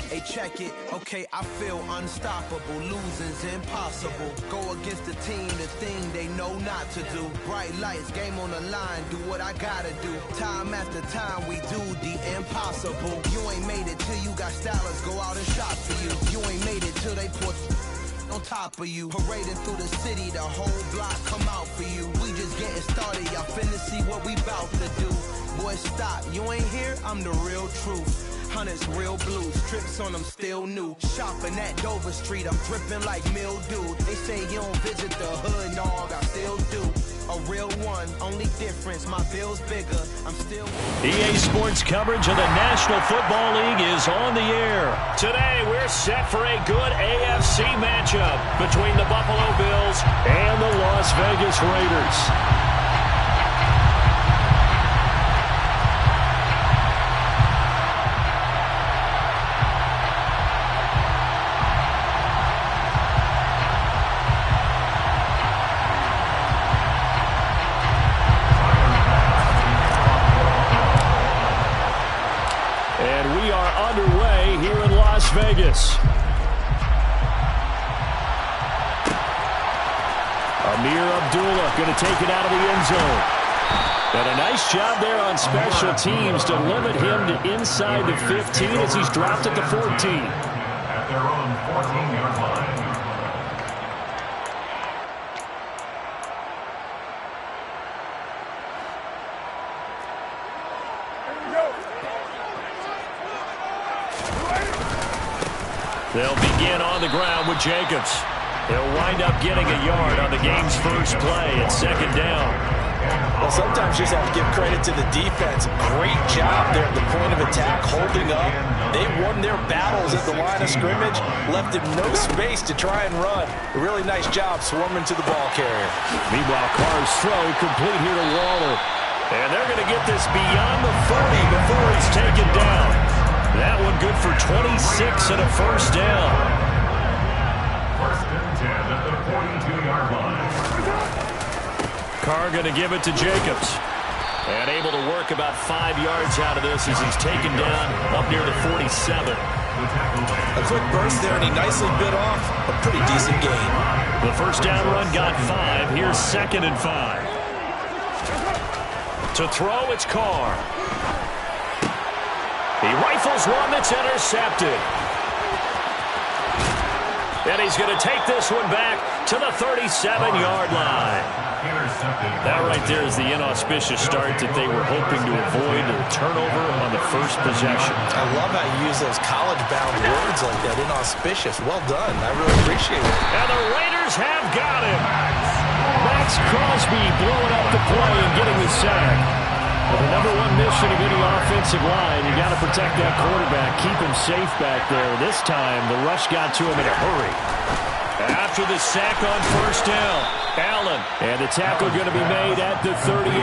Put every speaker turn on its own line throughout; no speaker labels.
Hey, check it. Okay, I feel unstoppable. Losing's impossible. Go against the team, the thing they know not to do. Bright lights, game on the line. Do what I gotta do. Time after time, we do the impossible. You ain't made it till you got stylers go out and shop for you. You ain't made it till they put on top of you. Parading through the city, the whole block come out for you. We just getting started, y'all finna see what we bout to do. Boy, stop, you ain't here, I'm the real truth. Hunters, real blue, strips on them still new. Shopping at Dover Street, I'm dripping like mildew. They say you don't visit the hood, dog, I still do. A real one, only difference, my bill's bigger, I'm still...
EA Sports coverage of the National Football League is on the air. Today, we're set for a good AFC matchup between the Buffalo Bills and the Las Vegas Raiders. Vegas. Amir Abdullah going to take it out of the end zone. And a nice job there on special teams to limit him to inside the 15 as he's dropped at the 14.
At their own 14-yard line.
They'll begin on the ground with Jacobs. They'll wind up getting a yard on the game's first play at second down.
Well, sometimes you just have to give credit to the defense. Great job there at the point of attack, holding up. They won their battles at the line of scrimmage, left him no space to try and run. A really nice job swarming to the ball carrier.
Meanwhile, Carr's throw complete here to Waller. And they're going to get this beyond the 40 before he's taken down. That one good for 26 and a first down.
First and 10 at the 42-yard line.
Carr going to give it to Jacobs. And able to work about 5 yards out of this as he's taken down up near the 47.
A quick burst there, and he nicely bit off a pretty decent gain.
The first down run got 5. Here's second and 5. To throw, it's Carr. He rifles one that's intercepted. And he's going to take this one back to the 37-yard line. That right there is the inauspicious start that they were hoping to avoid, a turnover on the first possession.
I love how you use those college-bound words like that, inauspicious. Well done. I really appreciate it.
And the Raiders have got him. Max Crosby blowing up the play and getting the sack. Well, the number one mission of any offensive line, you got to protect that quarterback, keep him safe back there. This time, the rush got to him in a hurry. After the sack on first down, Allen. And the tackle going to be made at the 38.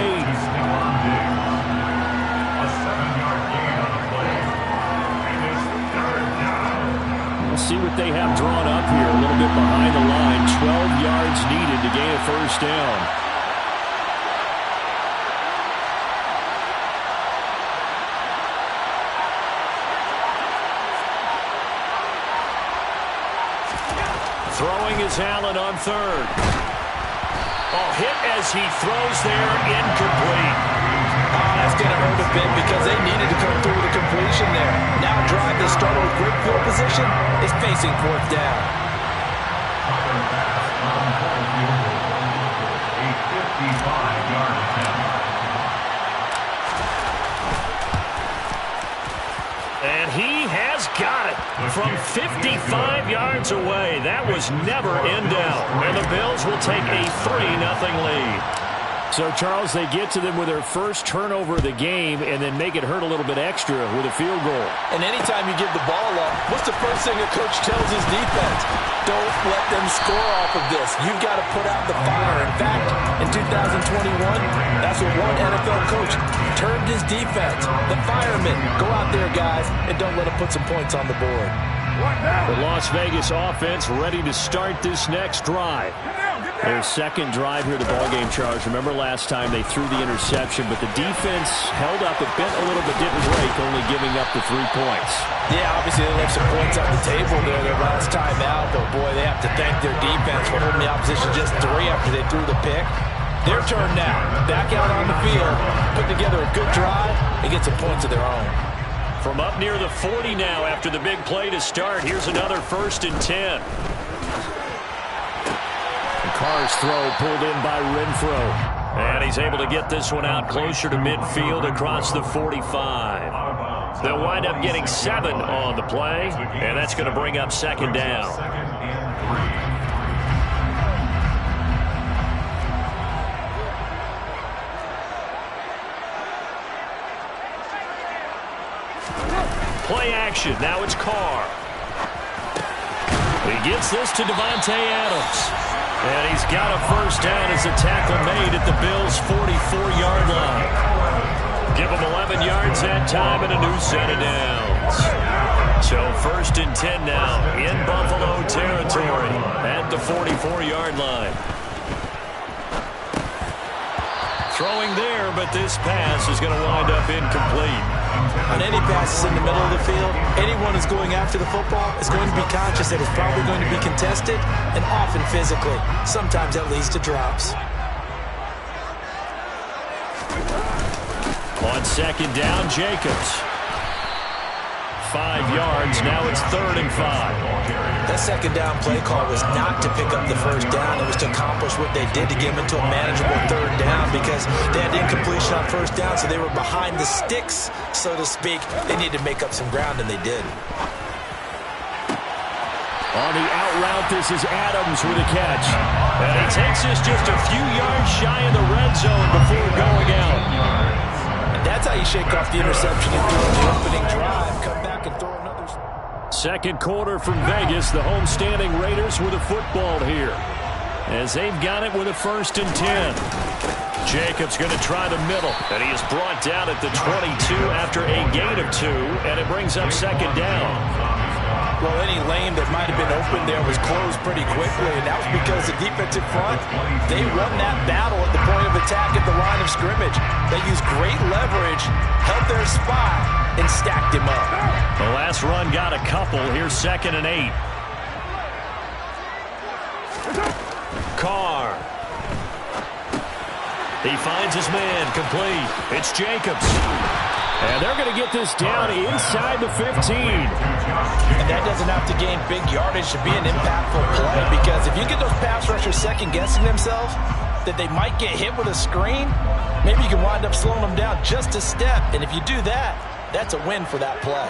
We'll see what they have drawn up here. A little bit behind the line. 12 yards needed to gain a first down. Throwing is Allen on third. Oh, hit as he throws there, incomplete.
Oh, that's going to hurt a bit because they needed to come through with a completion there. Now a drive that started with great field position is facing fourth down.
A 55-yard attempt.
And he has got it from 55 yards away. That was never in doubt. And the Bills will take a 3-0 lead. So, Charles, they get to them with their first turnover of the game and then make it hurt a little bit extra with a field goal.
And anytime you give the ball up, what's the first thing a coach tells his defense? Don't let them score off of this. You've got to put out the fire. In fact, in 2021, that's what one NFL coach termed his defense. The firemen. Go out there, guys, and don't let them put some points on the board.
The Las Vegas offense ready to start this next drive.
Get down,
Their second drive here, the ballgame, Charles. Remember last time they threw the interception, but the defense held up. It bent a little but didn't break, only giving up the 3 points. Yeah, obviously they left some points on the table there their last time out, but boy, they have to thank their defense for holding the opposition just 3 after they threw the pick. Their turn now. Back out on the field, put together a good drive, and get some points of their own. From up near the 40 now after the big play to start, here's another 1st and 10. Carr's throw pulled in by Renfro. And he's able to get this one out closer to midfield across the 45. They'll wind up getting 7 on the play, and that's going to bring up 2nd down. Play action. Now it's Carr. He gets this to Devontae Adams. And he's got a 1st down as a tackle made at the Bills' 44-yard line. Give him 11 yards that time and a new set of downs. So 1st and 10 now in Buffalo territory at the 44-yard line. Throwing there, but this pass is going to wind up incomplete. On any passes in the middle of the field, anyone who's going after the football is going to be conscious that it's probably going to be contested, and often physically. Sometimes that leads to drops. On 2nd down, Jacobs. 5 yards, now it's 3rd and 5. That 2nd down play call was not to pick up the 1st down. It was to accomplish what they did to get them into a manageable 3rd down because they had incompletion on 1st down, so they were behind the sticks, so to speak. They needed to make up some ground, and they did. On the out route, this is Adams with a catch. And he takes this just a few yards shy of the red zone before going out. And that's how you shake off the interception and throw the opening drive. Come back and throw another. 2nd quarter from Vegas. The homestanding Raiders with a football here, as they've got it with a 1st and 10. Jacobs going to try the middle, and he is brought down at the 22 after a gain of 2, and it brings up 2nd down. Well, any lane that might have been open there was closed pretty quickly, and that was because the defensive front, they won that battle at the point of attack at the line of scrimmage. They used great leverage, held their spot, and stacked him up. The last run got a couple. Here's 2nd and 8. Carr. He finds his man, complete. It's Jacobs. And they're going to get this down inside the 15. And that doesn't have to gain big yardage to be an impactful play, because if you get those pass rushers second-guessing themselves that they might get hit with a screen, maybe you can wind up slowing them down just a step. And if you do that, that's a win for that play.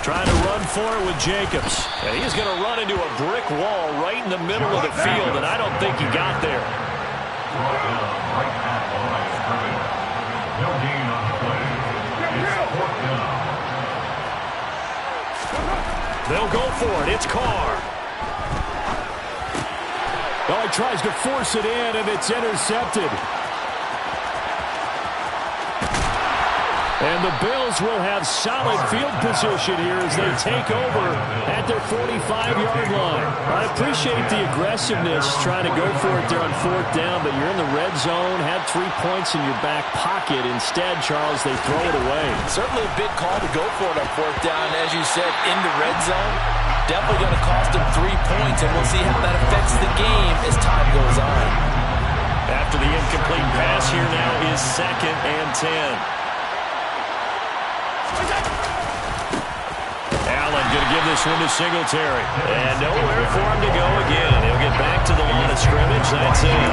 Trying to run for it with Jacobs. And he's going to run into a brick wall right in the middle of the field, and I don't think he got there.
No gain on the play. It's 4th down.
They'll go for it. It's Carr. Oh, he tries to force it in, and it's intercepted. And the Bills will have solid field position here as they take over at their 45-yard line. I appreciate the aggressiveness trying to go for it there on 4th down, but you're in the red zone, had 3 points in your back pocket. Instead, Charles, they throw it away. Certainly a big call to go for it on 4th down, as you said, in the red zone. Definitely going to cost them 3 points, and we'll see how that affects the game as time goes on. After the incomplete pass, here now is 2nd and 10. Allen going to give this one to Singletary. And nowhere for him to go again. He'll get back to the line of scrimmage. That's it.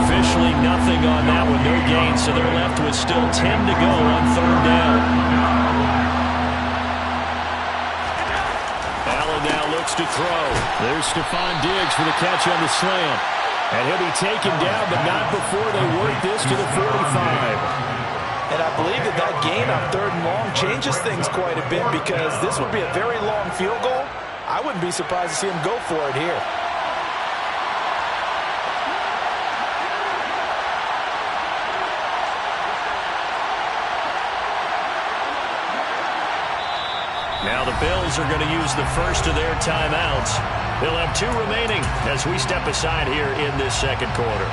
Officially nothing on that one. No gain, so they're left with still 10 to go on 3rd down. Allen now looks to throw. There's Stephon Diggs for the catch on the slam. And he'll be taken down, but not before they work this to the 45. And I believe that gain on 3rd and long changes things quite a bit, because this would be a very long field goal. I wouldn't be surprised to see him go for it here. Now the Bills are going to use the first of their timeouts. They'll have 2 remaining as we step aside here in this second quarter.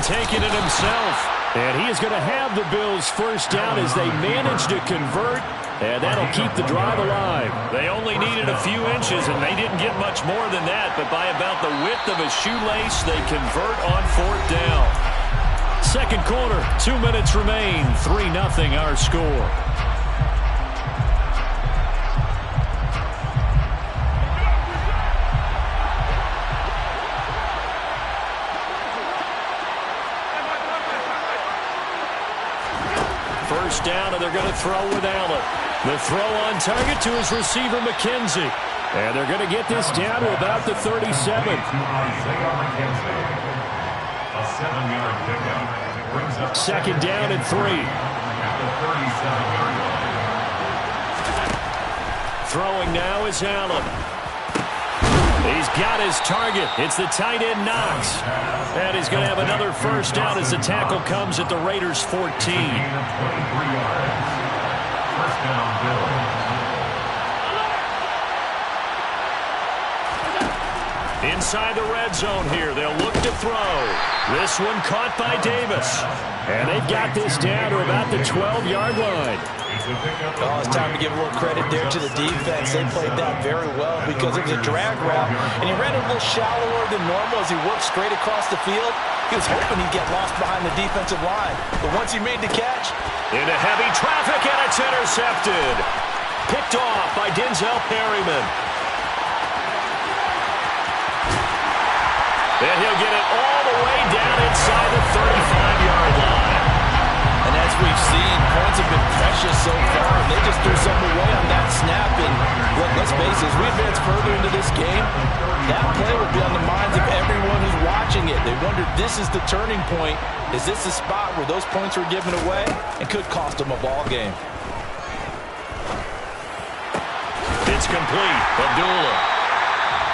Taking it himself. And he is going to have the Bills first down as they manage to convert. And that'll keep the drive alive. They only needed a few inches, and they didn't get much more than that. But by about the width of a shoelace, they convert on 4th down. Second quarter, 2 minutes remain. 3-0 our score. First down, and they're going to throw with Allen. The throw on target to his receiver, McKenzie. And they're going to get this down to about the 37.
A 7-yard pickup. Brings up
second down and 3.
At the 37-yard line.
Throwing now is Allen. He's got his target. It's the tight end, Knox. And he's going to have another first down as the tackle comes at the Raiders' 14.
23 yards. First down, Bills.
Inside the red zone here. They'll look to throw. This one caught by Davis. And they've got this down to about the 12-yard line.
Oh, it's time to give a little credit there to the defense. They played that very well because it was a drag route, and he ran a little shallower than normal as he worked straight across the field. He was hoping he'd get lost behind the defensive line, but once he made the catch,
into heavy traffic, and it's intercepted. Picked off by Denzel Perryman. And he'll get it all the way down inside the 35-yard line.
And as we've seen, points have been precious so far, and they just threw something away on that snap. And look, let's face it, as we advance further into this game, that play will be on the minds of everyone who's watching it. They wonder, this is the turning point. Is this the spot where those points were given away and could cost them a ball game?
It's complete. Abdullah.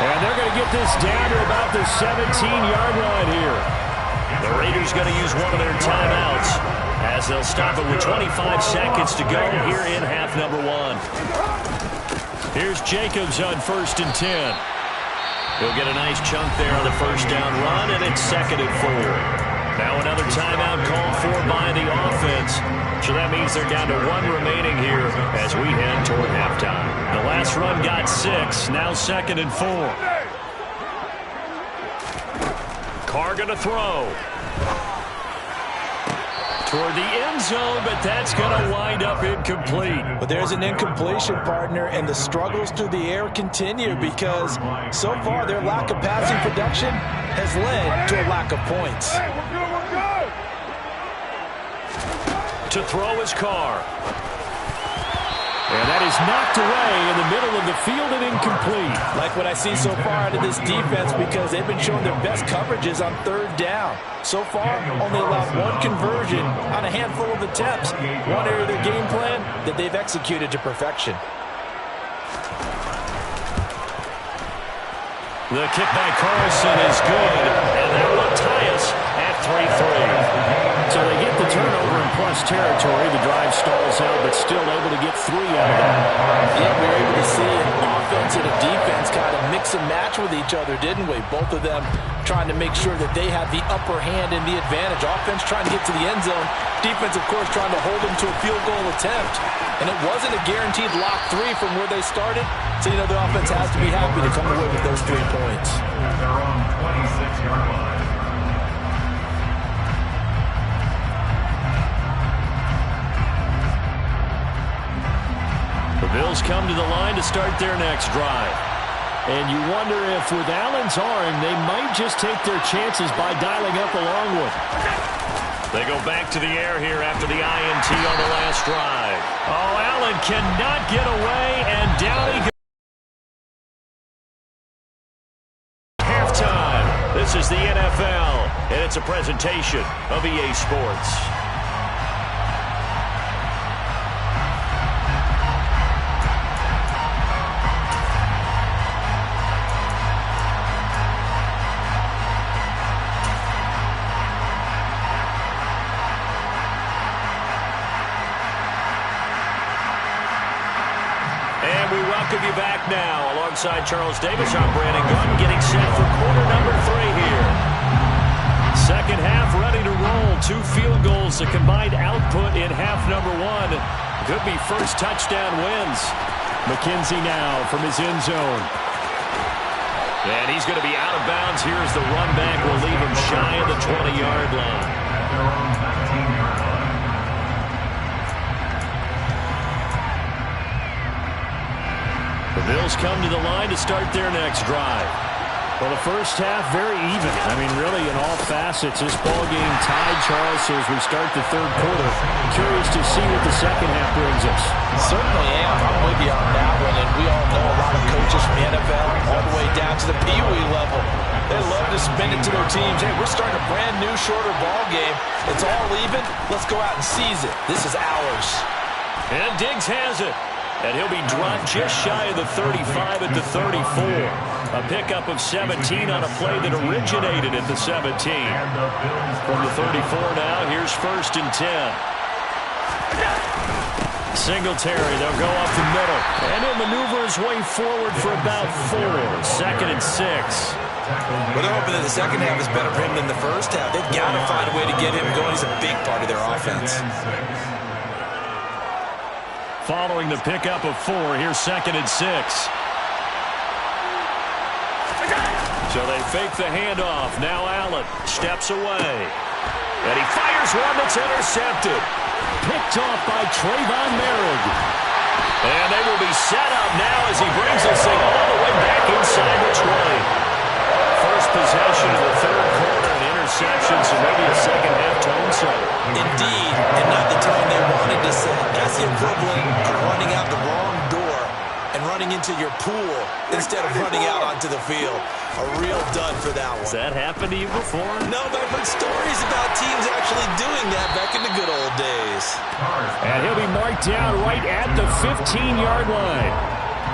And they're going to get this down to about the 17-yard line here. The Raiders going to use one of their timeouts as they'll stop it with 25 seconds to go here in half number 1. Here's Jacobs on 1st and 10. He'll get a nice chunk there on the first down run, and it's 2nd and 4. Now another timeout called for by the offense. So that means they're down to 1 remaining here as we head toward halftime. The last run got 6, now 2nd and 4. Carr going to throw. Toward the end zone, but that's going to wind up incomplete.
But there's an incompletion, partner, and the struggles through the air continue because so far their lack of passing production has led to a lack of points.
To throw his Carr. And that is knocked away in the middle of the field and incomplete.
Like what I see so far out of this defense because they've been showing their best coverages on 3rd down. So far, only allowed 1 conversion on a handful of attempts. One area of their game plan that they've executed to perfection.
The kick by Carlson is good, and that will tie us at 3-3. So they get the turnover in plus territory. The drive stalls out, but still able to get 3 out of that.
Yeah, we were able to see an offense and a defense kind of mix and match with each other, didn't we? Both of them trying to make sure that they had the upper hand and the advantage. Offense trying to get to the end zone. Defense, of course, trying to hold them to a field goal attempt. And it wasn't a guaranteed lock 3 from where they started. So, you know, the offense has to be happy to come away with those 3 points.
They're on 26-yard line.
The Bills come to the line to start their next drive. And you wonder if with Allen's arm, they might just take their chances by dialing up a long one. They go back to the air here after the INT on the last drive. Oh, Allen cannot get away, and down he goes. Halftime. This is the NFL, and it's a presentation of EA Sports. welcome you back now. Alongside Charles Davis, I'm Brandon Gunn, getting set for quarter number 3 here. Second half ready to roll. 2 field goals, the combined output in half number 1. Could be first touchdown wins. McKenzie now from his end zone. And he's going to be out of bounds. Here's the run back. Will leave him shy of the 20-yard line. The Bills come to the line to start their next drive. Well, the first half, very even. I mean, really, in all facets, this ball game tied, Charles, so as we start the third quarter. Curious to see what the second half brings us.
Certainly am. I'm with you on that one, and we all know a lot of coaches from the NFL all the way down to the Pee Wee level. They love to spin it to their teams. Hey, we're starting a brand new, shorter ball game. It's all even. Let's go out and seize it. This is ours.
And Diggs has it. And he'll be dropped just shy of the 35 at the 34. A pickup of 17 on a play that originated at the 17. From the 34 now, here's 1st and 10. Singletary, they'll go up the middle. And he'll maneuver his way forward for about 4. 2nd and 6.
Well, they're hoping that the second half is better for him than the first half. They've got to find a way to get him going. He's a big part of their offense.
Following the pickup of 4, here's 2nd and 6. So they fake the handoff. Now Allen steps away. And he fires one that's intercepted. Picked off by Trayvon Merrick. And they will be set up now as he brings this thing all the way back inside the 20. First possession of the third quarter, an interception, so maybe a second half tone setter.
Indeed, and not the tone they wanted to set. That's the equivalent of running out the wrong door and running into your pool instead of running out onto the field. A real dud for that one.
Has that happened to you before?
No, but I've heard stories about teams actually doing that back in the good old days.
And he'll be marked down right at the 15-yard line.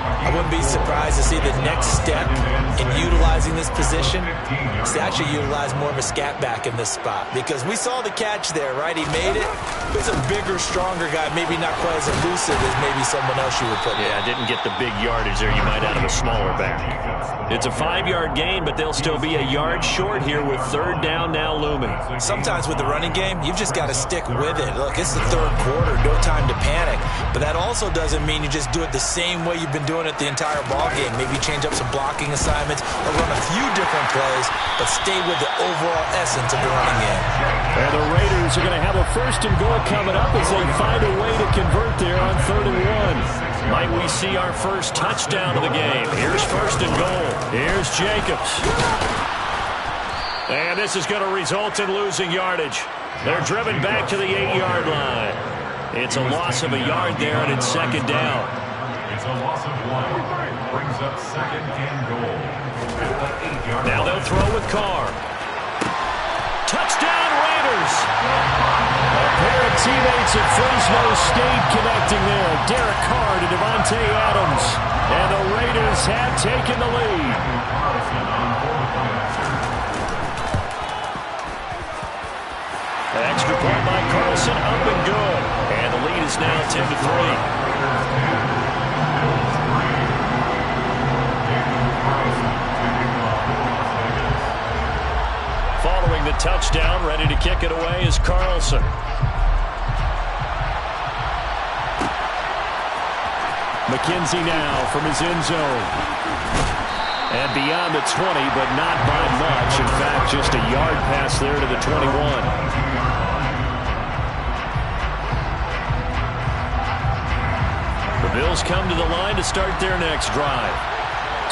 I wouldn't be surprised to see the next step in utilizing this position is to actually utilize more of a scat back in this spot. Because we saw the catch there, right? He made it. It's a bigger, stronger guy, maybe not quite as elusive as maybe someone else you would put in.
Yeah, didn't get the big yardage there you might out of a smaller back. It's a 5-yard gain, but they'll still be a yard short here with 3rd down now looming.
Sometimes with the running game, you've just got to stick with it. Look, it's the third quarter, no time to panic. But that also doesn't mean you just do it the same way you've been doing it the entire ball game. Maybe change up some blocking assignments or run a few different plays, but stay with the overall essence of the running game.
And the Raiders are going to have a 1st and goal coming up as they find a way to convert there on 3rd and 1. Might we see our first touchdown of the game? Here's 1st and goal. Here's Jacobs. And this is going to result in losing yardage. They're driven back to the 8-yard line. It's a loss of a yard there, and it's 2nd down.
It's a loss of 1. Brings up 2nd and goal. At the 8-yard
now they'll throw with Carr. Touchdown Raiders! A pair of teammates at Fresno State connecting there. Derek Carr to Devontae Adams. And the Raiders have taken the lead. Extra point by Carlson, up and good. And the lead is now 10-3. Following the touchdown, ready to kick it away is Carlson. McKenzie now from his end zone. And beyond the 20, but not by much. In fact, just a yard pass there to the 21. The Bills come to the line to start their next drive.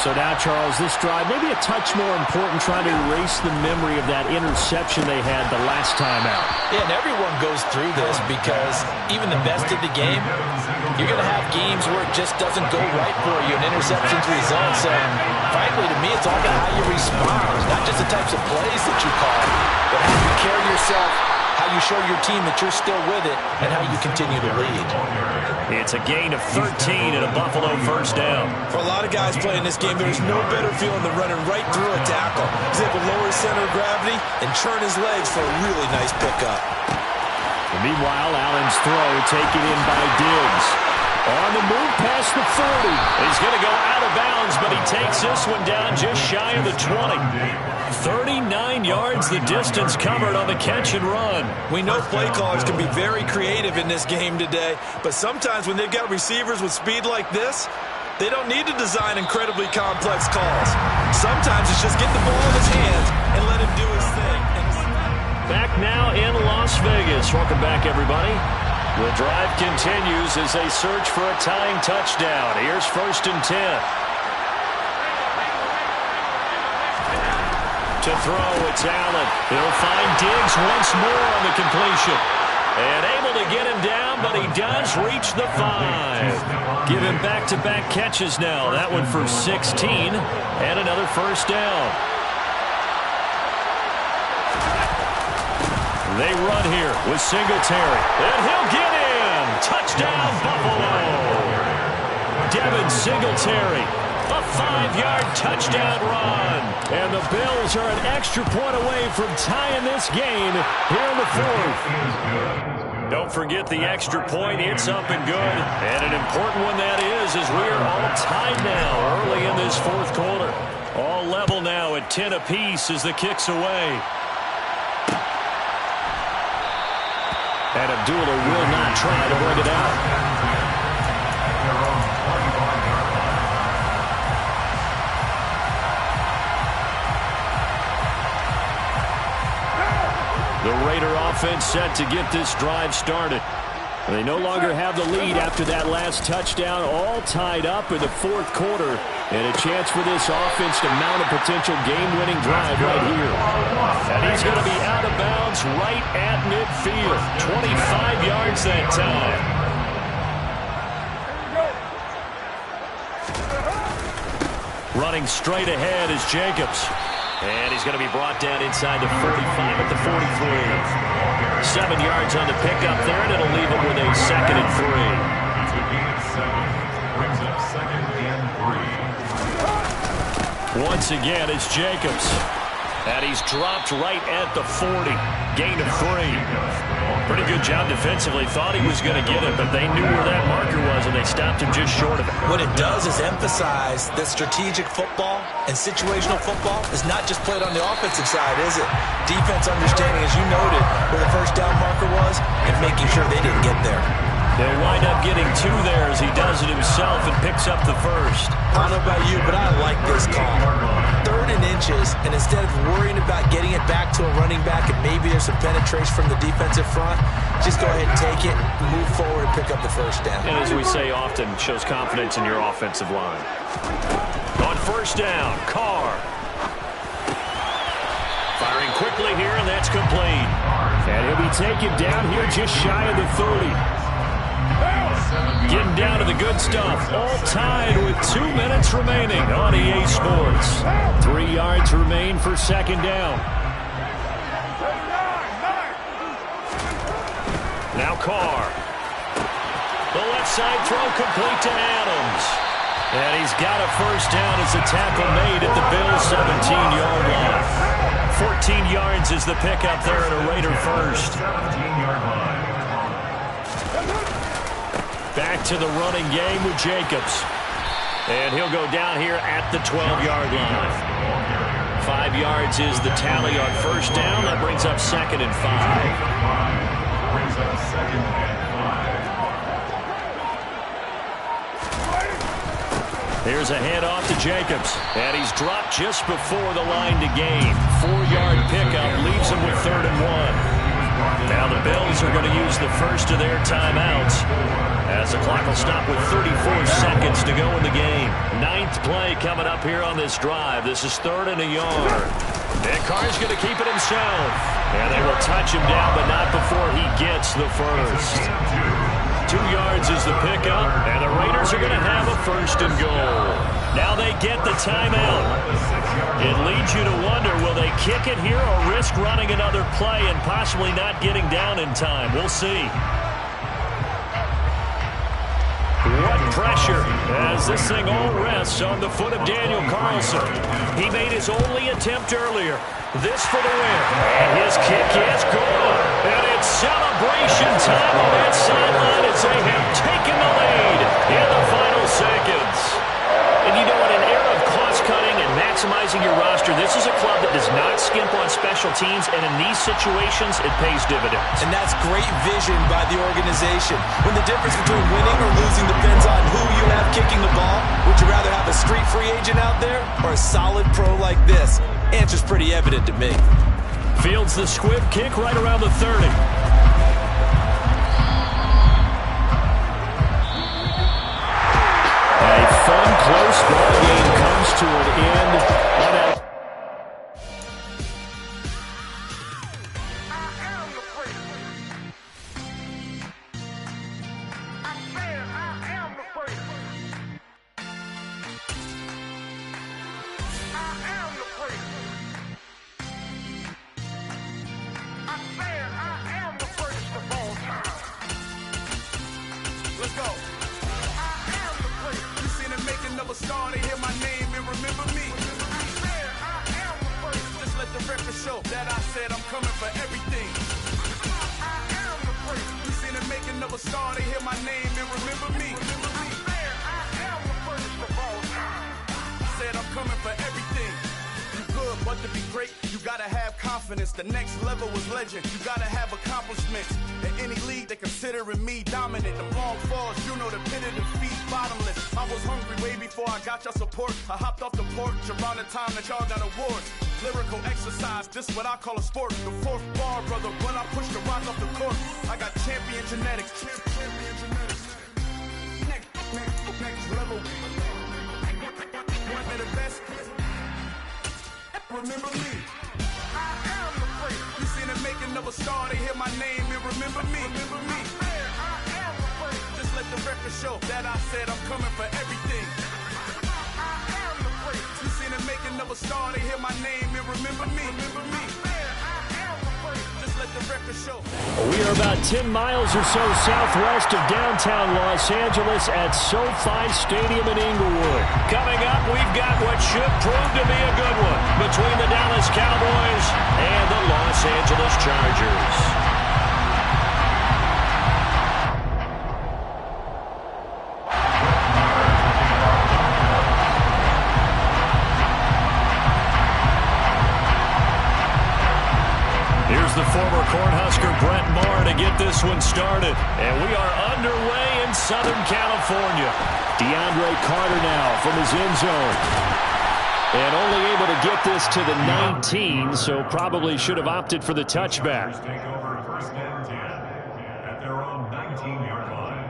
So now, Charles, this drive maybe a touch more important, trying to erase the memory of that interception they had the last time out.
Yeah, and everyone goes through this because even the best of the game, you're going to have games where it just doesn't go right for you, and interceptions result. So, frankly, to me, it's all about how you respond, not just the types of plays that you call, but how you carry yourself, how you show your team that you're still with it, and how you continue to lead.
It's a gain of 13 and a Buffalo 1st down.
For a lot of guys playing this game, there's no better feeling than running right through a tackle. He's able to lower his center of gravity and churn his legs for a really nice pickup.
And meanwhile, Allen's throw taken in by Diggs. On the move past the 40. He's going to go out of bounds, but he takes this one down just shy of the 20. 39 yards the distance covered on the catch and run.
We know play callers can be very creative in this game today, but sometimes when they've got receivers with speed like this, they don't need to design incredibly complex calls. Sometimes it's just get the ball in his hands and let him do his thing.
Back now in Las Vegas. Welcome back, everybody. The drive continues as they search for a tying touchdown. Here's 1st and 10. To throw, it's Allen. He'll find Diggs once more on the completion. And able to get him down, but he does reach the 5. Give him back-to-back catches now. That one for 16 and another first down. They run here with Singletary. And he'll get in. Touchdown, Buffalo. Devin Singletary. A 5-yard touchdown run. And the Bills are an extra point away from tying this game here in the 4th. Don't forget the extra point. It's up and good. And an important one that is, as we are all tied now early in this 4th quarter. All level now at 10 apiece as the kick's away. And Abdullah will not try to bring it out. The Raider offense set to get this drive started. They no longer have the lead after that last touchdown, all tied up in the 4th quarter. And a chance for this offense to mount a potential game-winning drive right here. And he's going to be out of bounds right at midfield. 25 yards that time. Running straight ahead is Jacobs. And he's going to be brought down inside the 45 at the 43. 7 yards on the pickup there, and it'll leave him with a 2nd and 3.
It's a gain of 7. Brings up 2nd and 3.
Once again, it's Jacobs. And he's dropped right at the 40. Gain of 3. Pretty good job defensively. Thought he was going to get it, but they knew where that marker was, and they stopped him just short of it.
What it does is emphasize that strategic football and situational football is not just played on the offensive side, is it? Defense understanding, as you noted, where the first down marker was and making sure they didn't get there.
They'll wind up getting 2 there as he does it himself and picks up the 1st.
I don't know about you, but I like this call. 3rd and inches, and instead of worrying about getting it back to a running back and maybe there's some penetration from the defensive front, just go ahead and take it, move forward, and pick up the 1st down.
And as we say often, shows confidence in your offensive line. On 1st down, Carr. Firing quickly here, and that's complete. And he'll be taken down here just shy of the 30. Getting down to the good stuff. All tied with 2 minutes remaining on EA Sports. 3 yards remain for 2nd down. Now Carr. The left side throw complete to Adams. And he's got a 1st down as the tackle made at the Bills' 17-yard line. 14 yards is the pickup there at a Raider 1st.
17-yard line.
Back to the running game with Jacobs. And he'll go down here at the 12-yard line. 5 yards is the tally on 1st down. That brings up 2nd and 5.
Brings up 2nd and 5.
Here's a handoff to Jacobs. And he's dropped just before the line to gain. 4-yard pickup leaves him with 3rd and 1. Now the Bills are going to use the first of their timeouts, as the clock will stop with 34 seconds to go in the game. 9th play coming up here on this drive. This is 3rd and a yard. And Carr's going to keep it himself. And they will touch him down, but not before he gets the 1st. 2 yards is the pickup, and the Raiders are going to have a 1st and goal. Now they get the timeout. It leads you to wonder, will they kick it here or risk running another play and possibly not getting down in time? We'll see. What pressure as this thing all rests on the foot of Daniel Carlson. He made his only attempt earlier. This for the win. And his kick is good. And it's celebration time on that sideline as they have taken the lead in the final seconds. And you know, in an era of cost-cutting and maximizing your roster, this is a club that does not skimp on special teams, and in these situations, it pays dividends.
And that's great vision by the organization. When the difference between winning or losing depends on who you have kicking the ball, would you rather have a street free agent out there or a solid pro like this? Answer's pretty evident to me.
Fields the squib kick right around the 30. A fun, close ball game comes to an end on that.
Let's go. You seen it making of a star, they hear my name and remember me. Just let the record show that I said I'm coming for everything. You seen it making of a star, they hear my name and remember me. Said I'm coming for everything. You good, but to be great, you gotta have confidence. The next level was legend. You gotta have accomplishments. In any league, they considering me dominant. The long falls, you know the pit of defeat, bottomless. I was hungry way before I got your support. I hopped off the porch around the time that y'all got awards. Lyrical exercise, this what I call a sport. The fourth bar, brother, when I push the rock off the court. I got champion genetics. Champion genetics. Next level. One of the best. Remember me. I am the great. You seen the making of a star, they hear my name and remember me. Remember me. I am the great. Just let the record show that I said I'm coming for everything. I am the great. You seen the making of a star, they hear my name and remember me. Remember me. I am the great. Just let the record show.
We are about 10 miles or so southwest of downtown Los Angeles at SoFi Stadium in Inglewood. Coming up, we've got what should prove to be a good one between the Dallas Cowboys and the Los Angeles Chargers. Here's the former Cornhusker Brett Maher to get this one started. And we are underway in Southern California. DeAndre Carter now from his end zone. And only able to get this to the 19, so probably should have opted for the touchback.
Take over first and 10 at their own 19-yard line.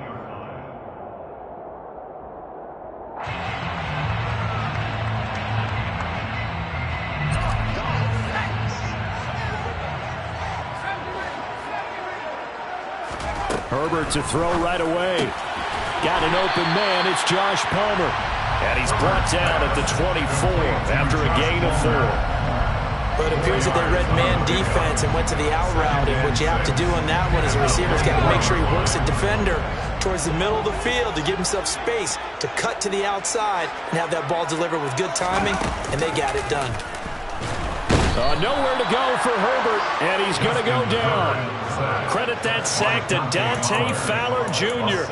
Herbert to throw right away. Got an open man. It's Josh Palmer. And he's brought down at the 24 after a gain of 4.
But it appears that they read man defense and went to the out route. And what you have to do on that one as a receiver is got to make sure he works the defender towards the middle of the field to give himself space to cut to the outside and have that ball delivered with good timing, and they got it done.
Nowhere to go for Herbert, and he's going to go down. Credit that sack to Dante Fowler Jr.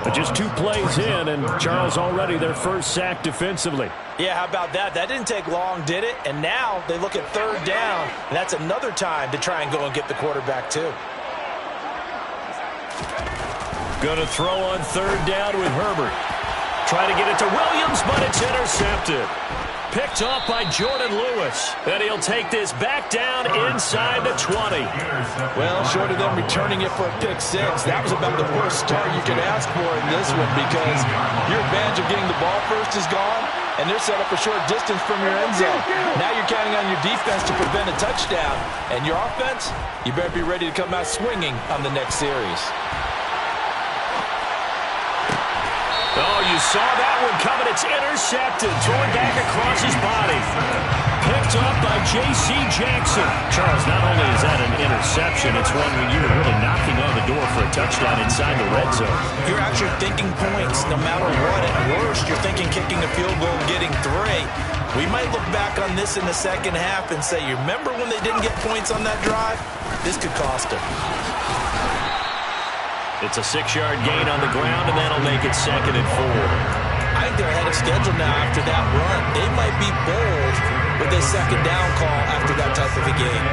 But just 2 plays in, and Charles already their first sack defensively.
Yeah, how about that? That didn't take long, did it? And now they look at 3rd down, and that's another time to try and go and get the quarterback too.
Going to throw on 3rd down with Herbert. Try to get it to Williams, but it's intercepted. Picked off by Jordan Lewis. And he'll take this back down inside the 20.
Well, short of them returning it for a pick 6, that was about the worst start you could ask for in this one because your advantage of getting the ball first is gone, and they're set up a short distance from your end zone. Now you're counting on your defense to prevent a touchdown, and your offense, you better be ready to come out swinging on the next series.
Oh, you saw that one coming. It's intercepted. Thrown back across his body. Picked up by J.C. Jackson. Charles, not only is that an interception, it's one where you're really knocking on the door for a touchdown inside the red zone.
You're actually thinking points no matter what. At worst, you're thinking kicking a field goal and getting 3. We might look back on this in the second half and say, you remember when they didn't get points on that drive? This could cost them.
It's a 6-yard gain on the ground, and that'll make it 2nd and 4.
I think they're ahead of schedule now after that run. They might be bold with a 2nd down call after that type of a game.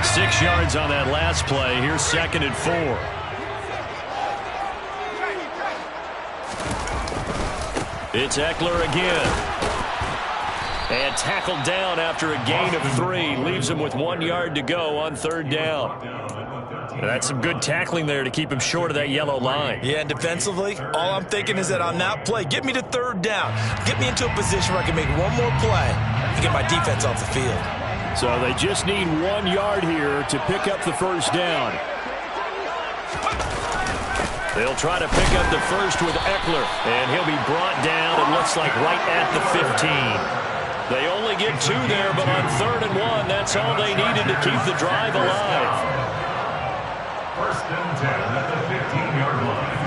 6 yards on that last play. Here's 2nd and 4. It's Eckler again. And tackled down after a gain of 3. Leaves him with 1 yard to go on 3rd down. And that's some good tackling there to keep him short of that yellow line.
Yeah, and defensively, all I'm thinking is that on that play, get me to 3rd down. Get me into a position where I can make one more play and get my defense off the field.
So they just need 1 yard here to pick up the 1st down. They'll try to pick up the 1st with Eckler, and he'll be brought down, it looks like, right at the 15. They only get 2 there, but on 3rd and 1, that's all they needed to keep the drive alive.
1st and 10 at the 15-yard line.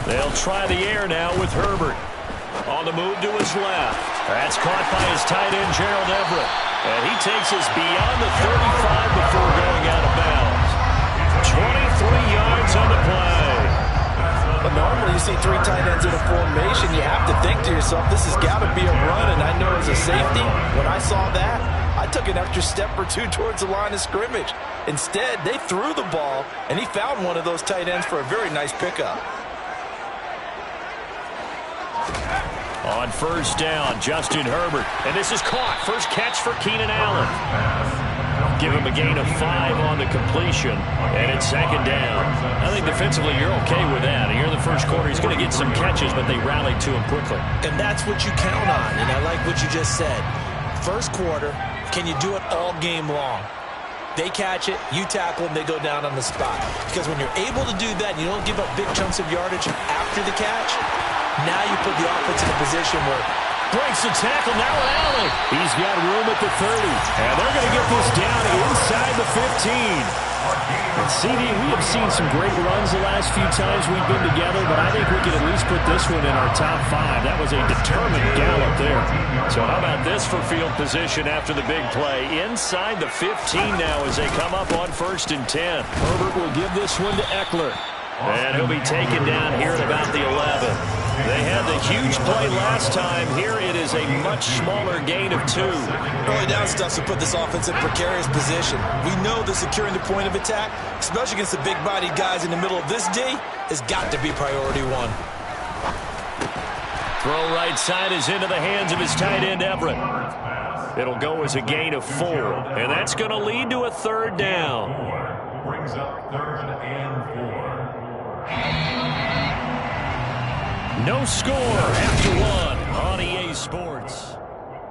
They'll try the air now with Herbert. On the move to his left. That's caught by his tight end, Gerald Everett. And he takes us beyond the 35 before going out of bounds. 23 yards on the play.
But normally you see 3 tight ends in a formation, you have to think to yourself, this has got to be a run. And I know as a safety, when I saw that, I took an extra step or 2 towards the line of scrimmage. Instead, they threw the ball, and he found one of those tight ends for a very nice pickup.
On 1st down, Justin Herbert. And this is caught. First catch for Keenan Allen. Give him a gain of 5 on the completion, and it's 2nd down. I think defensively you're okay with that. Here in the 1st quarter, he's going to get some catches, but they rallied to him quickly.
And that's what you count on, and I like what you just said. 1st quarter, can you do it all game long? They catch it, you tackle them, they go down on the spot. Because when you're able to do that, and you don't give up big chunks of yardage after the catch, now you put the offense in a position where
breaks the tackle, now Allen. He's got room at the 30. And they're going to get this down inside the 15. And CD, we have seen some great runs the last few times we've been together, but I think we can at least put this one in our top 5. That was a determined gallop there. So how about this for field position after the big play? Inside the 15 now as they come up on 1st and 10. Herbert will give this one to Eckler. And he'll be taken down here at about the 11. They had the huge play last time. Here it is a much smaller gain of 2.
Early down stuff to put this offense in precarious position. We know that securing the point of attack, especially against the big-bodied guys in the middle of this D, has got to be priority 1.
Throw right side is into the hands of his tight end, Everett. It'll go as a gain of 4, and that's going to lead to a 3rd down.
Brings up 3rd and 4.
No score after 1 on EA Sports.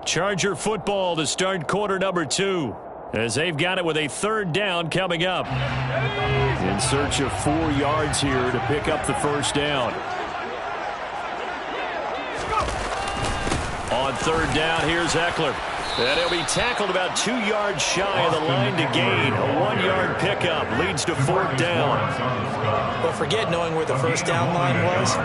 Charger football to start quarter number 2, as they've got it with a 3rd down coming up. In search of 4 yards here to pick up the 1st down. On 3rd down, here's Eckler. And he'll be tackled about 2 yards shy of the line to gain. A 1-yard pickup leads to 4th down.
But forget knowing where the 1st down line was.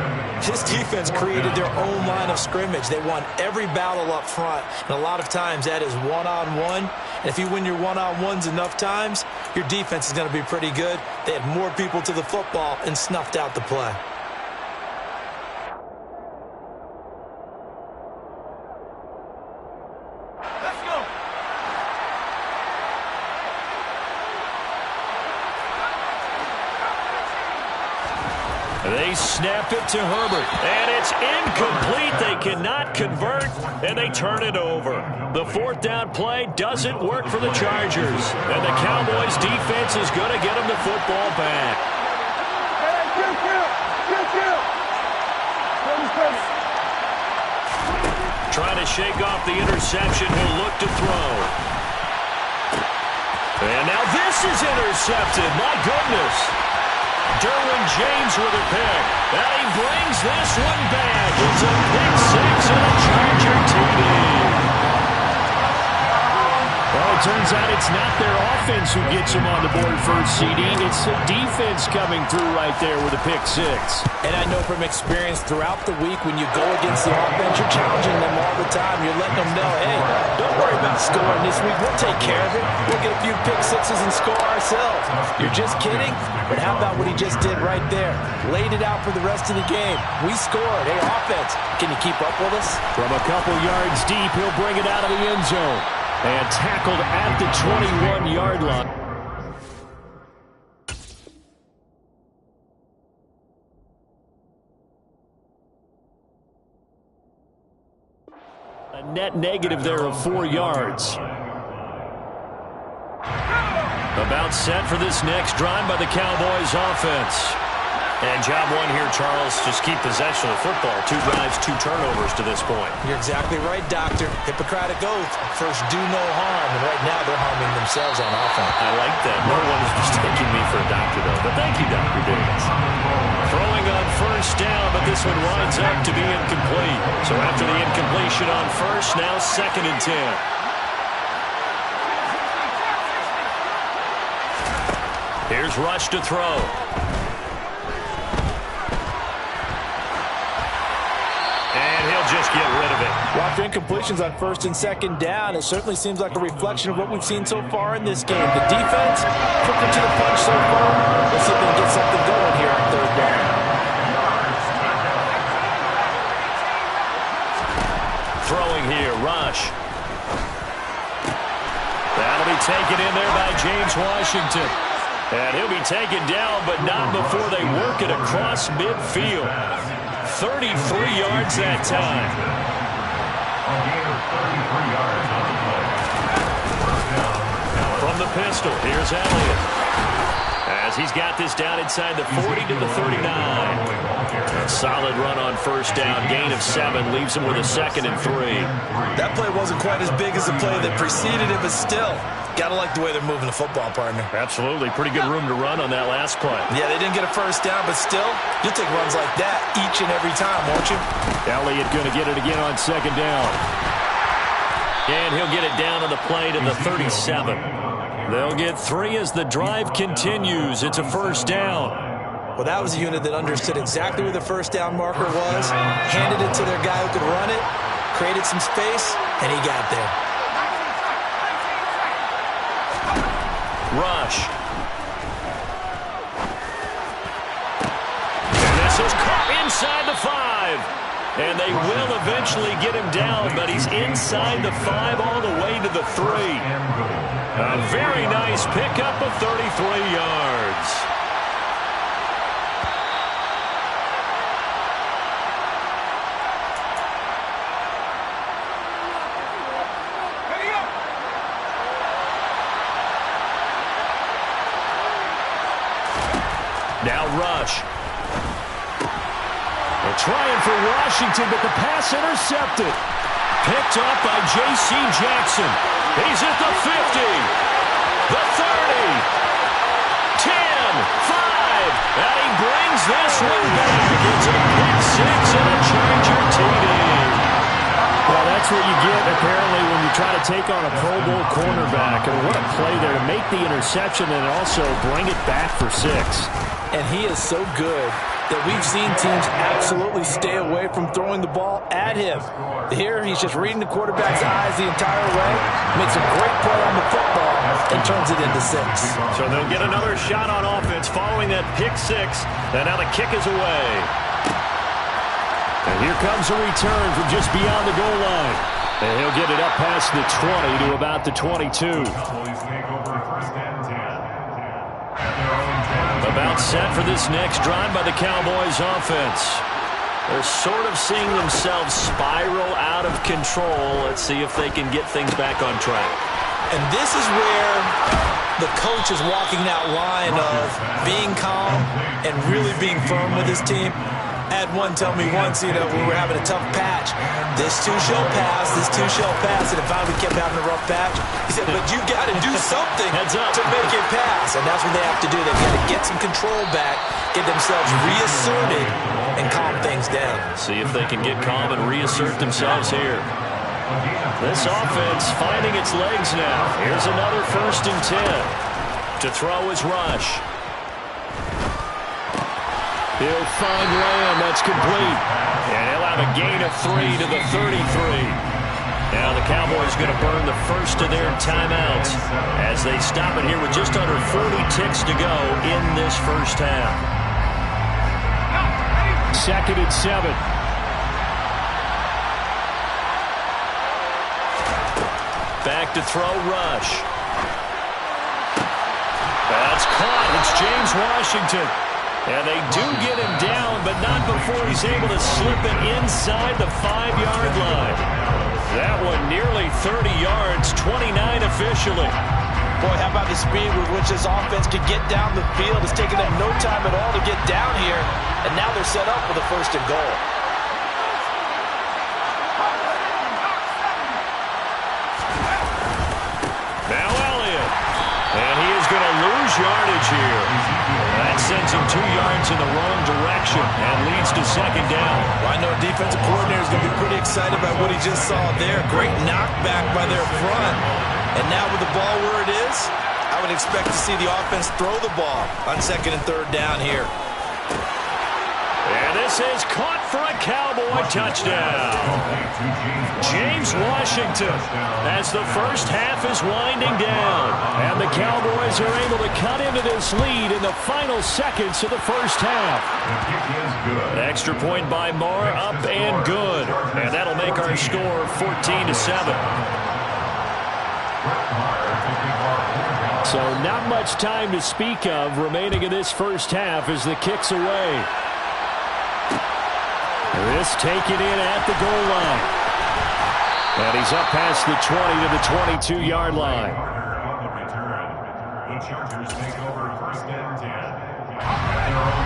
This defense created their own line of scrimmage. They won every battle up front. And a lot of times that is one-on-one. And if you win your one-on-ones enough times, your defense is going to be pretty good. They had more people to the football and snuffed out the play.
They snap it to Herbert, and it's incomplete. They cannot convert, and they turn it over. The 4th down play doesn't work for the Chargers, and the Cowboys' defense is going to get them the football back. Trying to shake off the interception, he'll look to throw. And now this is intercepted. My goodness. Derwin James with a pick. And he brings this one back. It's a pick six and a Charger TD. Well, it turns out it's not their offense who gets them on the board for a CD. It's the defense coming through right there with a pick six.
And I know from experience throughout the week when you go against the offense, you're challenging them all the time. You're letting them know, hey, don't worry about scoring this week. We'll take care of it. We'll get a few pick sixes and score ourselves. You're just kidding? But how about what he just did right there? Laid it out for the rest of the game. We scored. Hey, offense, can you keep up with us?
From a couple yards deep, he'll bring it out of the end zone. And tackled at the 21-yard line. A net negative there of 4 yards. About set for this next drive by the Cowboys offense. And job one here, Charles, just keep possession of the football. 2 drives, 2 turnovers to this point.
You're exactly right, Doctor. Hippocratic oath. First, do no harm. And right now, they're harming themselves on offense.
I like that. No one is mistaking me for a doctor, though. But thank you, Dr. Davis. Throwing on first down, but this one winds up to be incomplete. So after the incompletion on first, now 2nd and 10. Here's Rush to throw. Just get rid of it.
Well, after incompletions on 1st and 2nd down, it certainly seems like a reflection of what we've seen so far in this game. The defense, quicker to the punch so far. Let's see if they can get something going here on 3rd down.
Throwing here, Rush. That'll be taken in there by James Washington. And he'll be taken down, but not before they work it across midfield. 33 yards that time. From the pistol, here's Elliott. As he's got this down inside the 40 to the 39. A solid run on first down. Gain of 7 leaves him with a 2nd and 3.
That play wasn't quite as big as the play that preceded it, but still. Gotta like the way they're moving the football, partner.
Absolutely. Pretty good room to run on that last play.
Yeah, they didn't get a first down, but still, you'll take runs like that each and every time, won't you?
Elliott going to get it again on 2nd down. And he'll get it down to the play to the 37. They'll get 3 as the drive continues. It's a first down.
Well, that was a unit that understood exactly where the first down marker was, handed it to their guy who could run it, created some space, and he got there.
Rush. And this is caught inside the 5. And they will eventually get him down, but he's inside the 5 all the way to the 3. A very nice pickup of 33 yards. Now Rush. They're trying for Washington, but the pass intercepted. Picked up by J.C. Jackson. He's at the 50, the 30, 10, 5, and he brings this one back. It's a pick 6 and a Charger TD. Well, that's what you get, apparently, when you try to take on a Pro Bowl cornerback. And what a play there to make the interception and also bring it back for 6.
And he is so good that we've seen teams absolutely stay away from throwing the ball at him. Here, he's just reading the quarterback's eyes the entire way, makes a great play on the football, and turns it into 6.
So they'll get another shot on offense following that pick 6, and now the kick is away. And here comes a return from just beyond the goal line. And he'll get it up past the 20 to about the 22. About set for this next drive by the Cowboys offense. They're sort of seeing themselves spiral out of control. Let's see if they can get things back on track.
And this is where the coach is walking that line of being calm and really being firm with his team. Had one tell me once, we were having a tough patch. This too shall pass, and it finally kept having a rough patch. He said, but you've got to do something to make it pass. And that's what they have to do. They've got to get some control back, get themselves reasserted, and calm things down.
See if they can get calm and reassert themselves here. This offense finding its legs now. Here's another 1st and 10. To throw is Rush. He'll find Lamb. That's complete. And he'll have a gain of 3 to the 33. Now the Cowboys going to burn the first of their timeouts as they stop it here with just under 40 ticks to go in this first half. 2nd and 7. Back to throw, Rush. That's caught. It's James Washington. And they do get him down, but not before he's able to slip it inside the 5-yard line. That one nearly 30 yards, 29 officially.
Boy, how about the speed with which this offense could get down the field? It's taken them no time at all to get down here, and now they're set up for the 1st and goal.
Now Elliott, and he is going to lose yardage here. That sends him 2 yards in the wrong direction and leads to 2nd down.
Well, I know defensive coordinator is going to be pretty excited about what he just saw there. Great knockback by their front. And now with the ball where it is, I would expect to see the offense throw the ball on 2nd and 3rd down here.
And this is caught for a Cowboy touchdown. James Washington as the first half is winding down. And the Cowboys are able to cut into this lead in the final seconds of the first half. An extra point by Marr, up and good. And that'll make our score 14-7. So not much time to speak of remaining in this first half as the kick's away. This taken in at the goal line. And he's up past the 20 to the 22-yard line.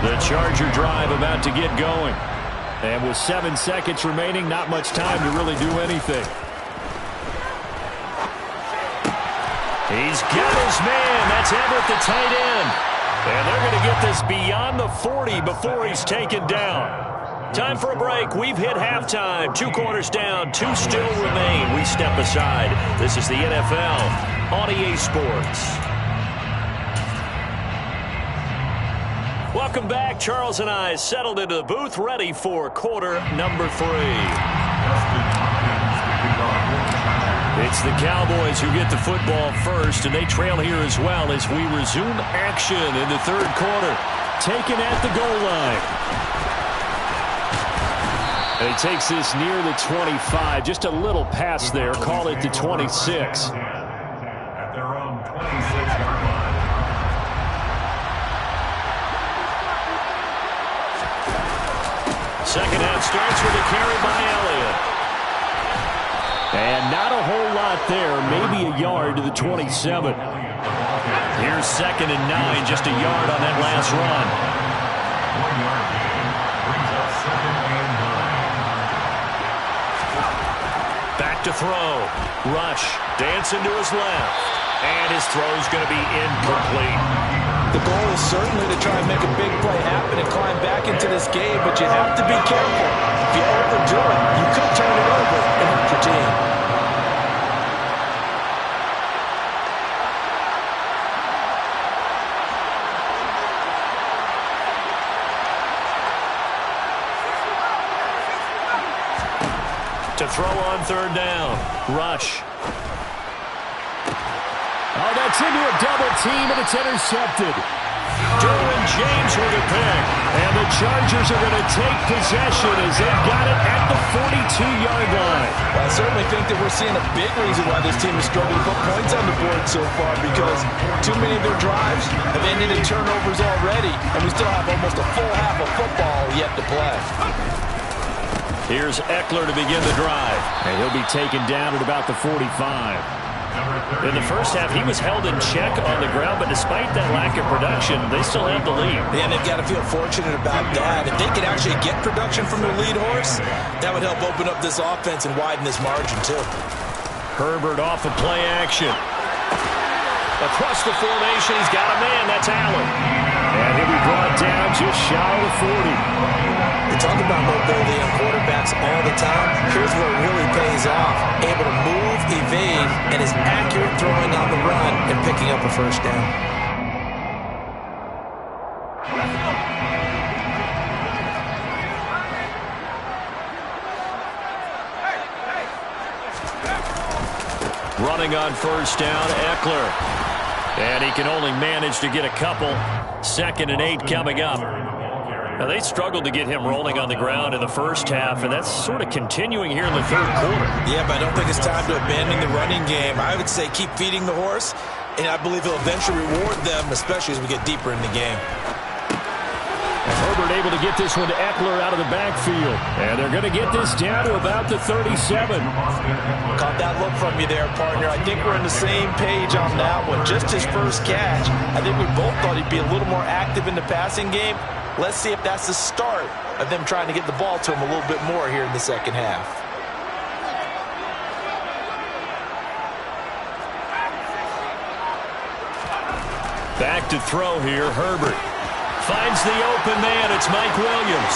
The Charger drive about to get going. And with 7 seconds remaining, not much time to really do anything. He's got his man. That's Everett, the tight end. And they're going to get this beyond the 40 before he's taken down. Time for a break. We've hit halftime. 2 quarters down. 2 still remain. We step aside. This is the NFL on EA Sports. Welcome back. Charles and I settled into the booth, ready for quarter number 3. It's the Cowboys who get the football first, and they trail here as well as we resume action in the 3rd quarter. Taken at the goal line. And he takes this near the 25. Just a little pass there. Call it the 26.
At their own 26-yard line.
Second half starts with a carry by Elliott. And not a whole lot there. Maybe a yard to the 27. Here's 2nd and 9. Just a yard on that last run.
1-yard gain brings up 2nd and 9.
Back to throw. Rush. Dancing to his left. And his throw's going to be incomplete.
The goal is certainly to try and make a big play happen and climb back into this game, but you have to be careful. If you overdo it, you could turn it over and hurt your team.
To throw on 3rd down. Rush. Oh, that's into a double team, and it's intercepted. Derwin James with a pick. And the Chargers are going to take possession as they've got it at the 42-yard line.
Well, I certainly think that we're seeing a big reason why this team is struggling to put points on the board so far, because too many of their drives have ended in turnovers already, and we still have almost a full half of football yet to play.
Here's Eckler to begin the drive. And he'll be taken down at about the 45. In the first half, he was held in check on the ground, but despite that lack of production, they still have the lead.
Yeah, and they've got to feel fortunate about that. If they could actually get production from their lead horse, that would help open up this offense and widen this margin, too.
Herbert off of play action. Across the formation, he's got a man. That's Allen. And he'll be brought down just shy of the 40.
They talk about mobility on quarterbacks all the time. Here's where it really pays off. Able to move, evade, and is accurate throwing on the run and picking up a first down.
Running on first down, Eckler. And he can only manage to get a couple. 2nd and 8 coming up. Now, they struggled to get him rolling on the ground in the first half, and that's sort of continuing here in the third quarter.
Yeah, but I don't think it's time to abandon the running game. I would say keep feeding the horse, and I believe he'll eventually reward them, especially as we get deeper in the game.
And Herbert able to get this one to Eckler out of the backfield. And they're going to get this down to about the 37.
Caught that look from you there, partner. I think we're on the same page on that one. Just his first catch. I think we both thought he'd be a little more active in the passing game. Let's see if that's the start of them trying to get the ball to him a little bit more here in the second half.
Back to throw here, Herbert. Finds the open man. It's Mike Williams.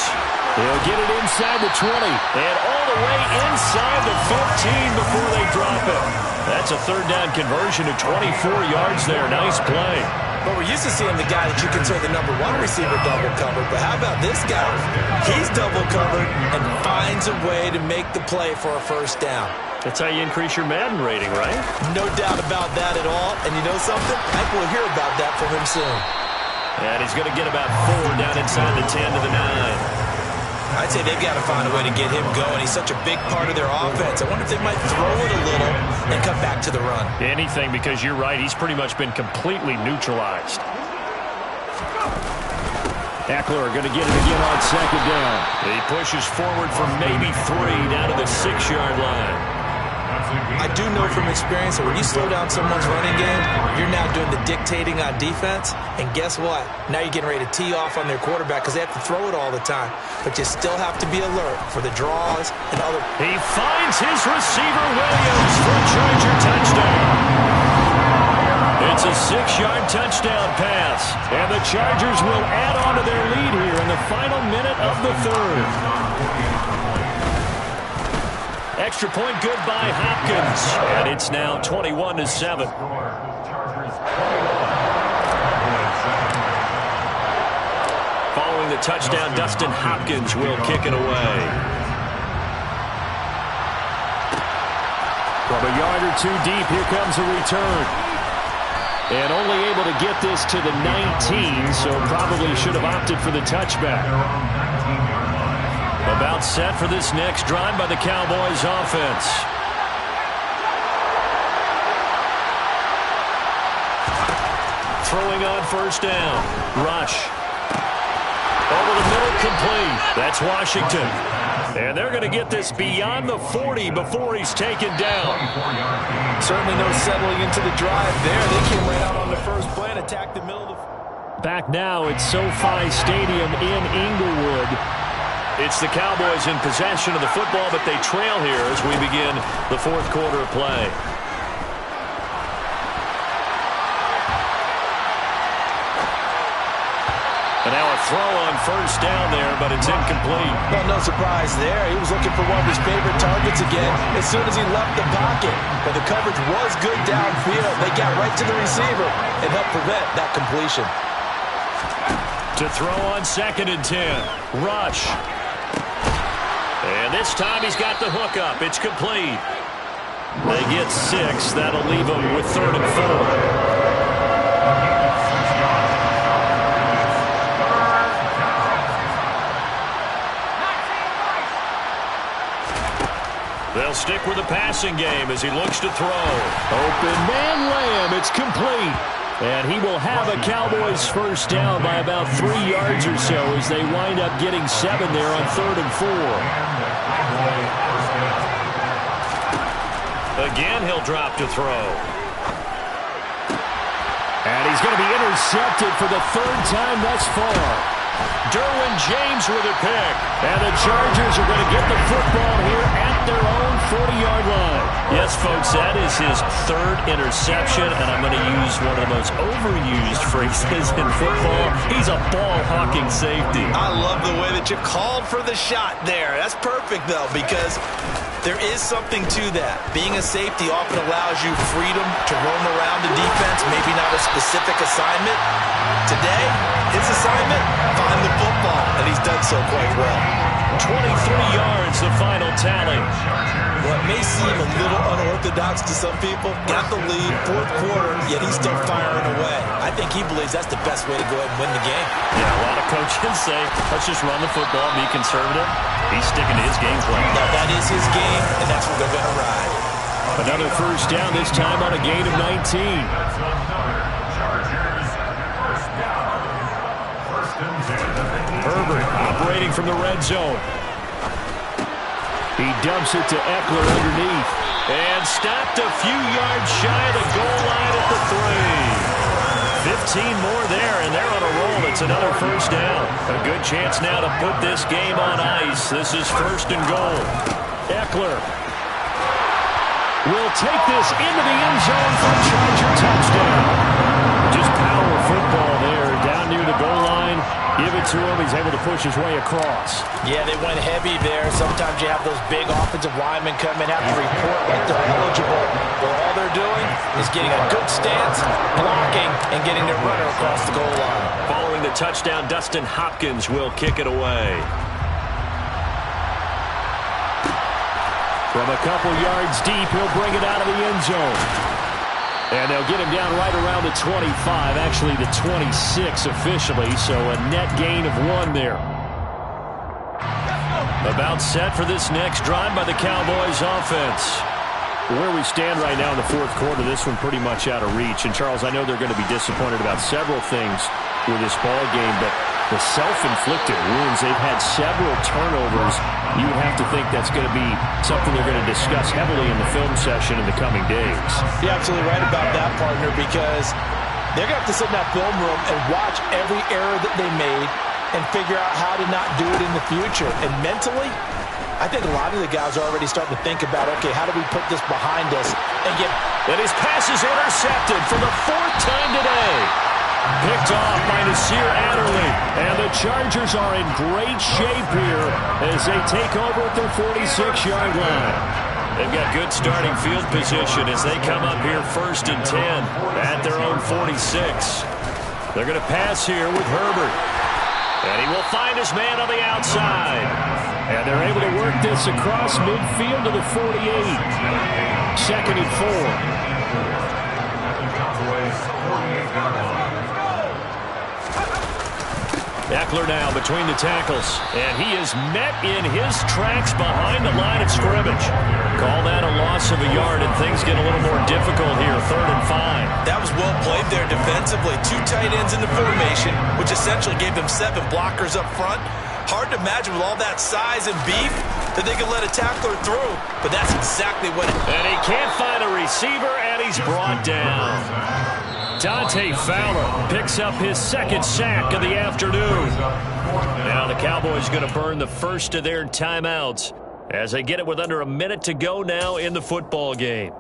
He'll get it inside the 20 and all the way inside the 15 before they drop it. That's a third down conversion to 24 yards there. Nice play.
But we're used to seeing the guy that you consider the number one receiver double covered. But how about this guy? He's double covered and finds a way to make the play for a first down.
That's how you increase your Madden rating, right?
No doubt about that at all. And you know something? I think we'll hear about that from him soon.
And he's going to get about 4 down inside the 10 to the 9.
I'd say they've got to find a way to get him going. He's such a big part of their offense. I wonder if they might throw it a little and come back to the run.
Anything, because you're right. He's pretty much been completely neutralized. Eckler going to get it again on 2nd down. He pushes forward for maybe 3 down to the 6-yard line.
I do know from experience that when you slow down someone's running game, you're now doing the dictating on defense. And guess what? Now you're getting ready to tee off on their quarterback because they have to throw it all the time. But you still have to be alert for the draws and other.
He finds his receiver, Williams, for a Charger touchdown. It's a 6-yard touchdown pass. And the Chargers will add on to their lead here in the final minute of the third. Extra point good by Hopkins. And it's now 21-7. Following the touchdown, Dustin Hopkins will kick it away. From a yard or 2 deep, here comes a return. And only able to get this to the 19, so probably should have opted for the touchback. About set for this next drive by the Cowboys offense. Throwing on first down. Rush. Over the middle, complete. That's Washington. And they're going to get this beyond the 40 before he's taken down.
Certainly no settling into the drive there. They came right out on the first play and attacked the middle of the...
Back now at SoFi Stadium in Inglewood. It's the Cowboys in possession of the football, but they trail here as we begin the fourth quarter of play. And now a throw on first down there, but it's incomplete.
Well, no surprise there. He was looking for one of his favorite targets again as soon as he left the pocket. But the coverage was good downfield. They got right to the receiver and helped prevent that completion.
To throw on 2nd and 10. Rush. And this time he's got the hook up. It's complete. They get 6. That'll leave them with 3rd and 4. They'll stick with the passing game as he looks to throw. Open man Lamb. It's complete. And he will have a Cowboys first down by about 3 yards or so as they wind up getting 7 there on 3rd and 4. Again, he'll drop to throw. And he's going to be intercepted for the third time thus far. Derwin James with a pick. And the Chargers are going to get the football here at their own 40-yard line. Yes, folks, that is his third interception, and I'm going to use one of the most overused phrases in football. He's a ball-hawking safety.
I love the way that you called for the shot there. That's perfect, though, because there is something to that. Being a safety often allows you freedom to roam around the defense, maybe not a specific assignment. Today, his assignment, find the football, and he's done so quite well.
23 yards, the final tally.
What may seem a little unorthodox to some people, got the lead, fourth quarter, yet he's still firing away. I think he believes that's the best way to go ahead and win the game.
Yeah, a lot of coaches say, let's just run the football, be conservative. He's sticking to his game plan.
Now, that is his game, and that's what they're going to ride.
Another first down, this time on a gain of 19. Herbert operating from the red zone. He dumps it to Eckler underneath. And stopped a few yards shy of the goal line at the 3. 15 more there, and they're on a roll. It's another first down. A good chance now to put this game on ice. This is first and goal. Eckler will take this into the end zone for a Charger touchdown. Just power football there, down near the goal line. Give it to him. He's able to push his way across.
Yeah, they went heavy there. Sometimes you have those big offensive linemen come in, have to report like they're eligible. But all they're doing is getting a good stance, blocking, and getting their runner across the goal line.
Following the touchdown, Dustin Hopkins will kick it away. From a couple yards deep, he'll bring it out of the end zone. And they'll get him down right around the 25, actually the 26 officially, so a net gain of 1 there. About set for this next drive by the Cowboys offense. Where we stand right now in the fourth quarter, this one pretty much out of reach. And, Charles, I know they're going to be disappointed about several things with this ball game, but the self-inflicted wounds, they've had several turnovers. You would have to think that's going to be something they're going to discuss heavily in the film session in the coming days.
You're absolutely right about that, partner, because they're going to have to sit in that film room and watch every error that they made and figure out how to not do it in the future. And mentally, I think a lot of the guys are already starting to think about, okay, how do we put this behind us and get...
And his pass is intercepted for the 4th time today. Picked off by Nasir Adderley. And the Chargers are in great shape here as they take over at their 46-yard line. They've got good starting field position as they come up here 1st and 10 at their own 46. They're going to pass here with Herbert. And he will find his man on the outside. And they're able to work this across midfield to the 48. 2nd and 4. Eckler now between the tackles, and he is met in his tracks behind the line of scrimmage. Call that a loss of a yard, and things get a little more difficult here, 3rd and 5.
That was well played there defensively. 2 tight ends in the formation, which essentially gave them 7 blockers up front. Hard to imagine with all that size and beef that they could let a tackler through, but that's exactly what it...
And he can't find a receiver, and he's brought down. Dante Fowler picks up his 2nd sack of the afternoon. Now the Cowboys going to burn the first of their timeouts as they get it with under a minute to go now in the football game.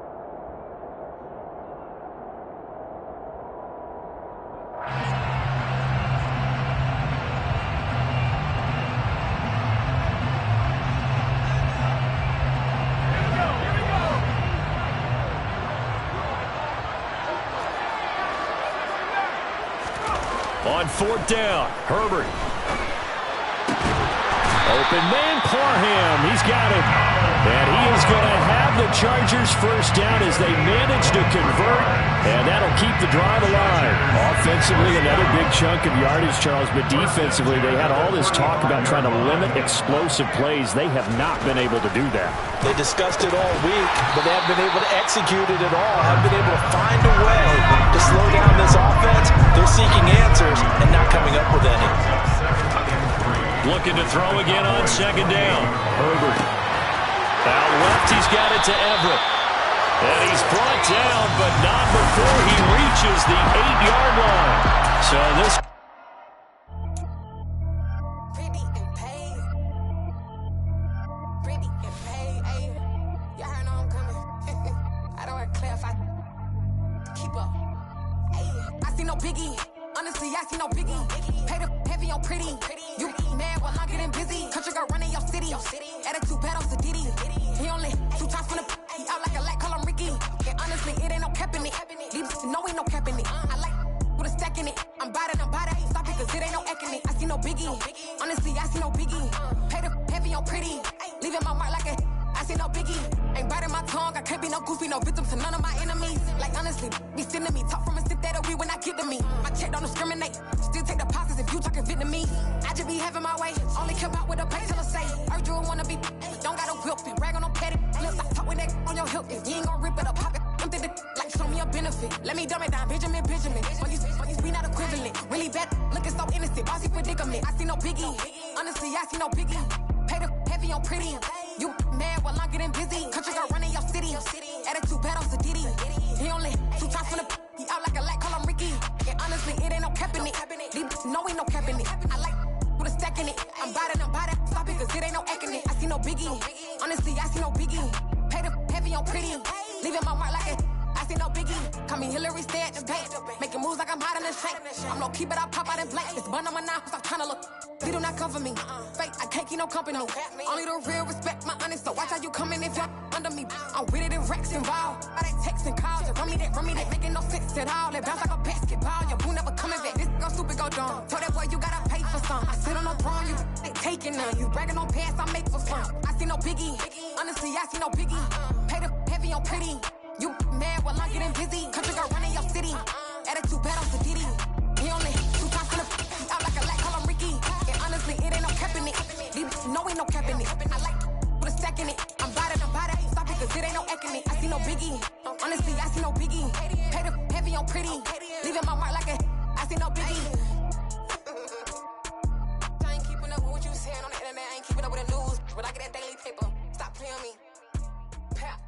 On 4th down, Herbert. Open man, Parham. He's got it. And he is going to have the Chargers first down as they manage to convert. And that'll keep the drive alive. Offensively, another big chunk of yardage, Charles. But defensively, they had all this talk about trying to limit explosive plays. They have not been able to do that.
They discussed it all week, but they haven't been able to execute it at all. Haven't been able to find a way to slow down this offense. They're seeking answers and not coming up with any.
Looking to throw again on 2nd down. Herbert. Out left, he's got it to Everett. And he's brought down, but not before he reaches the 8-yard line. So this...
Honestly, I see no biggie. Pay the heavy on pretty. You mad while I'm getting busy. Country girl running your city. Attitude bad on Sadidi. He only 2 times from the he out like a light, call him Ricky. And honestly, it ain't no cap in it. These know ain't no cap in it. I like with a stack in it. I'm bad. Stop it, cause it ain't no eck in it. I see no biggie. Honestly, I see no biggie. Pay the heavy on pretty. Leaving my mark like a I see no biggie. Ain't biting my tongue. I can't be no goofy, no victim to none of my enemies. Like honestly, be sending me talk from a sit that we when I get to me. My check don't discriminate. Still take the pauses if you talking Vietnamese. I just be having my way. Only care about what the pay tell us say. Heard you wanna be, don't got no whip and rag on no petty. Lips I talk with that on your hip. If you ain't gon' rip it up, pop it. I'm thinking like show me a benefit. Let me dumb it down, Benjamin. When you be not equivalent. Really bad, looking so innocent. Bossy predicament. I see no biggie. Honestly, I see no biggie. Pay the heavy on pretty. You mad while I'm getting busy. Country girl running your city. Attitude bad on Sadidi. He only 2 times from the he out like a light, call him Ricky. And honestly, it ain't no cap in it. These know ain't no cap in it. I like with a stack in it. I'm bad. Stop it, cause it ain't no eck in it. I see no biggie. Honestly, I see no biggie. Pay the heavy on pretty. Leaving my mark like a I see no biggie. Call me Hillary, stay at the bank. Making moves like I'm hiding in shank. I'm low key, but I pop out in blank. It's bun on my knife, stop trying to look. They do not cover me. Fake, I can't keep no company. Only the real respect my honest. So watch how you coming if you're under me. I'm with it in Rex involved. I they texting calls. Just run me that. Making no sense at all. They bounce like a basketball. Your boo never coming back. This go stupid, go dumb. Told that boy you gotta pay for some. I sit on no throne, you they taking none. You bragging on pants, I make for fun. I see no biggie. Honestly, I see no biggie. Pay the heavy on pretty. You mad while I'm getting busy. Country girl running your city. Attitude bad on Sadidi. He only 2 times from the he out like a light, call him Ricky. And honestly, it ain't no cap in it. These know ain't no cap in it. I like with a stack in it. I'm bad. Stop it, cause it ain't no eck in it. I see no biggie. Honestly, I see no biggie. Pay the heavy on pretty. Leaving my mark like a I see no biggie. I ain't keeping up with what you saying on the internet. I ain't keeping up with the news. But I get that daily paper. Stop playing me. Pap.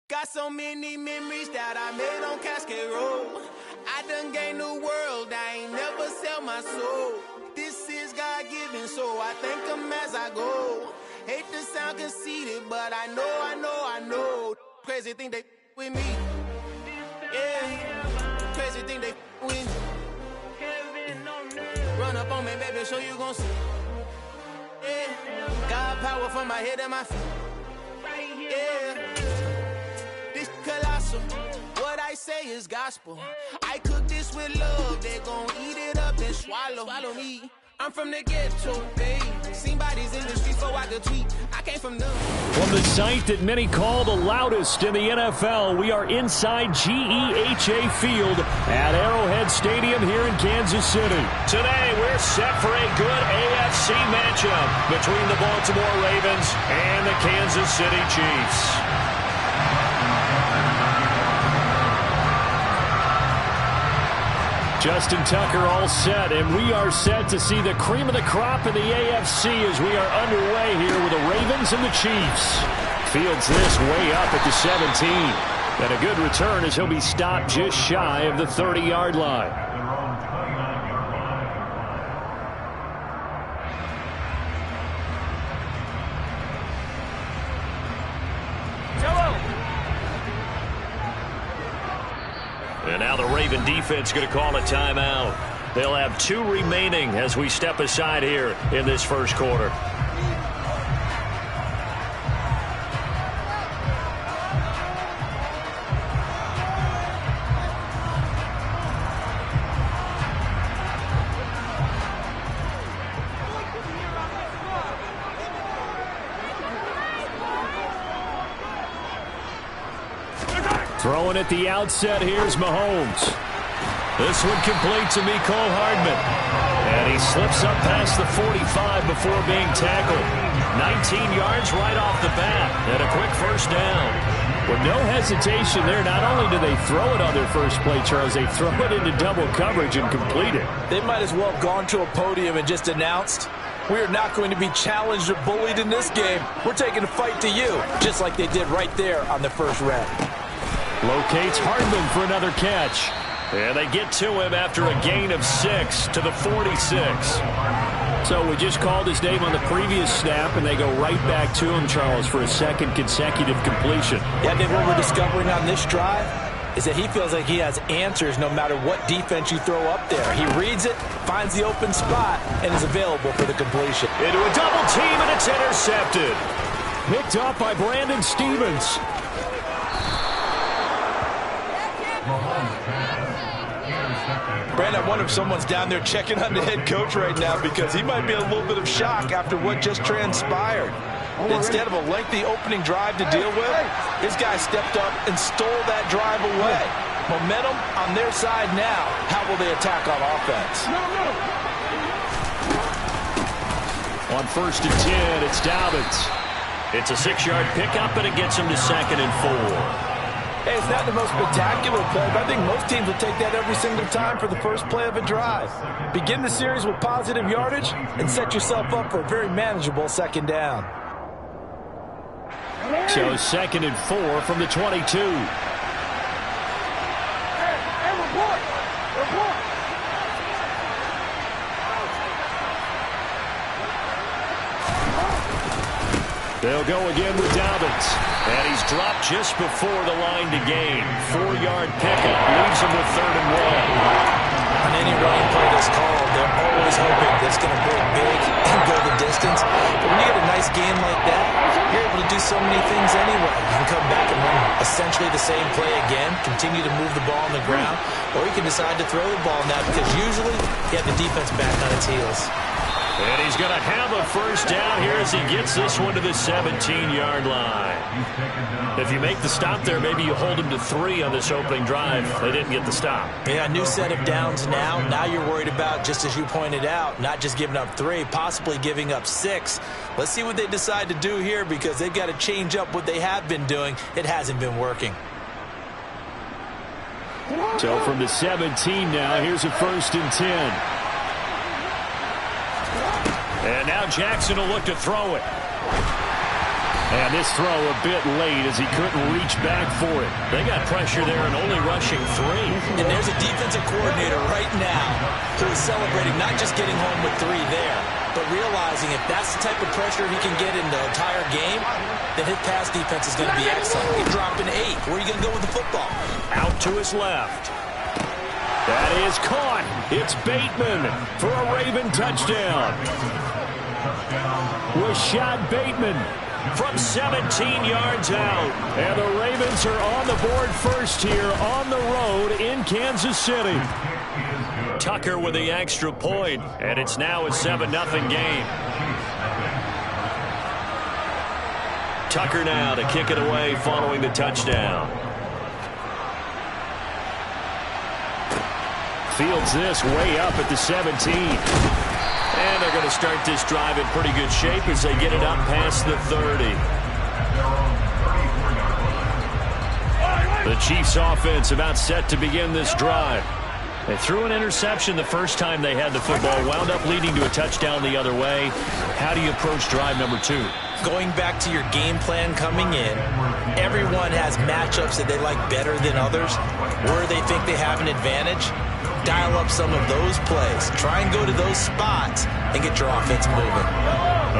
Got so many memories that I made on Cascade Road. I done gained the world, I ain't never sell my soul. This is God-given, so I thank him as I go. Hate to sound conceited, but I know. Crazy thing they with me. Yeah, crazy thing they with me. Run up on me, baby, show you gon' see. Yeah, God power from my head and my feet. Yeah. This colossal, what I say is gospel. I cook this with love, they gon' eat it up and swallow me. I'm from the ghetto, baby. Seen bodies in the streets, so I could tweet. I came from them.
From the site that many call the loudest in the NFL, we are inside GEHA Field at Arrowhead Stadium here in Kansas City. Today, we're set for a good AFC matchup between the Baltimore Ravens and the Kansas City Chiefs. Justin Tucker all set, and we are set to see the cream of the crop in the AFC as we are underway here with the Ravens and the Chiefs. Fields this way up at the 17. And a good return as he'll be stopped just shy of the 30-yard line. And now the Raven defense going to call a timeout. They'll have 2 remaining as we step aside here in this first quarter. Throwing at the outset, here's Mahomes. This one complete to Mecole Hardman. And he slips up past the 45 before being tackled. 19 yards right off the bat. And a quick first down. With no hesitation there, not only do they throw it on their first play, Charles, they throw it into double coverage and complete it.
They might as well have gone to a podium and just announced, We are not going to be challenged or bullied in this game. We're taking a fight to you, just like they did right there on the first rep.
Locates Hardman for another catch. And they get to him after a gain of 6 to the 46. So we just called his name on the previous snap, and they go right back to him, Charles, for a second consecutive completion.
Yeah, I think what we're discovering on this drive is that he feels like he has answers no matter what defense you throw up there. He reads it, finds the open spot, and is available for the completion.
Into a double team, and it's intercepted. Picked up by Brandon Stevens.
Brandon, I wonder if someone's down there checking on the head coach right now, because he might be in a little bit of shock after what just transpired. Instead of a lengthy opening drive to deal with, his guy stepped up and stole that drive away. Momentum on their side now. How will they attack on offense?
On 1st and 10, it's Dobbins. It's a 6-yard pickup, and it gets him to 2nd and 4.
Hey, it's not the most spectacular play, but I think most teams will take that every single time for the first play of a drive. Begin the series with positive yardage and set yourself up for a very manageable 2nd down.
So 2nd and 4 from the 22. They'll go again with Dobbins. And he's dropped just before the line to gain. 4-yard pickup leaves him with 3rd and 1.
On any running play that's called, they're always hoping that it's going to break big and go the distance. But when you get a nice game like that, you're able to do so many things anyway. You can come back and run essentially the same play again, continue to move the ball on the ground, or you can decide to throw the ball now, because usually you have the defense back on its heels.
And he's going to have a 1st down here as he gets this one to the 17-yard line. If you make the stop there, maybe you hold him to 3 on this opening drive. They didn't get the stop.
Yeah, new set of downs now. Now you're worried about, just as you pointed out, not just giving up 3, possibly giving up 6. Let's see what they decide to do here, because they've got to change up what they have been doing. It hasn't been working.
So from the 17 now, here's a 1st and 10. And now Jackson will look to throw it. And this throw a bit late as he couldn't reach back for it. They got pressure there and only rushing 3.
And there's a defensive coordinator right now who is celebrating not just getting home with 3 there, but realizing if that's the type of pressure he can get in the entire game, then his pass defense is going to be excellent. He's dropping 8. Where are you going to go with the football?
Out to his left. That is caught. It's Bateman for a Raven touchdown. Rashad Bateman from 17 yards out. And the Ravens are on the board first here on the road in Kansas City. Tucker with the extra point, and it's now a 7-0 game. Tucker now to kick it away following the touchdown. Fields this way up at the 17. And they're going to start this drive in pretty good shape as they get it up past the 30. The Chiefs offense about set to begin this drive. They threw an interception the first time they had the football, wound up leading to a touchdown the other way. How do you approach drive number 2?
Going back to your game plan coming in, everyone has matchups that they like better than others, where they think they have an advantage. Dial up some of those plays. Try and go to those spots and get your offense moving.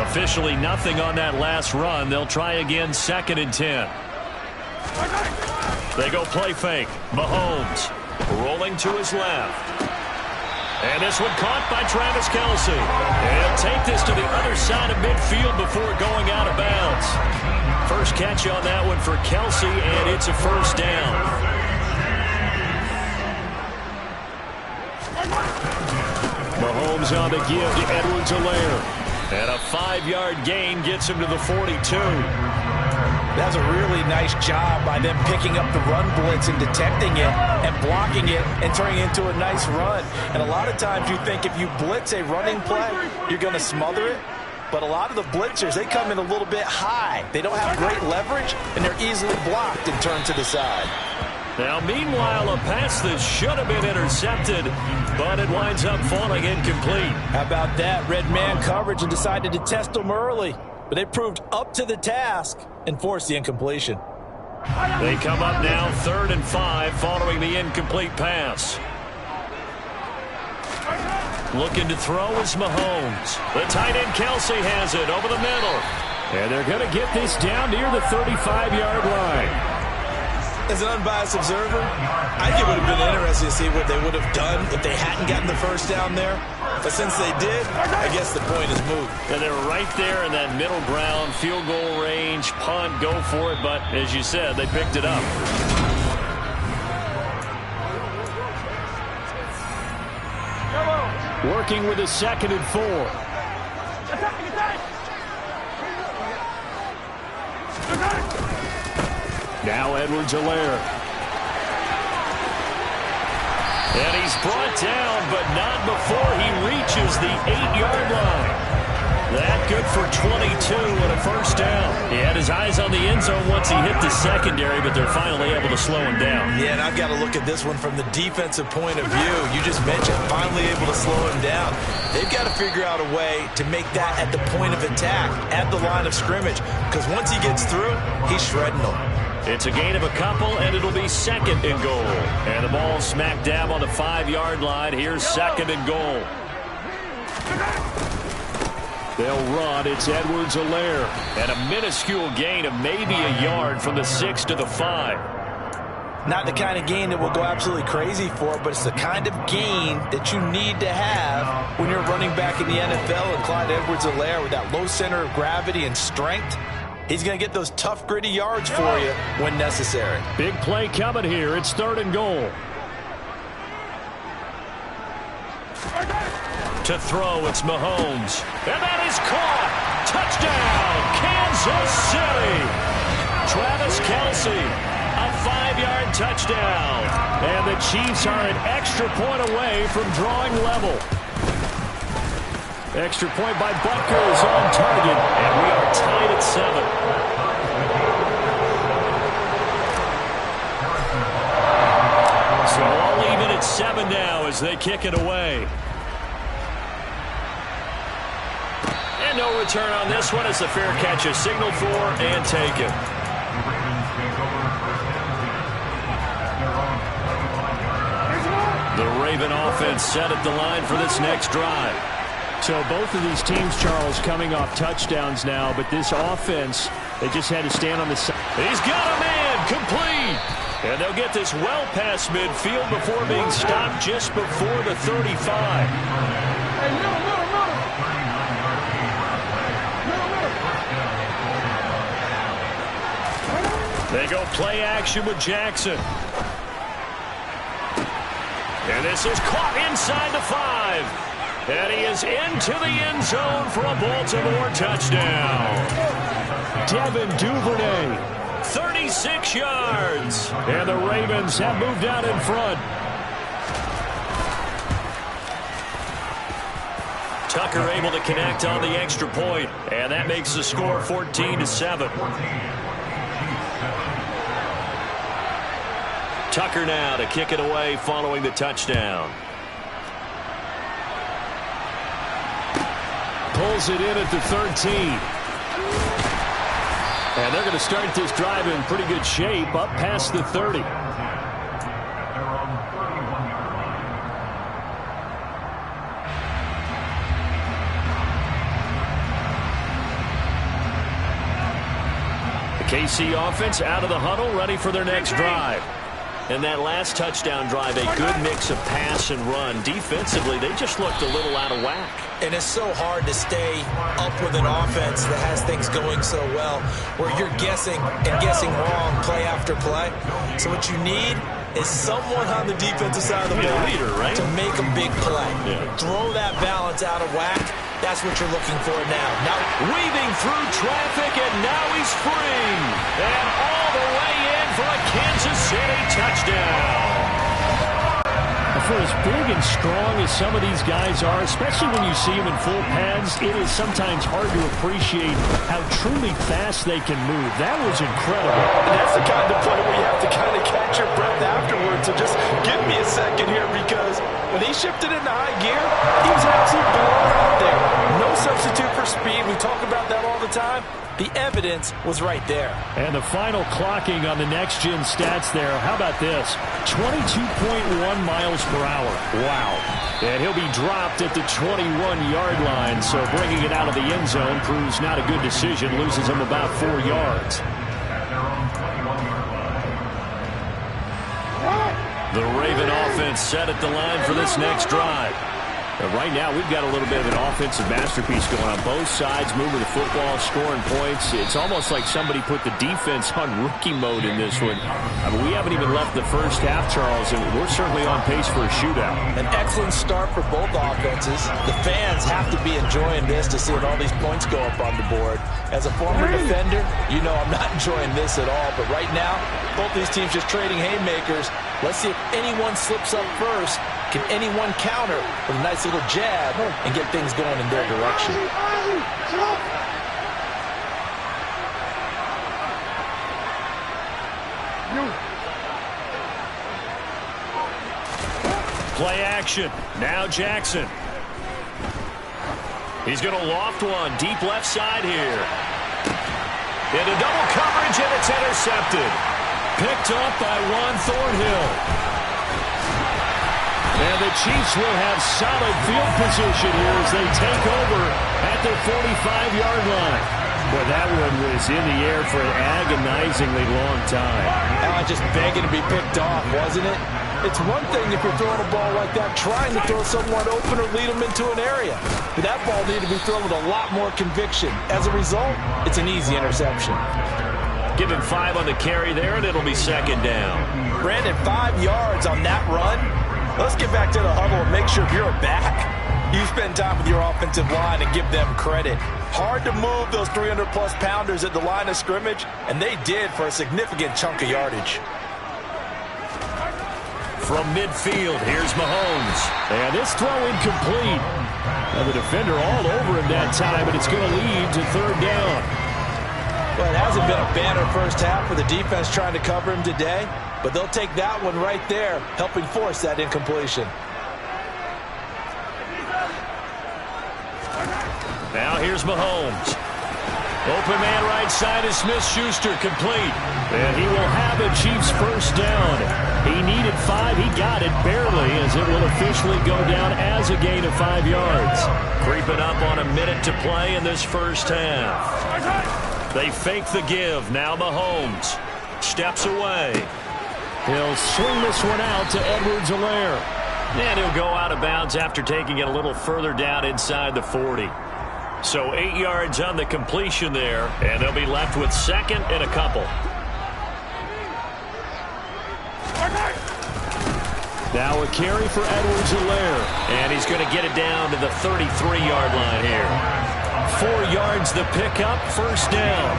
Officially nothing on that last run. They'll try again 2nd and 10. They go play fake. Mahomes rolling to his left. And this one caught by Travis Kelce. And he'll take this to the other side of midfield before going out of bounds. First catch on that one for Kelce, and it's a 1st down. Mahomes on the give to Edwards-Helaire. And a 5-yard gain gets him to the 42.
That's a really nice job by them picking up the run blitz and detecting it and blocking it and turning it into a nice run. And a lot of times you think if you blitz a running play, you're going to smother it. But a lot of the blitzers, they come in a little bit high. They don't have great leverage, and they're easily blocked and turned to the side.
Now, meanwhile, a pass that should have been intercepted, but it winds up falling incomplete.
How about that? Red man coverage and decided to test them early. But they proved up to the task and forced the incompletion.
They come up now 3rd and 5 following the incomplete pass. Looking to throw is Mahomes. The tight end Kelsey has it over the middle. And they're going to get this down near the 35-yard line.
As an unbiased observer, I think it would have been interesting to see what they would have done if they hadn't gotten the first down there. But since they did, I guess the point is moot.
And they were right there in that middle ground, field goal range, punt, go for it. But as you said, they picked it up. Working with a 2nd and 4. Now Edwards-Helaire. And he's brought down, but not before he reaches the 8-yard line. That good for 22 and a first down. He had his eyes on the end zone once he hit the secondary, but they're finally able to slow him down.
Yeah, and I've got to look at this one from the defensive point of view. You just mentioned finally able to slow him down. They've got to figure out a way to make that at the point of attack, at the line of scrimmage, because once he gets through, he's shredding them.
It's a gain of a couple, and it'll be 2nd and goal. And the ball smack dab on the 5-yard line. Here's 2nd and goal. They'll run. It's Edwards-Helaire. And a minuscule gain of maybe a yard from the 6 to the 5.
Not the kind of gain that we'll go absolutely crazy for, but it's the kind of gain that you need to have when you're running back in the NFL. And Clyde Edwards-Helaire, with that low center of gravity and strength, he's going to get those tough, gritty yards for you when necessary.
Big play coming here. It's 3rd and goal. To throw, it's Mahomes. And that is caught. Touchdown, Kansas City. Travis Kelce, a 5-yard touchdown. And the Chiefs are an extra point away from drawing level. Extra point by Butker is on target, and we are tied at 7. So all even at 7 now as they kick it away. And no return on this one as the fair catch is signaled for and taken. The Raven offense set at the line for this next drive. So both of these teams, Charles, coming off touchdowns now, but this offense, they just had to stand on the side. He's got a man, complete. And they'll get this well past midfield before being stopped just before the 35. They go play action with Jackson. And this is caught inside the 5. And he is into the end zone for a Baltimore touchdown. Devin Duvernay, 36 yards. And the Ravens have moved out in front. Tucker able to connect on the extra point, and that makes the score 14-7. Tucker now to kick it away following the touchdown. Pulls it in at the 13. And they're going to start this drive in pretty good shape up past the 30. The KC offense out of the huddle, ready for their next drive. And that last touchdown drive, a good mix of pass and run. Defensively, they just looked a little out of whack.
And it's so hard to stay up with an offense that has things going so well, where you're guessing and guessing wrong play after play. So what you need is someone on the defensive side of the ball
leader, right?
to make a big play.
Yeah.
Throw that balance out of whack. That's what you're looking for now.
Now weaving through traffic, and now he's free. And all the way in for a Kansas City touchdown.
A
for as big and strong as some of these guys are, especially when you see them in full pads, it is sometimes hard to appreciate how truly fast they can move. That was incredible.
And that's the kind of play where you have to kind of catch your breath afterwards. So just give me a second here, because when he shifted into high gear, he was absolutely blown out there. No substitute for speed. We talk about that all the time. The evidence was right there.
And the final clocking on the next-gen stats there, how about this? 22.1 miles per hour. Wow. And he'll be dropped at the 21-yard line, so bringing it out of the end zone proves not a good decision. Loses him about 4 yards. The Raven offense set at the line for this next drive. Right now, we've got a little bit of an offensive masterpiece going on. Both sides moving the football, scoring points. It's almost like somebody put the defense on rookie mode in this one. I mean, we haven't even left the first half, Charles, and we're certainly on pace for a shootout.
An excellent start for both offenses. The fans have to be enjoying this to see all these points go up on the board. As a former defender, you know I'm not enjoying this at all. But right now, both these teams just trading haymakers. Let's see if anyone slips up first. Can anyone counter with a nice little jab and get things going in their direction?
Play action. Now Jackson. He's going to loft one. Deep left side here. Into double coverage, and it's intercepted. Picked up by Juan Thornhill. And the Chiefs will have solid field position here as they take over at their 45-yard line. But that one was in the air for an agonizingly long time.
Just begging to be picked off, wasn't it? It's one thing if you're throwing a ball like that, trying to throw someone open or lead them into an area. But that ball needed to be thrown with a lot more conviction. As a result, it's an easy interception.
Give him 5 on the carry there, and it'll be second down.
Brandon, 5 yards on that run. Let's get back to the huddle and make sure if you're back, you spend time with your offensive line and give them credit. Hard to move those 300-plus pounders at the line of scrimmage, and they did for a significant chunk of yardage.
From midfield, here's Mahomes. And this throw incomplete. And the defender all over him that time, and it's going to lead to third down.
Well, it hasn't been a banner first half for the defense trying to cover him today, but they'll take that one right there, helping force that incompletion.
Now here's Mahomes. Open man right side is Smith-Schuster, complete. And he will have a Chiefs first down. He needed 5. He got it barely, as it will officially go down as a gain of 5 yards. Creeping up on a minute to play in this first half. They fake the give. Now Mahomes steps away. He'll swing this one out to Edwards-Helaire. And he'll go out of bounds after taking it a little further down inside the 40. So 8 yards on the completion there, and they'll be left with second and a couple. Now a carry for Edwards-Helaire, and he's going to get it down to the 33-yard line here. 4 yards the pickup, first down.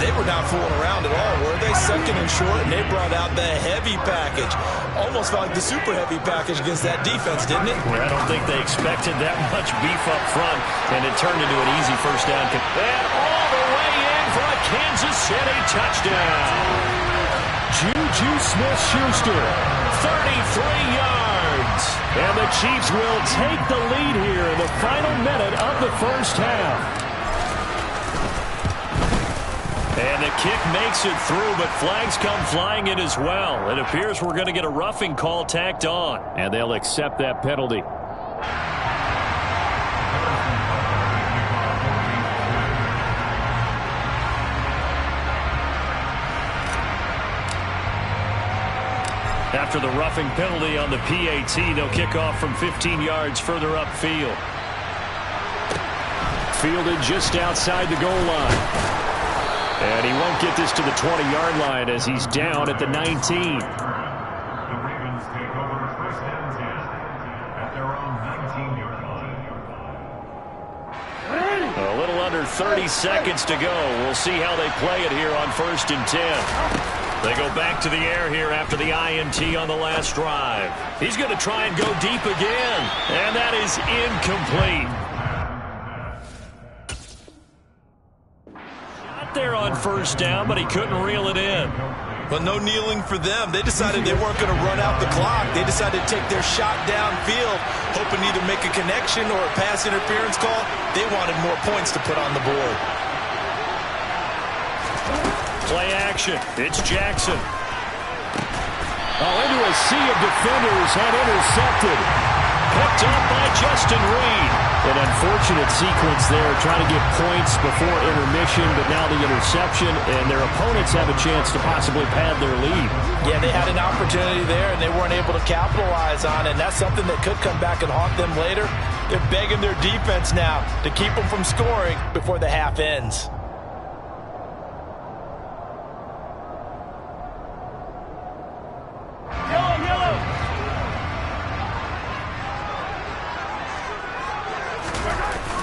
They were not fooling around at all, were they? Second and short, and they brought out the heavy package. Almost felt like the super heavy package against that defense, didn't it?
Well, I don't think they expected that much beef up front, and it turned into an easy first down. And all the way in for a Kansas City touchdown. Juju Smith-Schuster, 33 yards. And the Chiefs will take the lead here in the final minute of the first half. And the kick makes it through, but flags come flying in as well. It appears we're going to get a roughing call tacked on, and they'll accept that penalty. After the roughing penalty on the PAT, they'll kick off from 15 yards further upfield. Fielded just outside the goal line. And he won't get this to the 20-yard line as he's down at the 19.
The Ravens take over first and 10 at their own 19-yard line.
A little under 30 seconds to go. We'll see how they play it here on first and 10. They go back to the air here after the INT on the last drive. He's going to try and go deep again, and that is incomplete. Out there on first down, but he couldn't reel it in.
But no kneeling for them. They decided they weren't going to run out the clock. They decided to take their shot downfield, hoping to either make a connection or a pass interference call. They wanted more points to put on the board.
Play action. It's Jackson. Into a sea of defenders and intercepted. Picked up by Justin Reed. An unfortunate sequence there, trying to get points before intermission, but now the interception, and their opponents have a chance to possibly pad their lead.
Yeah, they had an opportunity there, and they weren't able to capitalize on it, and that's something that could come back and haunt them later. They're begging their defense now to keep them from scoring before the half ends.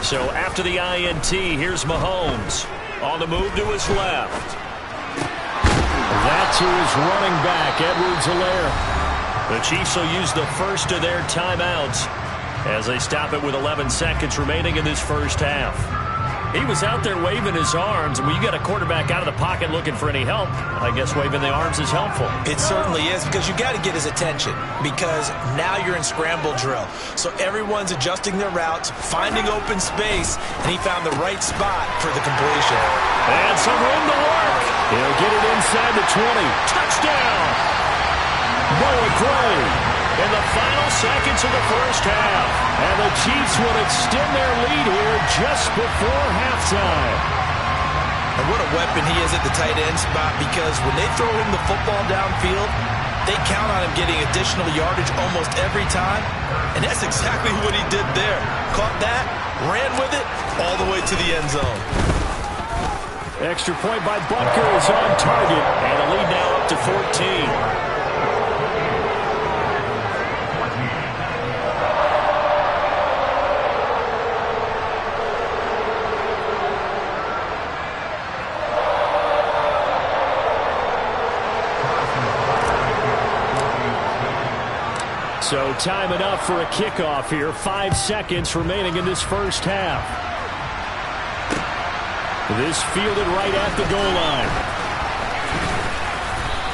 So after the INT, here's Mahomes. On the move to his left. That's who is running back, Edwards-Helaire. The Chiefs will use the first of their timeouts as they stop it with 11 seconds remaining in this first half. He was out there waving his arms, and when you got a quarterback out of the pocket looking for any help, I guess waving the arms is helpful.
It certainly is, because you got to get his attention, because now you're in scramble drill. So everyone's adjusting their routes, finding open space, and he found the right spot for the completion.
And some room to work. He'll get it inside the 20. Touchdown! Noah Gray in the final seconds of the first half. And the Chiefs will extend their lead here just before halftime.
And what a weapon he is at the tight end spot, because when they throw him the football downfield, they count on him getting additional yardage almost every time. And that's exactly what he did there. Caught that, ran with it, all the way to the end zone.
Extra point by Butker is on target. And the lead now up to 14. So time enough for a kickoff here. 5 seconds remaining in this first half. This fielded right at the goal line.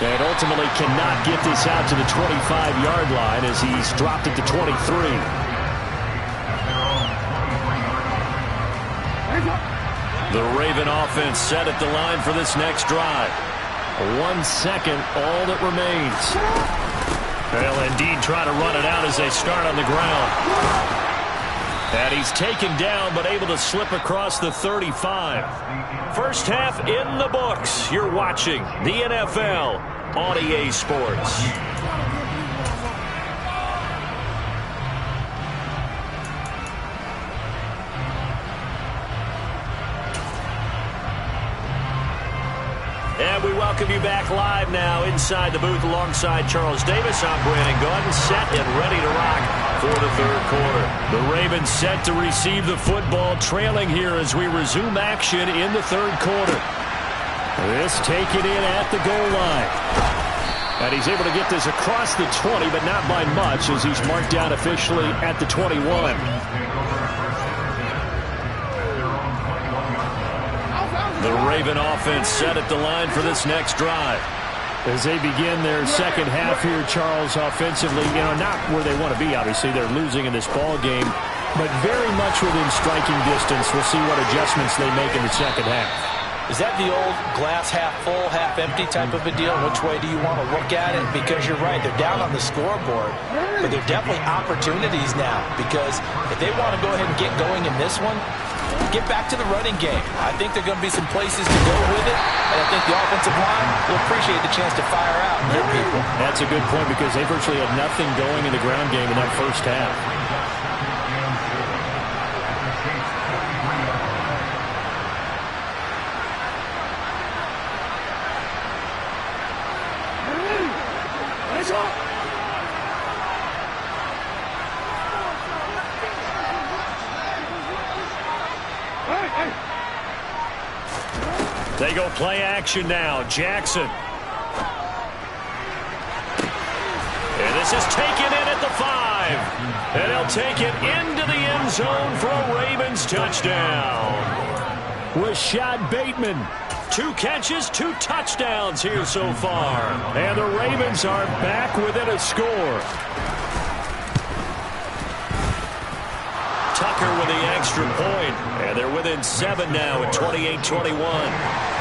And ultimately cannot get this out to the 25-yard line as he's dropped it to 23. The Raven offense set at the line for this next drive. 1 second, all that remains. They'll indeed try to run it out as they start on the ground. And he's taken down, but able to slip across the 35. First half in the books. You're watching the NFL on EA Sports. And we welcome you back live now inside the booth alongside Charles Davis. I'm Brandon Gunn, set and ready to rock for the third quarter. The Ravens set to receive the football, trailing here as we resume action in the third quarter. This taken in at the goal line. And he's able to get this across the 20, but not by much as he's marked down officially at the 21. The Raven offense set at the line for this next drive. As they begin their second half here, Charles, offensively, not where they want to be, obviously. They're losing in this ball game, but very much within striking distance. We'll see what adjustments they make in the second half.
Is that the old glass half full, half empty type of a deal? Which way do you want to look at it? Because you're right, they're down on the scoreboard, but they're definitely opportunities now, because if they want to go ahead and get going in this one, get back to the running game. I think there are going to be some places to go with it, and I think the offensive line will appreciate the chance to fire out and hit people.
That's a good point, because they virtually had nothing going in the ground game in that first half. They go play action now. Jackson And this is taken in at the 5. And he'll take it into the end zone for a Ravens touchdown. Rashad Bateman. 2 catches, 2 touchdowns here so far. And the Ravens are back within a score. Tucker with the extra point. And they're within 7 now at 28-21.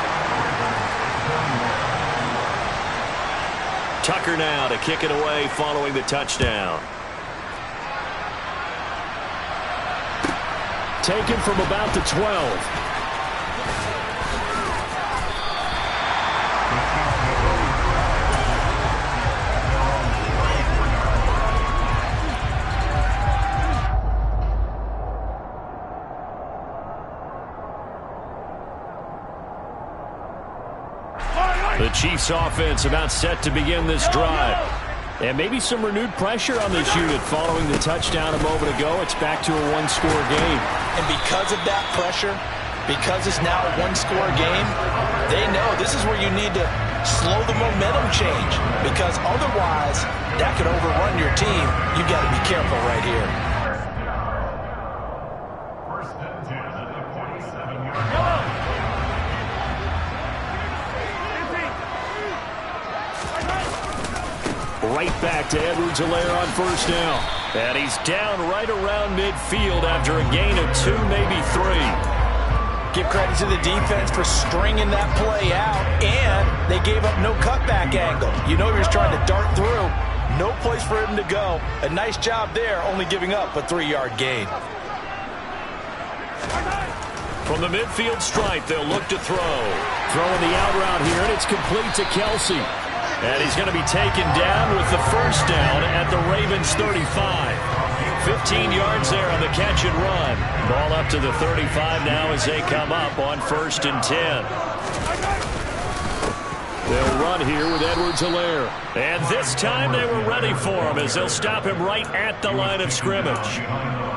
Tucker now to kick it away following the touchdown. Taken from about the 12. The Chiefs offense about set to begin this drive. And maybe some renewed pressure on this unit following the touchdown a moment ago. It's back to a 1-score game.
And because of that pressure, because it's now a 1-score game, they know this is where you need to slow the momentum change. Because otherwise, that could overrun your team. You've got to be careful right here.
First and 10 at the 47-yard line.
Right back to Edwards-Helaire on first down. And he's down right around midfield after a gain of 2, maybe 3.
Give credit to the defense for stringing that play out, and they gave up no cutback angle. You know he was trying to dart through. No place for him to go. A nice job there, only giving up a 3-yard gain.
From the midfield stripe, they'll look to throw. Throwing the out route here, and it's complete to Kelsey. And he's going to be taken down with the first down at the Ravens 35. 15 yards there on the catch and run. Ball up to the 35 now as they come up on first and 10. They'll run here with Edwards-Helaire. And this time they were ready for him as they'll stop him right at the line of scrimmage.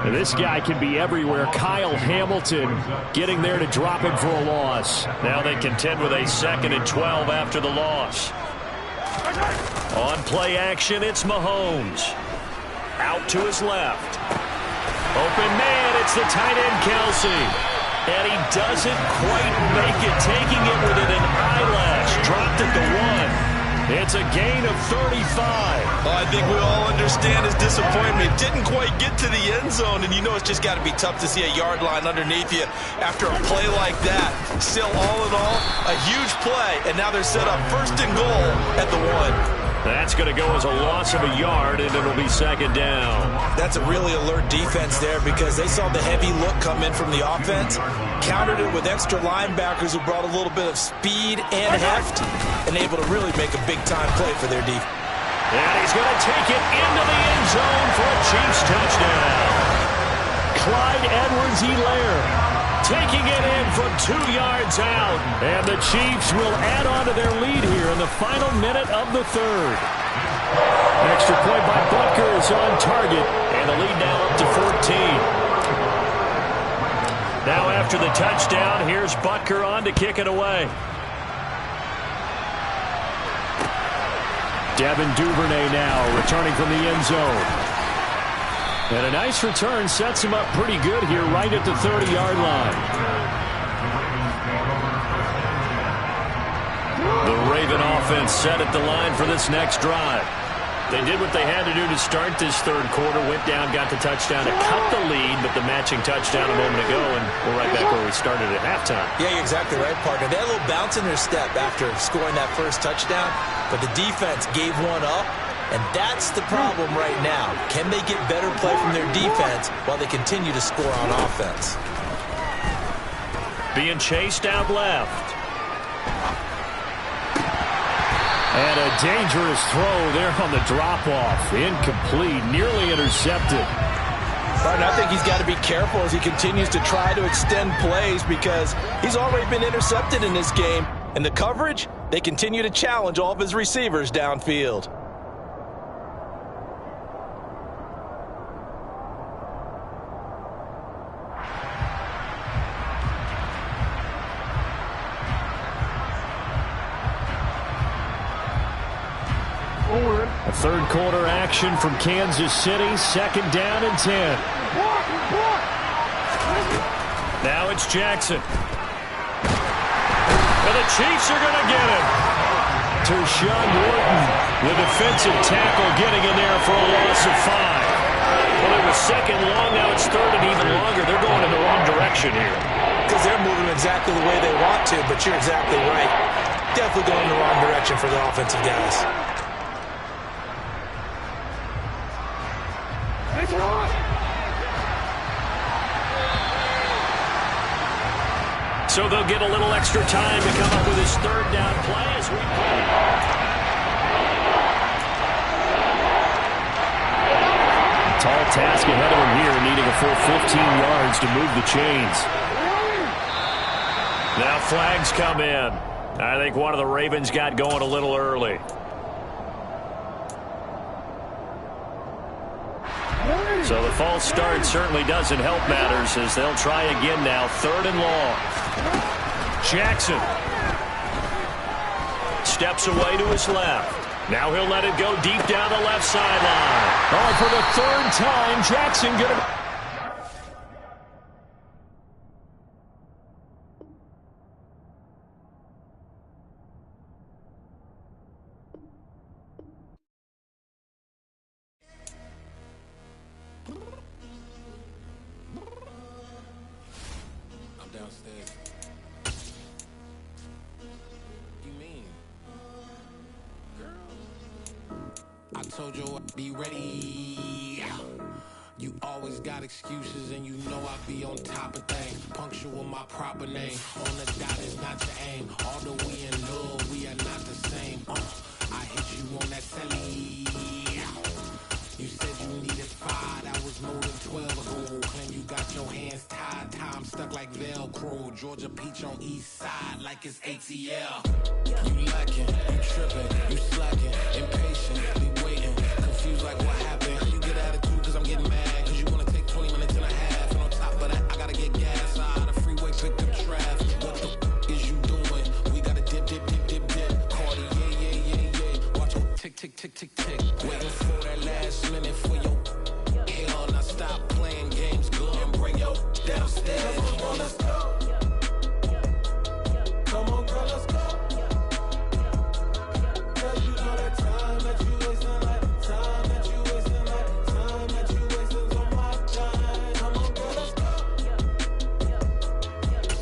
And this guy can be everywhere. Kyle Hamilton getting there to drop him for a loss. Now they contend with a 2nd and 12 after the loss. On play action, it's Mahomes. Out to his left. Open man, it's the tight end Kelsey. And he doesn't quite make it, taking it within an eyelash. Dropped at the 1. It's a gain of 35.
Well, I think we all understand his disappointment. Didn't quite get to the end zone, and you know it's just got to be tough to see a yard line underneath you after a play like that. Still, all in all, a huge play, and now they're set up 1st and goal at the 1.
That's going to go as a loss of a yard, and it'll be 2nd down.
That's a really alert defense there because they saw the heavy look come in from the offense, countered it with extra linebackers who brought a little bit of speed and heft, and able to really make a big-time play for their defense.
And he's going to take it into the end zone for a Chiefs touchdown. Clyde Edwards-Helaire taking it in from 2 yards out. And the Chiefs will add on to their lead here in the final minute of the 3rd. Extra point by Butker is on target. And the lead now up to 14. Now after the touchdown, here's Butker on to kick it away. Devin Duvernay now returning from the end zone. And a nice return sets him up pretty good here right at the 30-yard line. The Raven offense set at the line for this next drive. They did what they had to do to start this 3rd quarter, went down, got the touchdown to cut the lead, but the matching touchdown a moment ago, and we're right back where we started at halftime.
Yeah, you're exactly right, partner. They had a little bounce in their step after scoring that first touchdown, but the defense gave one up, and that's the problem right now. Can they get better play from their defense while they continue to score on offense?
Being chased out left. And a dangerous throw there on the drop-off. Incomplete, nearly intercepted.
Right, I think he's got to be careful as he continues to try to extend plays because he's already been intercepted in this game. And the coverage, they continue to challenge all of his receivers downfield.
Third quarter action from Kansas City. 2nd down and 10. Now it's Jackson. And the Chiefs are going to get him. Tershawn Wharton, the defensive tackle, getting in there for a loss of 5. Well, it was 2nd long. Now it's 3rd and even longer. They're going in the wrong direction here.
Because they're moving exactly the way they want to, but you're exactly right. Definitely going in the wrong direction for the offensive guys.
So they'll get a little extra time to come up with his 3rd down play as we play. Tall task ahead of him here, needing a full 15 yards to move the chains. Now flags come in. I think one of the Ravens got going a little early. So the false start certainly doesn't help matters as they'll try again now. 3rd and long. Jackson steps away to his left. Now he'll let it go deep down the left sideline. Oh, for the 3rd time, Jackson gonna...
Downstairs. You mean? Girl, I told you I'd be ready. You always got excuses and you know I be on top of things. Punctual my proper name. On the dot is not your aim. Although we in love, we are not the same. I hit you on that celly. You said you needed 5, that was more than 12 ago. Claim you got your hands tied, time stuck like Velcro. Georgia Peach on east side like it's ATL. You lacking, you tripping, you slacking, impatient, be waiting, confused like what happened. You get attitude cause I'm getting mad, cause you wanna take 20 minutes and a half. And on top of that, I gotta get gas out of the freeway, pick up traffic. What the is you doing? We gotta dip, dip, dip, dip, dip. Cardi, yeah. Watch it tick, tick, tick, tick, tick. Waiting for that last minute for your hell. Now stop playing games, go and bring your downstairs. Come on, let's go. Come on, girl, let's go. Cause you know that time that you wasting, like time that you wasting, like time that you wasting on my time. Come on, girl, let's go.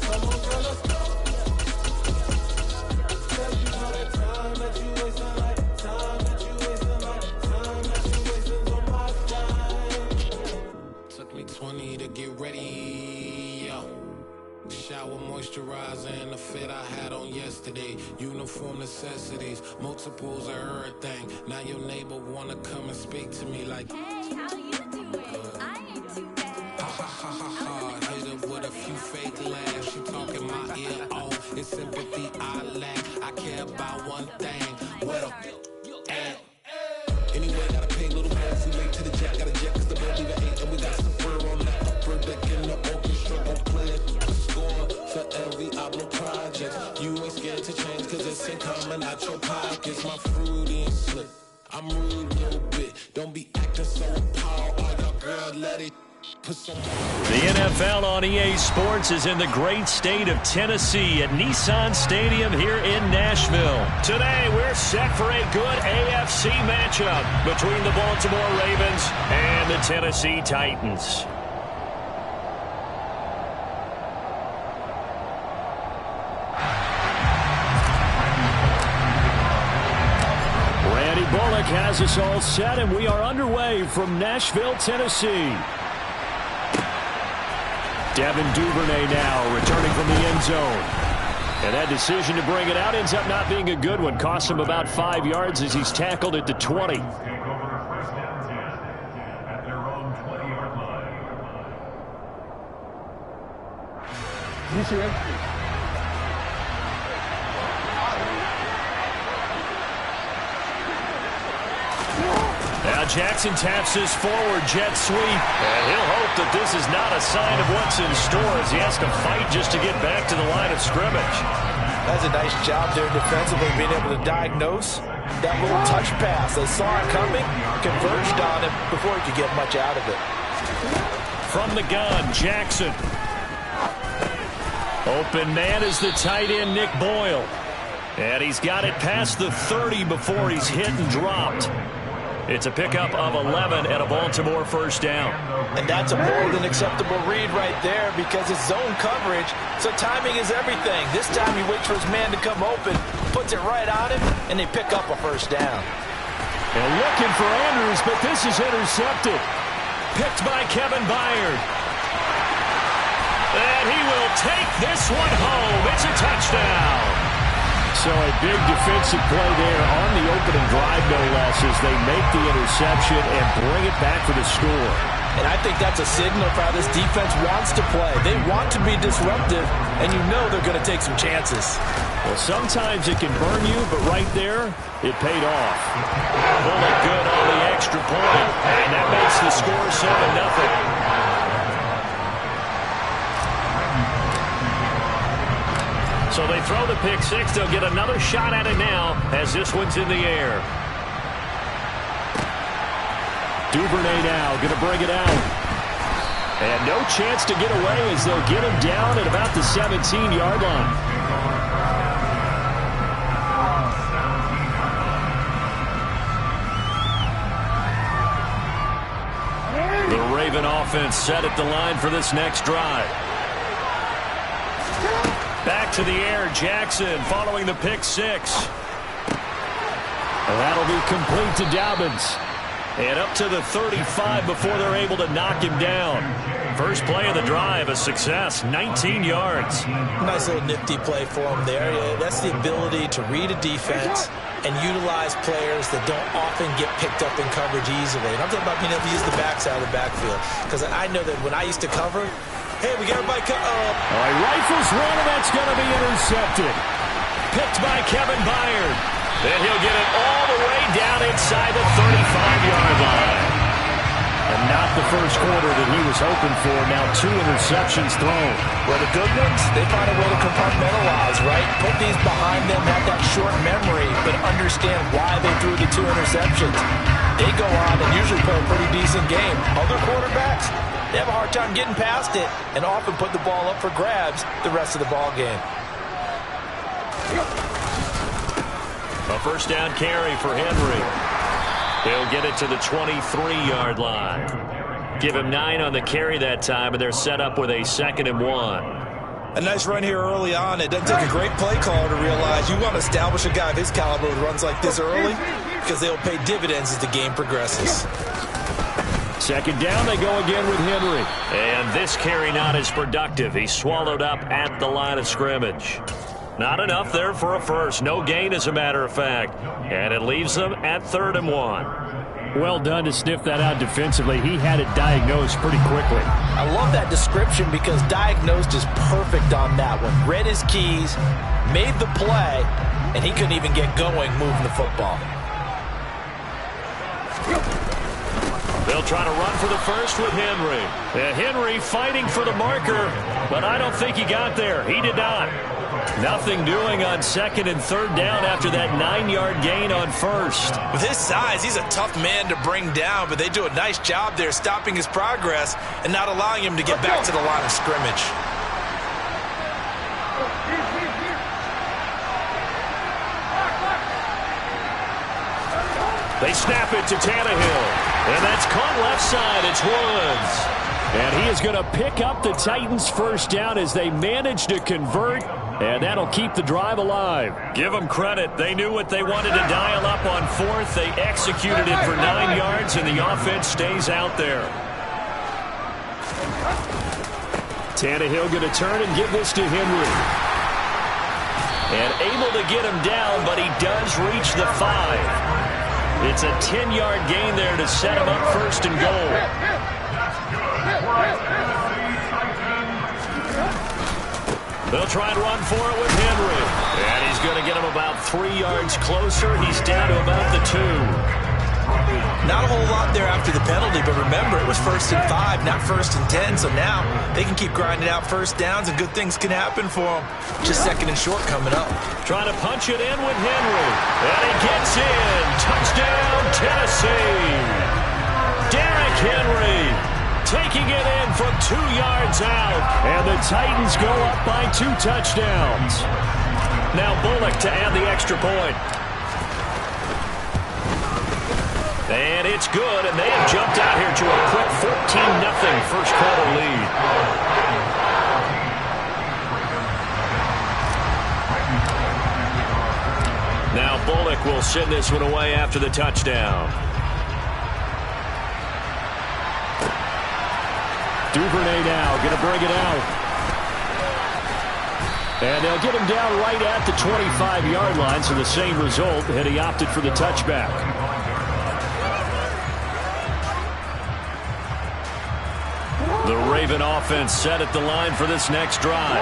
Come on, girl, let's go. Cause you know that time that you wasting, like time that you wasting, like time that you wasting on my time. Took me 20 to get ready, yo. Shower moisturizer and the fit I had on yesterday. Uniform necessities, multiples of everything. Now your neighbor wanna come and speak to me like,
hey, how you doing? I ain't too bad.
ha ha ha ha ha. Hit her with a few fake laughs. She talking my ear off. It's sympathy I lack. I care about one thing. What up? Anyway, gotta pay a little more if we late to the jet. Got a jet cause the boat leave at 8. And we got some fur on the upper deck in the orchestra. Gon' play it. Score for every Oblo project. You ain't scared to change cause it's ain't coming out your pockets. My fruity and slip. I'm rude a little bit. Don't be acting so appalled. All y'all girl, let it put some more.
The NFL on EA Sports is in the great state of Tennessee at Nissan Stadium here in Nashville. Today, we're set for a good AFC matchup between the Baltimore Ravens and the Tennessee Titans. Randy Bullock has us all set, and we are underway from Nashville, Tennessee. Devin Duvernay now returning from the end zone. And that decision to bring it out ends up not being a good one. Costs him about 5 yards as he's tackled at the 20.
Take over 1st and 10 at their own 20-yard line.
Now Jackson taps his forward jet sweep. And he'll hope that this is not a sign of what's in store as he has to fight just to get back to the line of scrimmage.
That's a nice job there defensively, being able to diagnose that little touch pass. They saw it coming, converged on him before he could get much out of it.
From the gun, Jackson. Open man is the tight end, Nick Boyle. And he's got it past the 30 before he's hit and dropped. It's a pickup of 11 and a Baltimore first down.
And that's a more than acceptable read right there because it's zone coverage, so timing is everything. This time he waits for his man to come open, puts it right on him, and they pick up a first down.
And looking for Andrews, but this is intercepted. Picked by Kevin Byard. And he will take this one home. It's a touchdown. So a big defensive play there on the opening drive, no less, as they make the interception and bring it back for the score.
And I think that's a signal for how this defense wants to play. They want to be disruptive, and you know they're going to take some chances.
Well, sometimes it can burn you, but right there, it paid off. Bullet good on the extra point, and that makes the score 7-0. So they throw the pick six. They'll get another shot at it now as this one's in the air. Duvernay now going to bring it out. And no chance to get away as they'll get him down at about the 17-yard line. The Raven offense set at the line for this next drive. Back to the air, Jackson following the pick six. And that'll be complete to Dobbins. And up to the 35 before they're able to knock him down. First play of the drive, a success, 19 yards.
Nice little nifty play for him there. Yeah, that's the ability to read a defense and utilize players that don't often get picked up in coverage easily. And I'm talking about being able to use the backside of the backfield. Because I know that when I used to cover, hey, we got everybody cut up.
He rifles one, and that's going to be intercepted. Picked by Kevin Byard. And he'll get it all the way down inside the 35-yard line. And not the first quarter that he was hoping for. Now 2 interceptions thrown.
Well, the good ones, they find a way to compartmentalize, right? Put these behind them, have that short memory, but understand why they threw the 2 interceptions. They go on and usually play a pretty decent game. Other quarterbacks, they have a hard time getting past it and often put the ball up for grabs the rest of the ball game.
A first down carry for Henry. He'll get it to the 23-yard line. Give him 9 on the carry that time, and they're set up with a 2nd and 1.
A nice run here early on. It doesn't take a great play caller to realize you want to establish a guy of his caliber who runs like this early because they'll pay dividends as the game progresses.
2nd down, they go again with Henry. And this carry not as productive. He's swallowed up at the line of scrimmage. Not enough there for a first. No gain, as a matter of fact. And it leaves them at 3rd and 1. Well done to sniff that out defensively. He had it diagnosed pretty quickly.
I love that description because diagnosed is perfect on that one. Read his keys, made the play, and he couldn't even get going moving the football.
They'll try to run for the first with Henry. And Henry fighting for the marker, but I don't think he got there. He did not. Nothing doing on 2nd and 3rd down after that 9-yard gain on 1st.
With his size, he's a tough man to bring down, but they do a nice job there stopping his progress and not allowing him to get back to the line of scrimmage.
They snap it to Tannehill, and that's caught left side. It's Woods. And he is going to pick up the Titans' first down as they manage to convert, and that'll keep the drive alive. Give them credit. They knew what they wanted to dial up on 4th. They executed it for 9 yards, and the offense stays out there. Tannehill going to turn and give this to Henry. And able to get him down, but he does reach the 5. It's a 10-yard gain there to set him up 1st and goal. They'll try and run for it with Henry. And he's going to get him about 3 yards closer. He's down to about the 2.
Not a whole lot there after the penalty, but remember, it was 1st and 5, not 1st and 10, so now they can keep grinding out first downs and good things can happen for them. Just 2nd and short coming up.
Trying to punch it in with Henry. And he gets in. Touchdown, Tennessee. Derrick Henry taking it in from 2 yards out. And the Titans go up by 2 touchdowns. Now Bullock to add the extra point. And it's good, and they have jumped out here to a quick 14-0 first quarter lead. Now Bullock will send this one away after the touchdown. Duvernay now going to bring it out. And they'll get him down right at the 25-yard line, so the same result, and he opted for the touchback. The Raven offense set at the line for this next drive.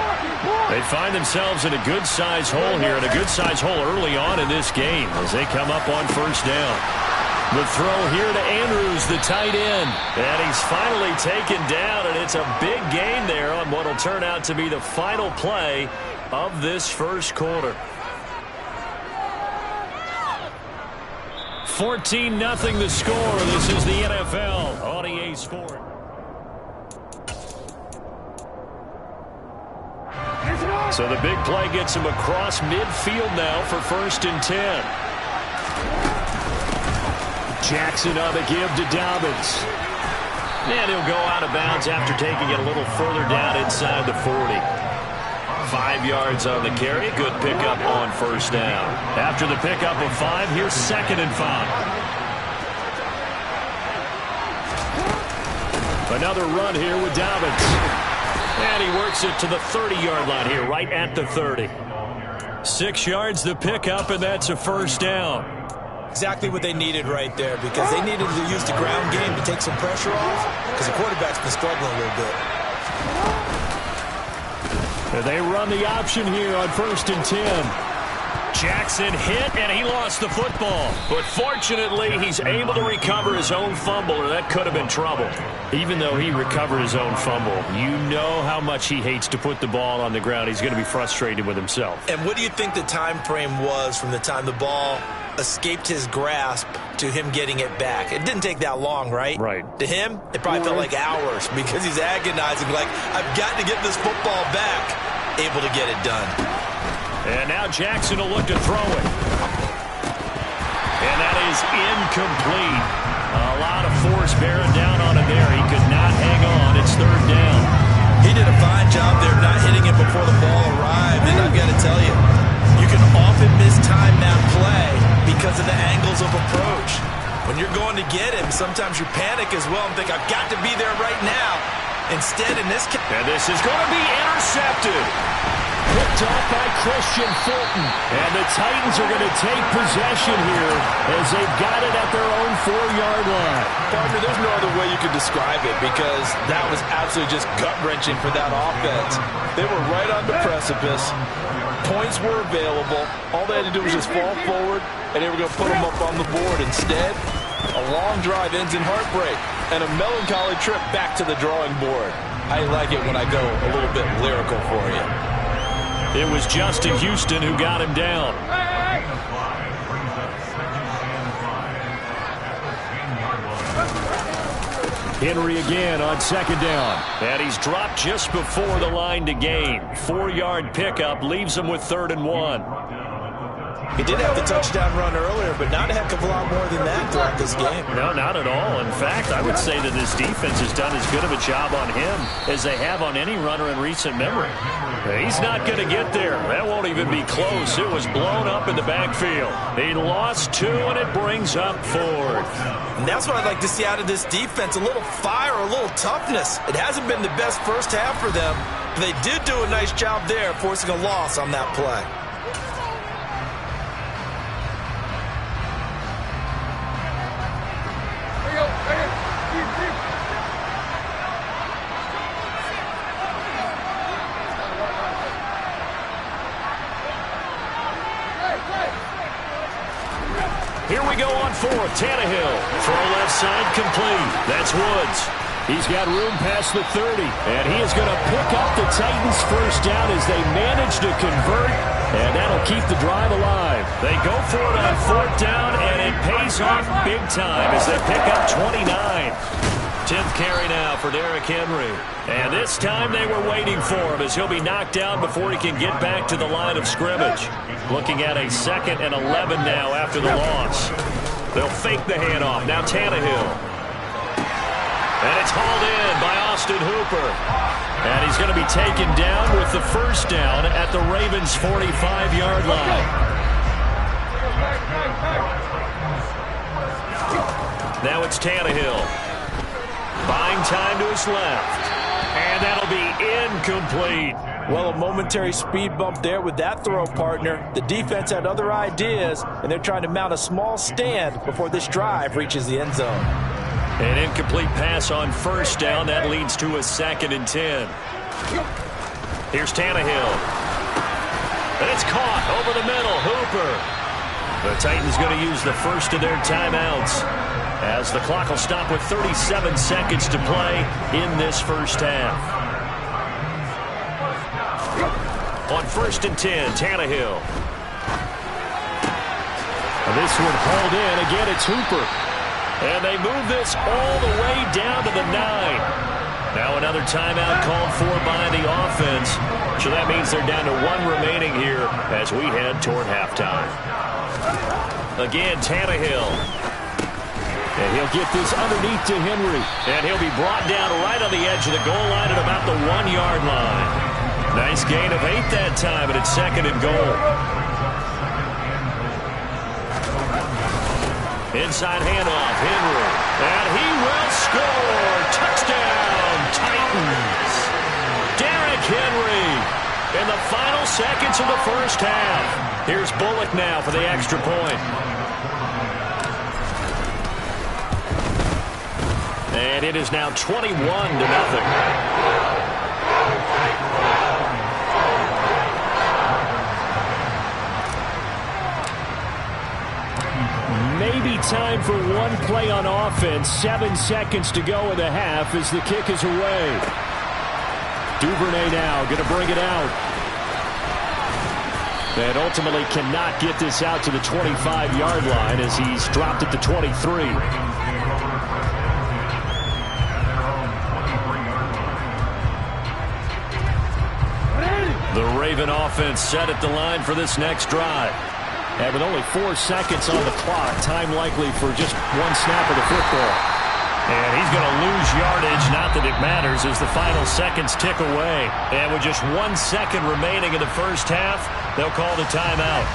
They find themselves in a good-sized hole here, and a good-sized hole early on in this game as they come up on first down. The throw here to Andrews, the tight end. And he's finally taken down, and it's a big gain there on what will turn out to be the final play of this first quarter. 14-0 the score. This is the NFL on EA Sports. So the big play gets him across midfield now for 1st and 10. Jackson on the give to Dobbins. And he'll go out of bounds after taking it a little further down inside the 40. 5 yards on the carry. Good pickup on first down. After the pickup of 5, here's 2nd and 5. Another run here with Dobbins. And he works it to the 30-yard line here, right at the 30. 6 yards the pickup, and that's a first down.
Exactly what they needed right there, because they needed to use the ground game to take some pressure off, because the quarterback's been struggling a little bit.
And they run the option here on 1st and 10. Jackson hit, and he lost the football. But fortunately, he's able to recover his own fumble, or that could have been trouble. Even though he recovered his own fumble, you know how much he hates to put the ball on the ground. He's going to be frustrated with himself.
And what do you think the time frame was from the time the ball escaped his grasp to him getting it back? It didn't take that long, right?
Right.
To him, it probably felt like hours because he's agonizing, like, I've got to get this football back. Able to get it done.
And now Jackson will look to throw it. And that is incomplete. A lot of force bearing down on him there. He could not hang on. It's 3rd down.
He did a fine job there not hitting it before the ball arrived. And I've got to tell you, you can often mistime that play because of the angles of approach. When you're going to get him, sometimes you panic as well and think, I've got to be there right now. Instead, in this case...
And this is going to be intercepted. Picked off by Christian Fulton. And the Titans are going to take possession here as they've got it at their own 4-yard line.
Partner, there's no other way you could describe it because that was absolutely just gut-wrenching for that offense. They were right on the precipice. Points were available. All they had to do was just fall forward, and they were going to put them up on the board. Instead, a long drive ends in heartbreak and a melancholy trip back to the drawing board. I like it when I go a little bit lyrical for you.
It was Justin Houston who got him down. Henry again on 2nd down. And he's dropped just before the line to gain. 4-yard pickup leaves him with 3rd and 1.
He did have the touchdown run earlier, but not a heck of a lot more than that throughout this game.
No, not at all. In fact, I would say that this defense has done as good of a job on him as they have on any runner in recent memory. He's not going to get there. That won't even be close. It was blown up in the backfield. He lost 2, and it brings up 4th.
And that's what I'd like to see out of this defense, a little fire, a little toughness. It hasn't been the best first half for them, but they did do a nice job there, forcing a loss on that play.
Here we go on fourth. Tannehill. Throw left side complete. That's Woods. He's got room past the 30. And he is going to pick up the Titans' first down as they manage to convert. And that'll keep the drive alive. They go for it on fourth down, and it pays off big time as they pick up 29. 10th carry now for Derrick Henry. And this time they were waiting for him as he'll be knocked down before he can get back to the line of scrimmage. Looking at a 2nd and 11 now after the loss. They'll fake the handoff. Now Tannehill. And it's hauled in by Austin Hooper. And he's going to be taken down with the first down at the Ravens' 45-yard line. Now it's Tannehill. Buying time to his left. And that'll be incomplete.
Well, a momentary speed bump there with that throw, partner. The defense had other ideas, and they're trying to mount a small stand before this drive reaches the end zone.
An incomplete pass on first down. That leads to a 2nd and 10. Here's Tannehill. And it's caught over the middle. Hooper. The Titans going to use the first of their timeouts as the clock will stop with 37 seconds to play in this first half. On 1st and 10, Tannehill. And this one hauled in. Again, it's Hooper. And they move this all the way down to the 9. Now another timeout called for by the offense. So that means they're down to 1 remaining here as we head toward halftime. Again, Tannehill. And he'll get this underneath to Henry. And he'll be brought down right on the edge of the goal line at about the 1-yard line. Nice gain of 8 that time, and it's 2nd and goal. Inside handoff, Henry. And he will score. Touchdown, Titans. Derrick Henry in the final seconds of the first half. Here's Bullock now for the extra point. And it is now 21-0. Maybe time for one play on offense. 7 seconds to go in the half as the kick is away. Duvernay now going to bring it out. And ultimately cannot get this out to the 25-yard line as he's dropped at the 23. The Raven offense set at the line for this next drive. And with only 4 seconds on the clock, time likely for just 1 snap of the football. And he's going to lose yardage, not that it matters, as the final seconds tick away. And with just 1 second remaining in the first half, they'll call the timeout.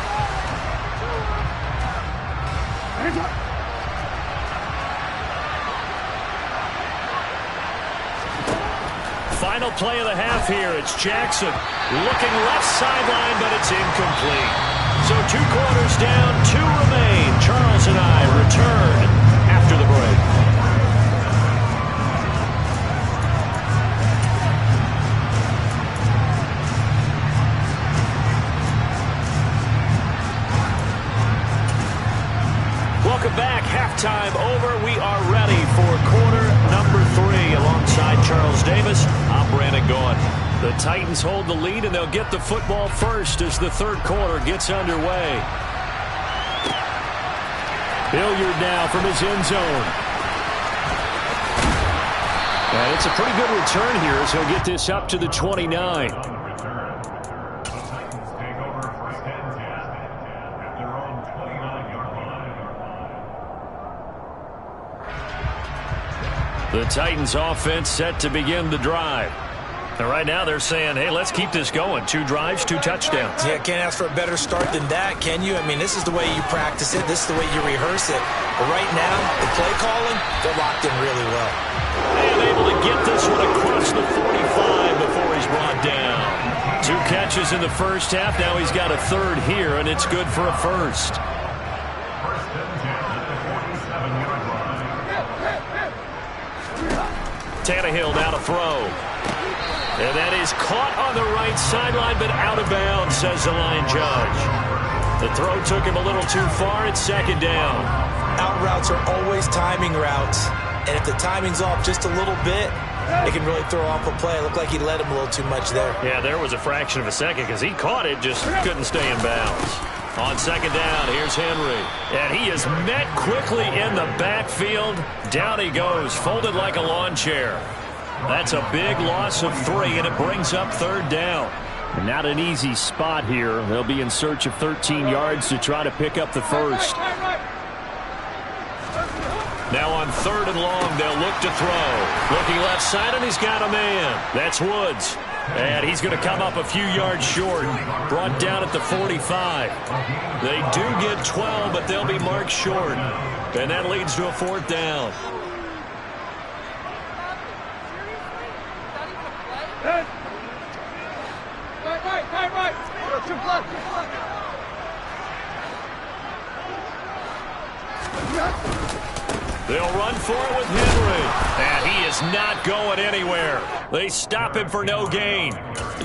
Final play of the half here. It's Jackson looking left sideline, but it's incomplete. So 2 quarters down, 2 remain. Charles and I return after the break. Welcome back. Halftime over. We are ready for quarter number 3 alongside Charles Davis. I'm Brandon Gaughan. The Titans hold the lead, and they'll get the football first as the third quarter gets underway. Hilliard now from his end zone. And it's a pretty good return here as he'll get this up to the 29. The Titans offense set to begin the drive. And right now they're saying, hey, let's keep this going. 2 drives, 2 touchdowns.
Yeah, can't ask for a better start than that, can you? I mean, this is the way you practice it. This is the way you rehearse it. But right now, the play calling, they're locked in really well.
And able to get this one across the 45 before he's brought down. 2 catches in the first half. Now he's got a third here, and it's good for a first. Tannehill now to throw. And that is caught on the right sideline, but out of bounds, says the line judge. The throw took him a little too far. It's second down.
Out routes are always timing routes. And if the timing's off just a little bit, it can really throw off a play. It looked like he led him a little too much there.
Yeah, there was a fraction of a second because he caught it, just couldn't stay in bounds. On second down, here's Henry. And he is met quickly in the backfield. Down he goes, folded like a lawn chair. That's a big loss of 3, and it brings up third down. Not an easy spot here. They'll be in search of 13 yards to try to pick up the first. Now on third and long, they'll look to throw. Looking left side, and he's got a man. That's Woods. And he's going to come up a few yards short. Brought down at the 45. They do get 12, but they'll be marked short. And that leads to a fourth down. They'll run for it with Henry. And he is not going anywhere. They stop him for no gain.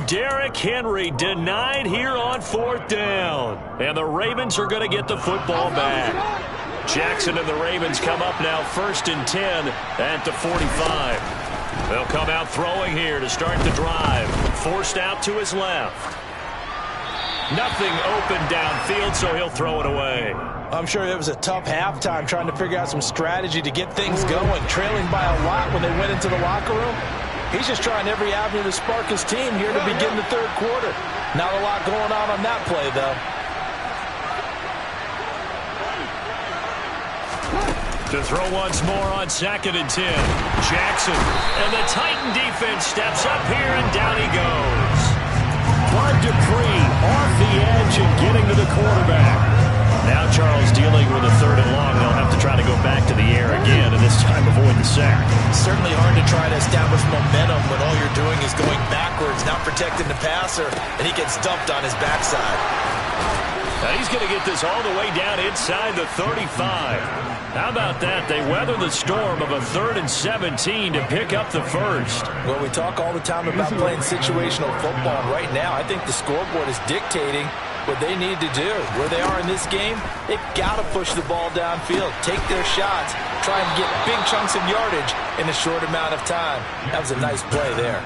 Derrick Henry denied here on fourth down. And the Ravens are going to get the football back. Jackson and the Ravens come up now 1st and 10 at the 45. They'll come out throwing here to start the drive. Forced out to his left. Nothing open downfield, so he'll throw it away.
I'm sure it was a tough halftime trying to figure out some strategy to get things going. Trailing by a lot when they went into the locker room. He's just trying every avenue to spark his team here to begin the third quarter. Not a lot going on that play, though.
To throw once more on 2nd and 10. Jackson. And the Titan defense steps up here, and down he goes. Bud Dupree off the edge and getting to the quarterback. Now Charles dealing with a third and long. They'll have to try to go back to the air again, and this time avoid the sack.
Certainly hard to try to establish momentum when all you're doing is going backwards, not protecting the passer, and he gets dumped on his backside.
Now he's going to get this all the way down inside the 35. How about that? They weather the storm of a 3rd and 17 to pick up the first.
Well, we talk all the time about playing situational football. Right now, I think the scoreboard is dictating what they need to do. Where they are in this game, they've got to push the ball downfield, take their shots, try and get big chunks of yardage in a short amount of time. That was a nice play there.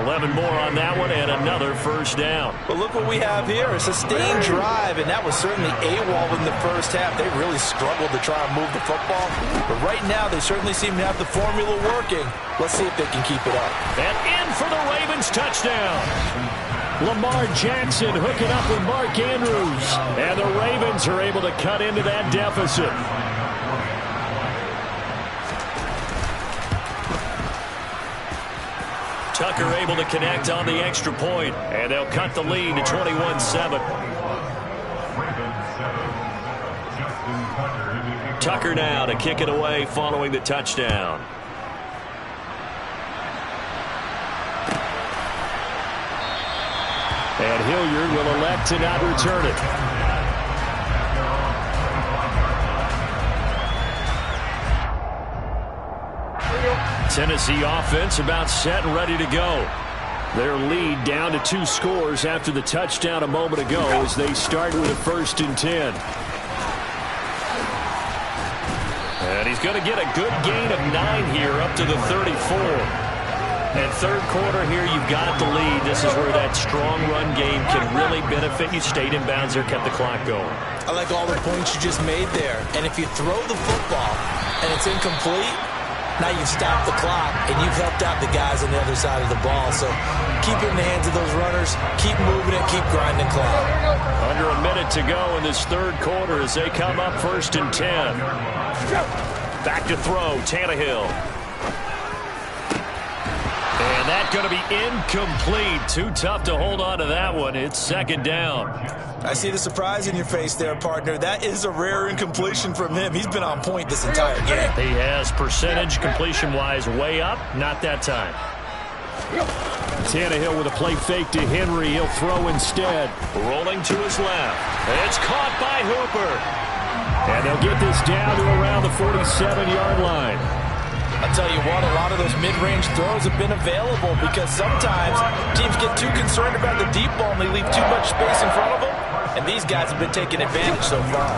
11 more on that one and another first down.
But look what we have here. A sustained drive, and that was certainly AWOL in the first half. They really struggled to try and move the football. But right now, they certainly seem to have the formula working. Let's see if they can keep it up.
And in for the Ravens touchdown. Lamar Jackson hooking up with Mark Andrews. And the Ravens are able to cut into that deficit. Tucker able to connect on the extra point, and they'll cut the lead to 21-7. Tucker now to kick it away following the touchdown. And Hilliard will elect to not return it. Tennessee offense about set and ready to go. Their lead down to 2 scores after the touchdown a moment ago as they start with a 1st and 10. And he's going to get a good gain of 9 here up to the 34. And third quarter here, you've got the lead. This is where that strong run game can really benefit you. Stayed in bounds there, kept the clock going.
I like all the points you just made there. And if you throw the football and it's incomplete, now you've stopped the clock, and you've helped out the guys on the other side of the ball. So keep it in the hands of those runners. Keep moving it. Keep grinding clock.
Under a minute to go in this third quarter as they come up 1st and 10. Back to throw, Tannehill. And that's going to be incomplete. Too tough to hold on to that one. It's 2nd down.
I see the surprise in your face there, partner. That is a rare incompletion from him. He's been on point this entire game.
He has percentage completion-wise way up. Not that time. Tannehill with a play fake to Henry. He'll throw instead. Rolling to his left. It's caught by Hooper. And they'll get this down to around the 47-yard line.
I'll tell you what, a lot of those mid-range throws have been available because sometimes teams get too concerned about the deep ball and they leave too much space in front of them. and these guys have been taking advantage so far.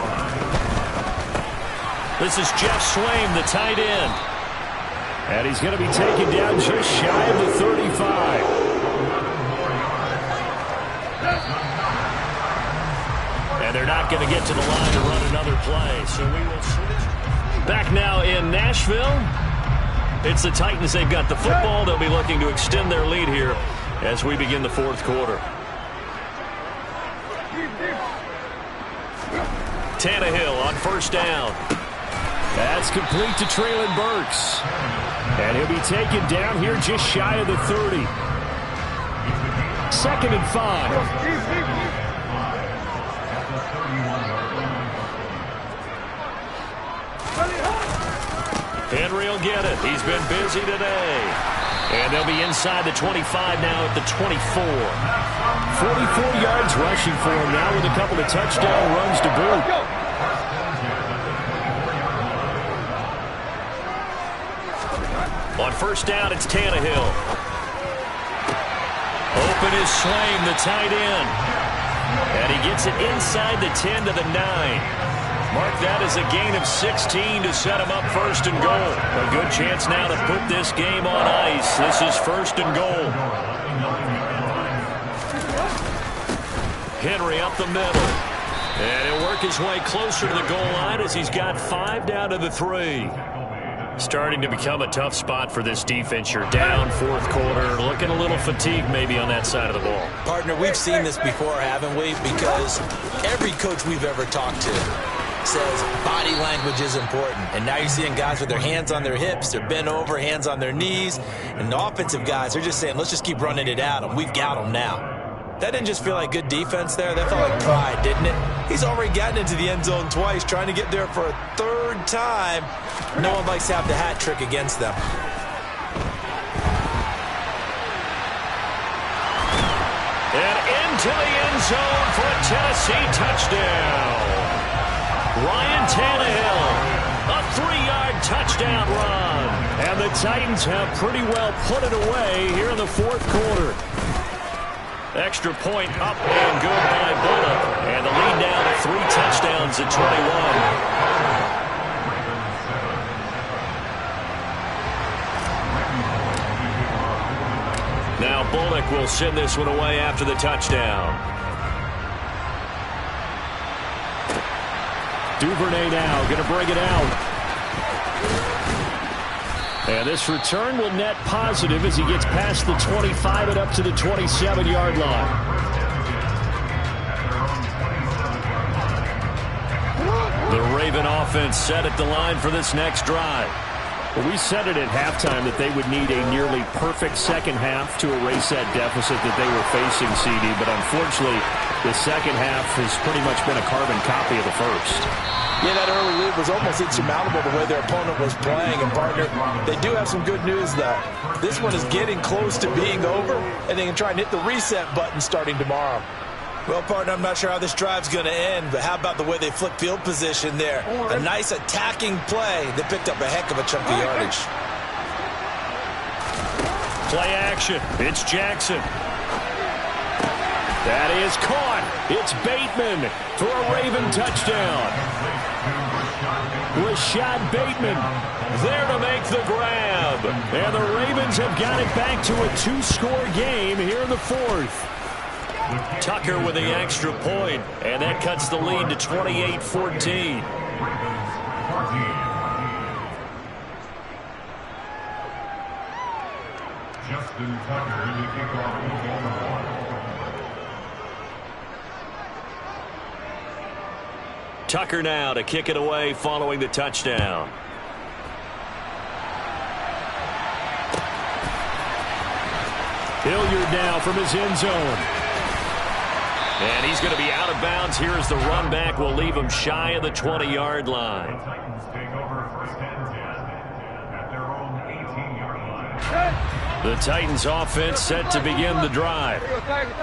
This is Jeff Swaim, the tight end. And he's going to be taken down just shy of the 35. And they're not going to get to the line to run another play. So we will switch. Back now in Nashville. It's the Titans. They've got the football. They'll be looking to extend their lead here as we begin the fourth quarter. Tannehill on first down. That's complete to Treylon Burks. And he'll be taken down here just shy of the 30. 2nd and 5. Henry will get it. He's been busy today. And they'll be inside the 25 now at the 24. 44 yards rushing for him now with a couple of touchdown runs to boot. On first down, it's Tannehill. Open is Swaim, the tight end. And he gets it inside the 10 to the 9. Mark that as a gain of 16 to set him up 1st and goal. A good chance now to put this game on ice. This is 1st and goal. Henry up the middle. And he'll work his way closer to the goal line as he's got 5 down to the 3. Starting to become a tough spot for this defense. You're down 4th quarter. Looking a little fatigued maybe on that side of the ball.
Partner, we've seen this before, haven't we? Because every coach we've ever talked to says body language is important. And now you're seeing guys with their hands on their hips, they're bent over, hands on their knees. And the offensive guys are just saying, let's just keep running it at them. We've got them now. That didn't just feel like good defense there. That felt like pride, didn't it? He's already gotten into the end zone twice, trying to get there for a 3rd time. No one likes to have the hat trick against them.
And into the end zone for a Tennessee touchdown. Ryan Tannehill, a 3-yard touchdown run. And the Titans have pretty well put it away here in the 4th quarter. Extra point up and good by Bullock. And the lead down to 3 touchdowns at 21. Now Bullock will send this one away after the touchdown. Duvernay now going to bring it out. And this return will net positive as he gets past the 25 and up to the 27-yard line. The Raven offense set at the line for this next drive. Well, we said it at halftime that they would need a nearly perfect second half to erase that deficit that they were facing, CD. But unfortunately, the second half has pretty much been a carbon copy of the first.
Yeah, that early lead was almost insurmountable the way their opponent was playing. And, partner, they do have some good news, though. This one is getting close to being over, and they can try and hit the reset button starting tomorrow. Well, partner, I'm not sure how this drive's going to end, but how about the way they flip field position there? A nice attacking play that picked up a heck of a chunk of yardage.
Play action. It's Jackson. That is caught. It's Bateman for a Raven touchdown. Rashad Bateman there to make the grab. And the Ravens have got it back to a 2-score game here in the 4th. Tucker with the extra point, and that cuts the lead to 28-14.
Justin Tucker to kick off number 1.
Tucker now to kick it away following the touchdown. Hilliard now from his end zone. And he's going to be out of bounds here as the run back will leave him shy of the 20-yard line.
The Titans take over 1st and 10 at their own 18-yard line.
The Titans offense set to begin the drive.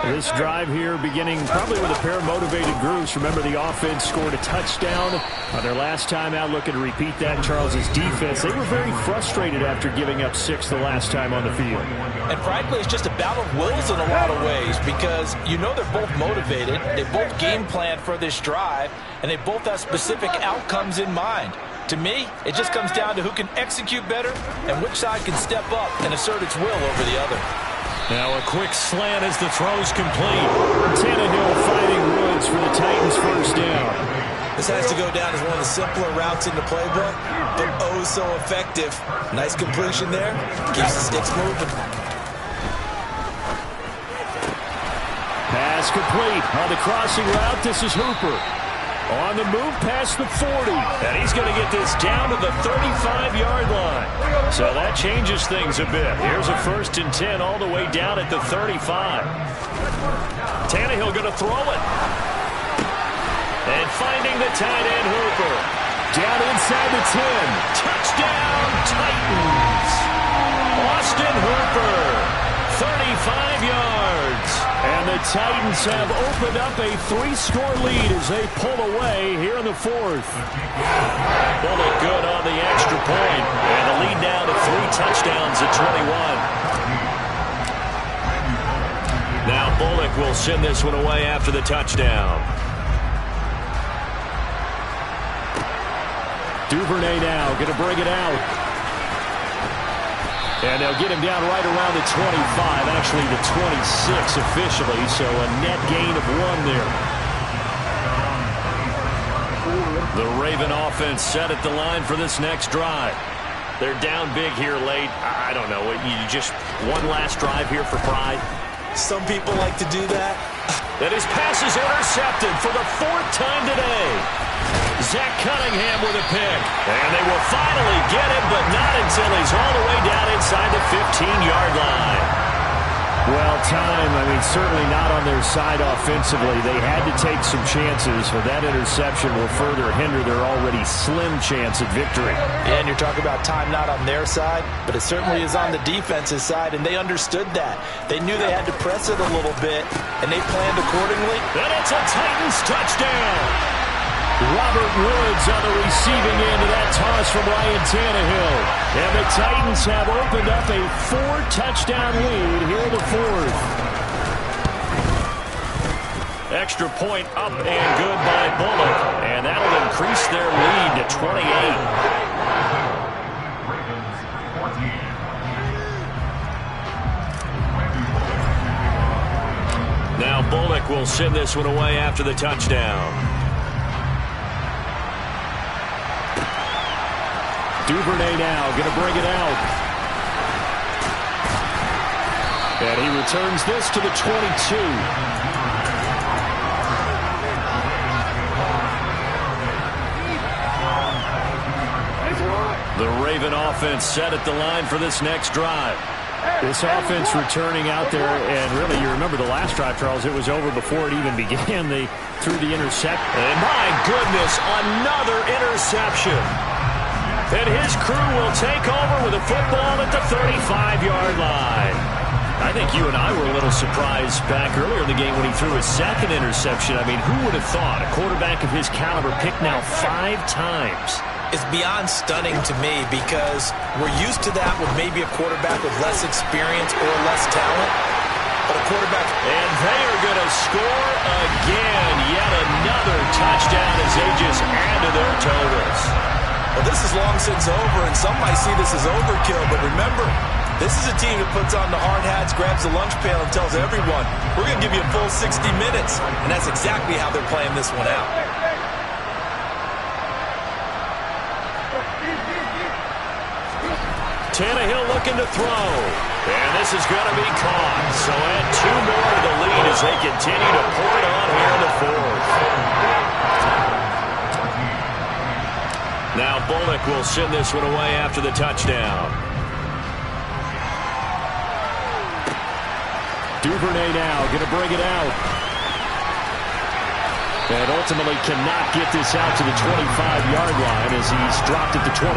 This drive here beginning probably with a pair of motivated groups. Remember, the offense scored a touchdown on their last time out, looking to repeat that. Charles's defense, they were very frustrated after giving up 6 the last time on the field.
And frankly, it's just a battle of wills in a lot of ways because you know they're both motivated. They both game plan for this drive, and they both have specific outcomes in mind. To me, it just comes down to who can execute better and which side can step up and assert its will over the other.
Now a quick slant as the throw's complete. Tannehill fighting Woods for the Titans' first down.
This has to go down as one of the simpler routes in the playbook, but oh so effective. Nice completion there. Keeps the sticks moving.
Pass complete. On the crossing route, this is Hooper. On the move past the 40. And he's going to get this down to the 35-yard line. So that changes things a bit. Here's a 1st and 10 all the way down at the 35. Tannehill going to throw it. And finding the tight end, Hooper. Down inside the 10. Touchdown, Titans. Austin Hooper. 35 yards. And the Titans have opened up a 3-score lead as they pull away here in the 4th. Bullock good on the extra point. And the lead now to 3 touchdowns at 21. Now Bullock will send this one away after the touchdown. Duvernay now going to bring it out. And they'll get him down right around the 25, actually the 26 officially, so a net gain of 1 there. The Raven offense set at the line for this next drive. They're down big here late. I don't know, you just one last drive here for pride.
Some people like to do that.
And his pass is intercepted for the 4th time today. Zach Cunningham with a pick. And they will finally get him, but not until he's all the way down inside the 15-yard line. Well, time, certainly not on their side offensively. They had to take some chances, but that interception will further hinder their already slim chance at victory.
Yeah, and you're talking about time not on their side, but it certainly is on the defense's side, and they understood that. They knew they had to press it a little bit, and they planned accordingly.
And it's a Titans touchdown. Robert Woods on the receiving end of that toss from Ryan Tannehill. And the Titans have opened up a 4-touchdown lead here in the 4th. Extra point up and good by Bullock. And that'll increase their lead to 28. Now Bullock will send this one away after the touchdown. Duvernay now going to bring it out. And he returns this to the 22. The Raven offense set at the line for this next drive. This offense returning out there, and really, you remember the last drive, Charles, it was over before it even began. They threw the intercept. And my goodness, another interception. And his crew will take over with a football at the 35-yard line. I think you and I were a little surprised back earlier in the game when he threw his 2nd interception. Who would have thought a quarterback of his caliber picked now 5 times?
It's beyond stunning to me because we're used to that with maybe a quarterback with less experience or less talent. But a quarterback...
And they are going to score again. Yet another touchdown as they just add to their totals.
Well, this is long since over, and some might see this as overkill, but remember, this is a team that puts on the hard hats, grabs the lunch pail, and tells everyone, we're going to give you a full 60 minutes, and that's exactly how they're playing this one out.
Tannehill looking to throw, and this is going to be caught, so add 2 more to the lead as they continue to pour it on here in the 4th. Now Bullock will send this one away after the touchdown. Duvernay now going to bring it out. And ultimately cannot get this out to the 25-yard line as he's dropped at the 23.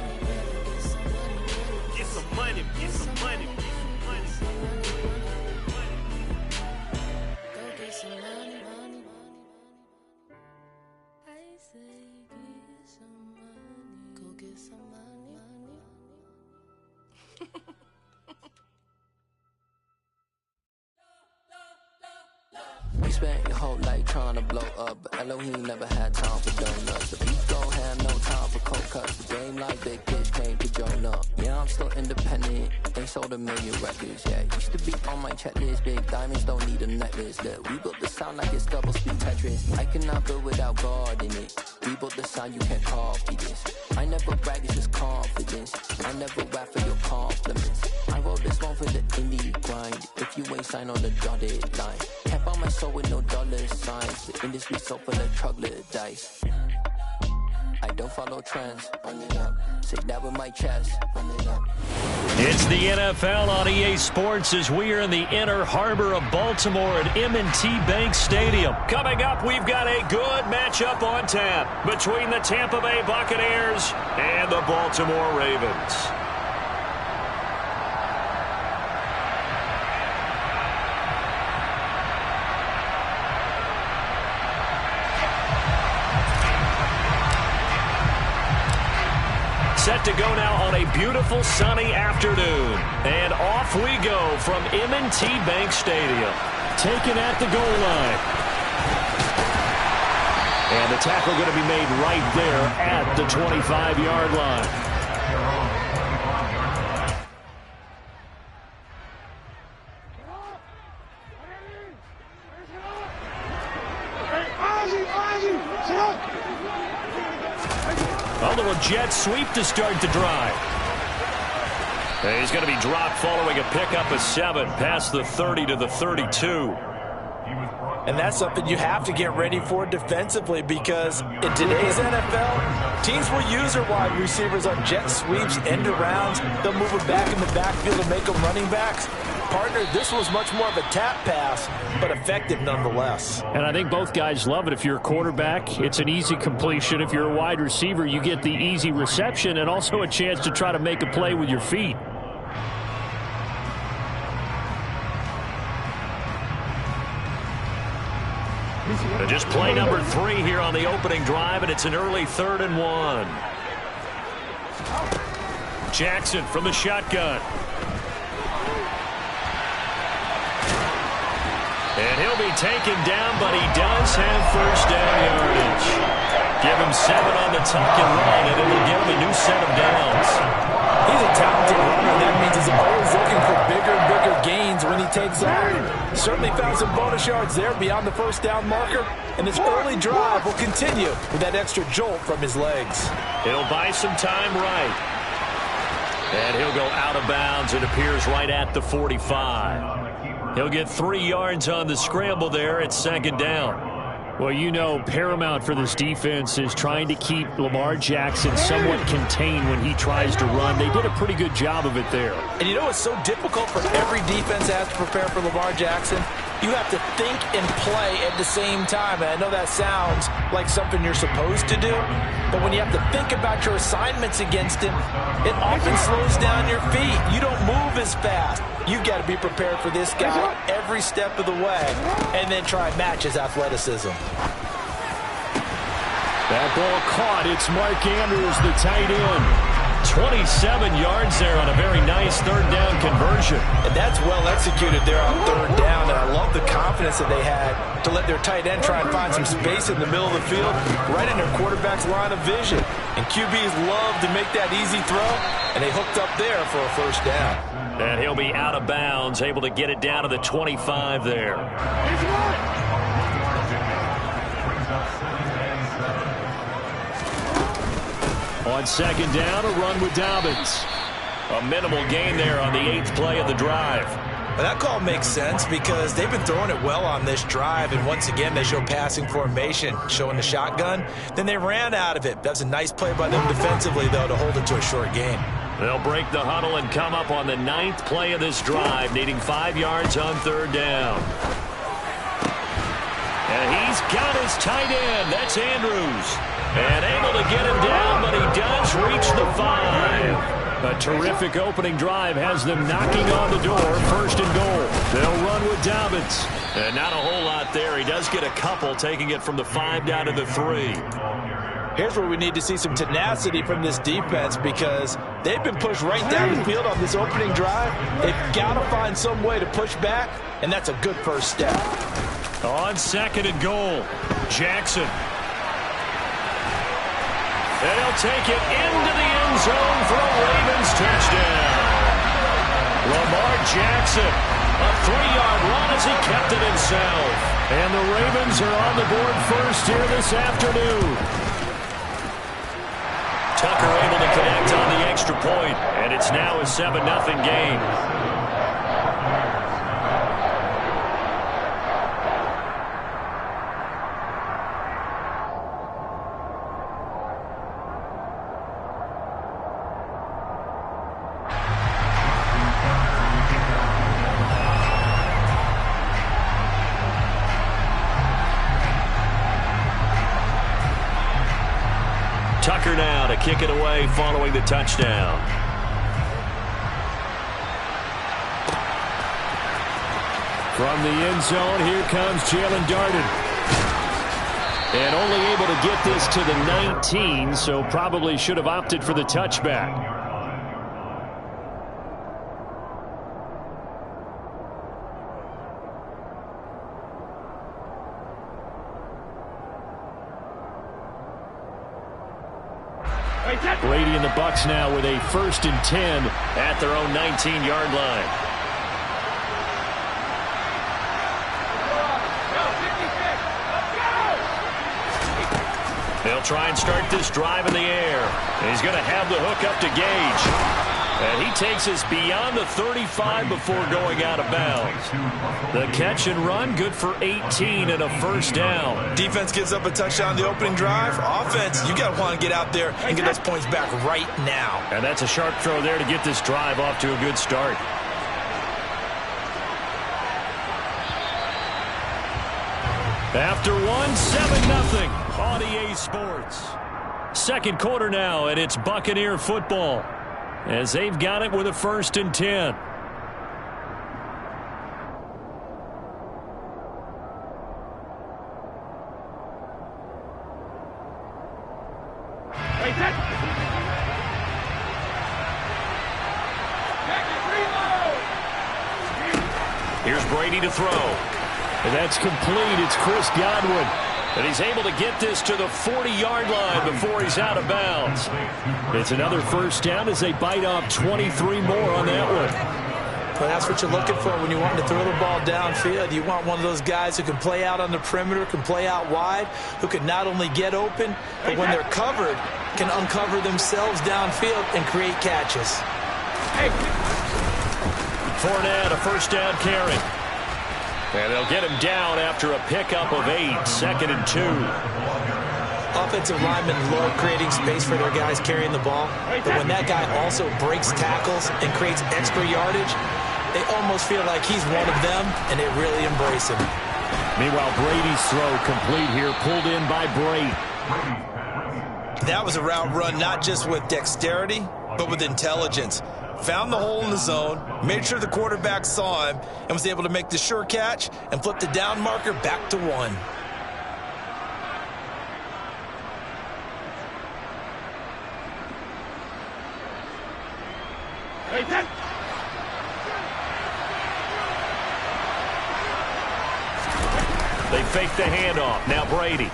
You spent your whole life trying to blow up, but Elohim never had time for donuts. The ego had no time for cold cuts. The game like big kids came to Jonah. Yeah, I'm still independent. They sold 1 million records. Yeah, used to be on my checklist. Big diamonds don't need a necklace. Look, we built the sound like it's double speed Tetris. I cannot build without God in it. We built the sound, you can't copy this. I never brag, it's just confidence. I never rap for your compliments. I wrote this one for the indie grind. If you ain't signed on the dotted line, can't buy my soul with no dollar signs. The industry so full of troglodytes. I don't follow trends. Run it up. Say that with my chest. Run it up.
It's the NFL on EA Sports as we are in the inner harbor of Baltimore at M&T Bank Stadium. Coming up, we've got a good matchup on tap between the Tampa Bay Buccaneers and the Baltimore Ravens. Set to go now on a beautiful sunny afternoon. And off we go from M&T Bank Stadium. Taken at the goal line. And the tackle going to be made right there at the 25-yard line. A little jet sweep to start the drive. And he's going to be dropped following a pickup of 7 past the 30 to the 32.
And that's something you have to get ready for defensively because in today's NFL, teams will use their wide receivers on jet sweeps, end arounds. They'll move it back in the backfield and make them running backs. Partner, this was much more of a tap pass, but effective nonetheless.
And I think both guys love it. If you're a quarterback, it's an easy completion. If you're a wide receiver, you get the easy reception and also a chance to try to make a play with your feet. And just play number 3 here on the opening drive, and it's an early 3rd and 1. Jackson from the shotgun. And he'll be taken down, but he does have first down yardage. Give him 7 on the tuck and run, and it'll give him a new set of downs.
He's a talented runner. That means he's always looking for bigger and bigger gains when he takes off. Certainly found some bonus yards there beyond the first down marker, and this early drive will continue with that extra jolt from his legs.
It'll buy some time right. And he'll go out of bounds. It appears right at the 45. He'll get 3 yards on the scramble there at 2nd down. Well, you know, paramount for this defense is trying to keep Lamar Jackson somewhat contained when he tries to run. They did a pretty good job of it there.
And you know it's so difficult for every defense to have to prepare for Lamar Jackson? You have to think and play at the same time. And I know that sounds like something you're supposed to do, but when you have to think about your assignments against him, it often slows down your feet. You don't move as fast. You've got to be prepared for this guy every step of the way and then try and match his athleticism.
That ball caught. It's Mark Andrews, the tight end. 27 yards there on a very nice 3rd down conversion.
And that's well executed there on 3rd down, and I love the confidence that they had to let their tight end try and find some space in the middle of the field, right in their quarterback's line of vision. And QBs love to make that easy throw, and they hooked up there for a first down.
And he'll be out of bounds, able to get it down to the 25 there. On 2nd down, a run with Dobbins. A minimal gain there on the 8th play of the drive.
Well, that call makes sense because they've been throwing it well on this drive, and once again they show passing formation, showing the shotgun. Then they ran out of it. That's a nice play by them defensively, though, to hold it to a short gain.
They'll break the huddle and come up on the 9th play of this drive, needing 5 yards on 3rd down. And he's got his tight end. That's Andrews. And able to get him down, but he does reach the 5. A terrific opening drive has them knocking on the door, 1st and goal. They'll run with Dobbins. And not a whole lot there. He does get a couple, taking it from the 5 down to the 3.
Here's where we need to see some tenacity from this defense because they've been pushed right down the field on this opening drive. They've got to find some way to push back, and that's a good first step.
On 2nd and goal, Jackson. And he'll take it into the end zone for a Ravens touchdown. Lamar Jackson, a 3-yard run as he kept it himself. And the Ravens are on the board first here this afternoon. Tucker able to connect on the extra point, and it's now a 7-0 game. Tucker now to kick it away following the touchdown. From the end zone, here comes Jalen Darden. And only able to get this to the 19, so probably should have opted for the touchback. Brady and the Bucs now with a 1st and 10 at their own 19-yard line. They'll try and start this drive in the air. He's going to have the hook up to Gage. And he takes us beyond the 35 before going out of bounds. The catch and run, good for 18 and a 1st down.
Defense gives up a touchdown the opening drive. Offense, you got to want to get out there and get those points back right now.
And that's a sharp throw there to get this drive off to a good start. After 7-0 on EA Sports. 2nd quarter now, and it's Buccaneer football, as they've got it with a 1st and 10. Here's Brady to throw. And that's complete. It's Chris Godwin. And he's able to get this to the 40-yard line before he's out of bounds. It's another 1st down as they bite off 23 more on that one.
Well, that's what you're looking for when you want to throw the ball downfield. You want one of those guys who can play out on the perimeter, can play out wide, who can not only get open, but when they're covered, can uncover themselves downfield and create catches.
Fournette, a 1st down carry. And they'll get him down after a pickup of 8, 2nd and 2.
Offensive linemen love creating space for their guys carrying the ball. But when that guy also breaks tackles and creates extra yardage, they almost feel like he's one of them, and they really embrace him.
Meanwhile, Brady's throw complete here, pulled in by Brady.
That was a route run not just with dexterity, but with intelligence. Found the hole in the zone, made sure the quarterback saw him, and was able to make the sure catch and flip the down marker back to 1.
They fake the handoff. Now Brady.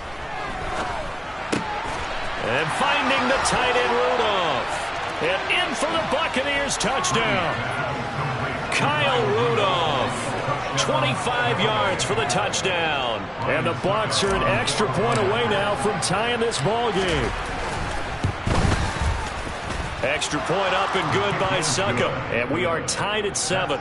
And finding the tight end Rudolph. And in for the Buccaneers touchdown. Kyle Rudolph. 25 yards for the touchdown. And the Bucs are an extra point away now from tying this ball game. Extra point up and good by Suckup. And we are tied at 7.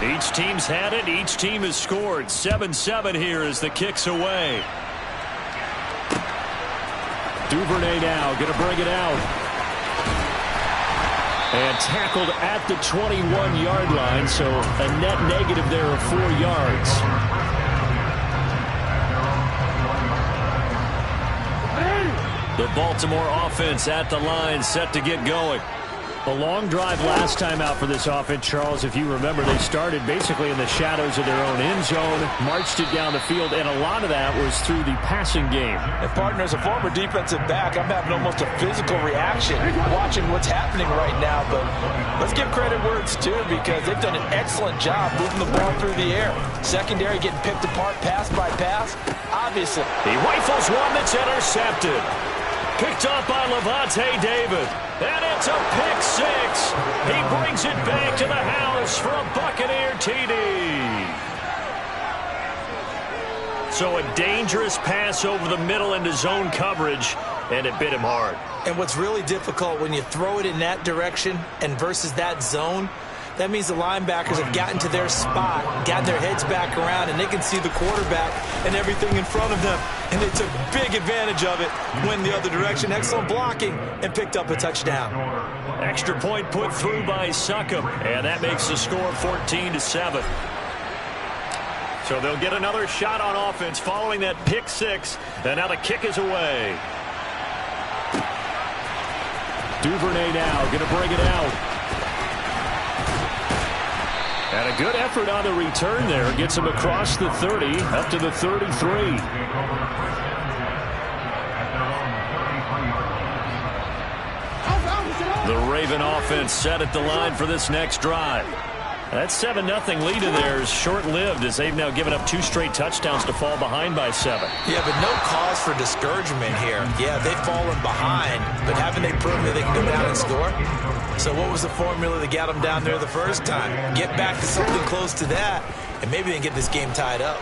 Each team's had it. Each team has scored. 7-7 here as the kick's away. Duvernay now going to bring it out. And tackled at the 21-yard line, so a net negative there of 4 yards. The Baltimore offense at the line, set to get going. A long drive last time out for this offense, Charles. If you remember, they started basically in the shadows of their own end zone, marched it down the field, and a lot of that was through the passing game.
And partner, as a former defensive back, I'm having almost a physical reaction watching what's happening right now. But let's give credit where it's due, because they've done an excellent job moving the ball through the air. Secondary getting picked apart pass by pass. Obviously,
he rifles one that's intercepted. Picked up by Levante David. And it's a pick six. He brings it back to the house for a Buccaneer TD. So a dangerous pass over the middle into zone coverage, and it bit him hard.
And what's really difficult when you throw it in that direction and versus that zone, that means the linebackers have gotten to their spot, gotten their heads back around, and they can see the quarterback and everything in front of them. And they took big advantage of it, went the other direction. Excellent blocking, and picked up a touchdown.
Extra point put through by Succop, and that makes the score 14-7. So they'll get another shot on offense following that pick six, and now the kick is away. Duvernay now going to bring it out. And a good effort on the return there. Gets him across the 30, up to the 33. The Raven offense set at the line for this next drive. That 7-0 lead of theirs short-lived, as they've now given up 2 straight touchdowns to fall behind by 7.
Yeah, but no cause for discouragement here. Yeah, they've fallen behind, but haven't they proven that they can go down and score? So what was the formula that got them down there the first time? Get back to something close to that, and maybe they can get this game tied up.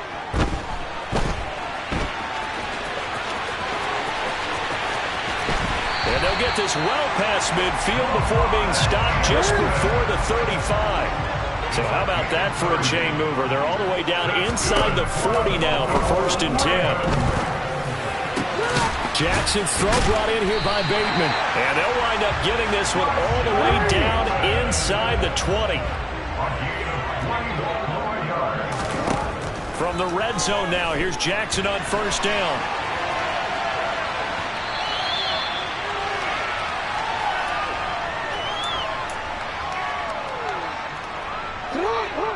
And they'll get this well past midfield before being stopped just before the 35. So how about that for a chain mover? They're all the way down inside the 40 now for 1st and 10. Jackson's throw brought in here by Bateman. And they'll wind up getting this one all the way down inside the 20. From the red zone now, here's Jackson on 1st down.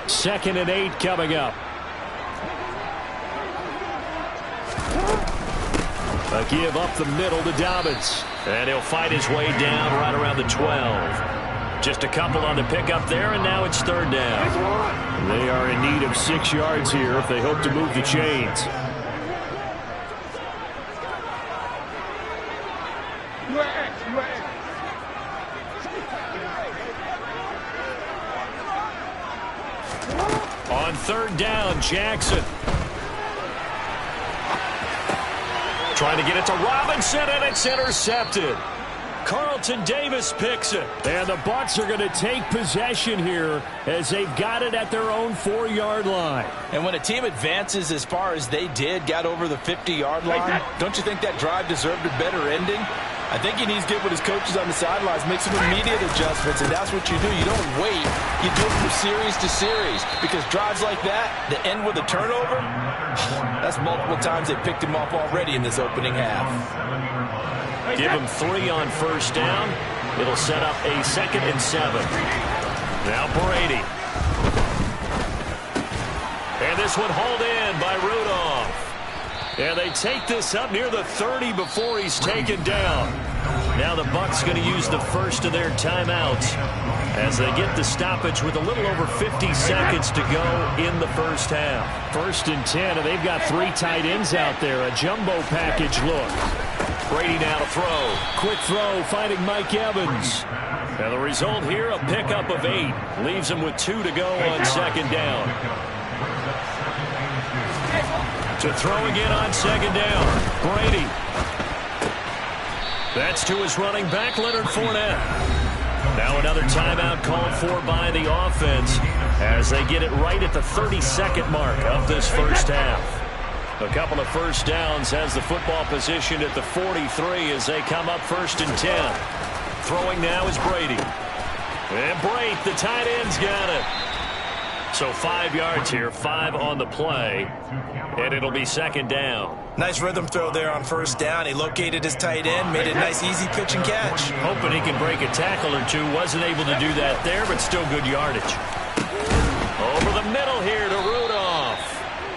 2nd and 8 coming up. A give up the middle to Dobbins. And he'll fight his way down right around the 12. Just a couple on the pickup there, and now it's 3rd down. They are in need of 6 yards here if they hope to move the chains. On 3rd down, Jackson. Trying to get it to Robinson, and it's intercepted. Carlton Davis picks it. And the Bucs are going to take possession here as they've got it at their own 4-yard line.
And when a team advances as far as they did, got over the 50-yard line, don't you think that drive deserved a better ending? I think he needs to get with his coaches on the sidelines, make some immediate adjustments, and that's what you do. You don't wait. You do it from series to series, because drives like that end with a turnover, that's multiple times they picked him off already in this opening half.
Give him 3 on 1st down. It'll set up a 2nd and 7. Now Brady. And this one hauled in by Rudolph. And they take this up near the 30 before he's taken down. Now the Bucs going to use the first of their timeouts as they get the stoppage with a little over 50 seconds to go in the first half. 1st and 10, and they've got 3 tight ends out there. A jumbo package look. Brady now to throw. Quick throw, finding Mike Evans. And the result here, a pickup of 8. Leaves him with 2 to go on 2nd down. To throw again on 2nd down. Brady. That's to his running back, Leonard Fournette. Now another timeout called for by the offense as they get it right at the 32nd mark of this first half. A couple of first downs has the football position at the 43 as they come up 1st and 10. Throwing now is Brady. And Brate, the tight end's got it. So 5 yards here, 5 on the play, and it'll be 2nd down.
Nice rhythm throw there on first down. He located his tight end, made a nice easy pitch and catch.
Hoping he can break a tackle or two. Wasn't able to do that there, but still good yardage. Over the middle here to Rudolph.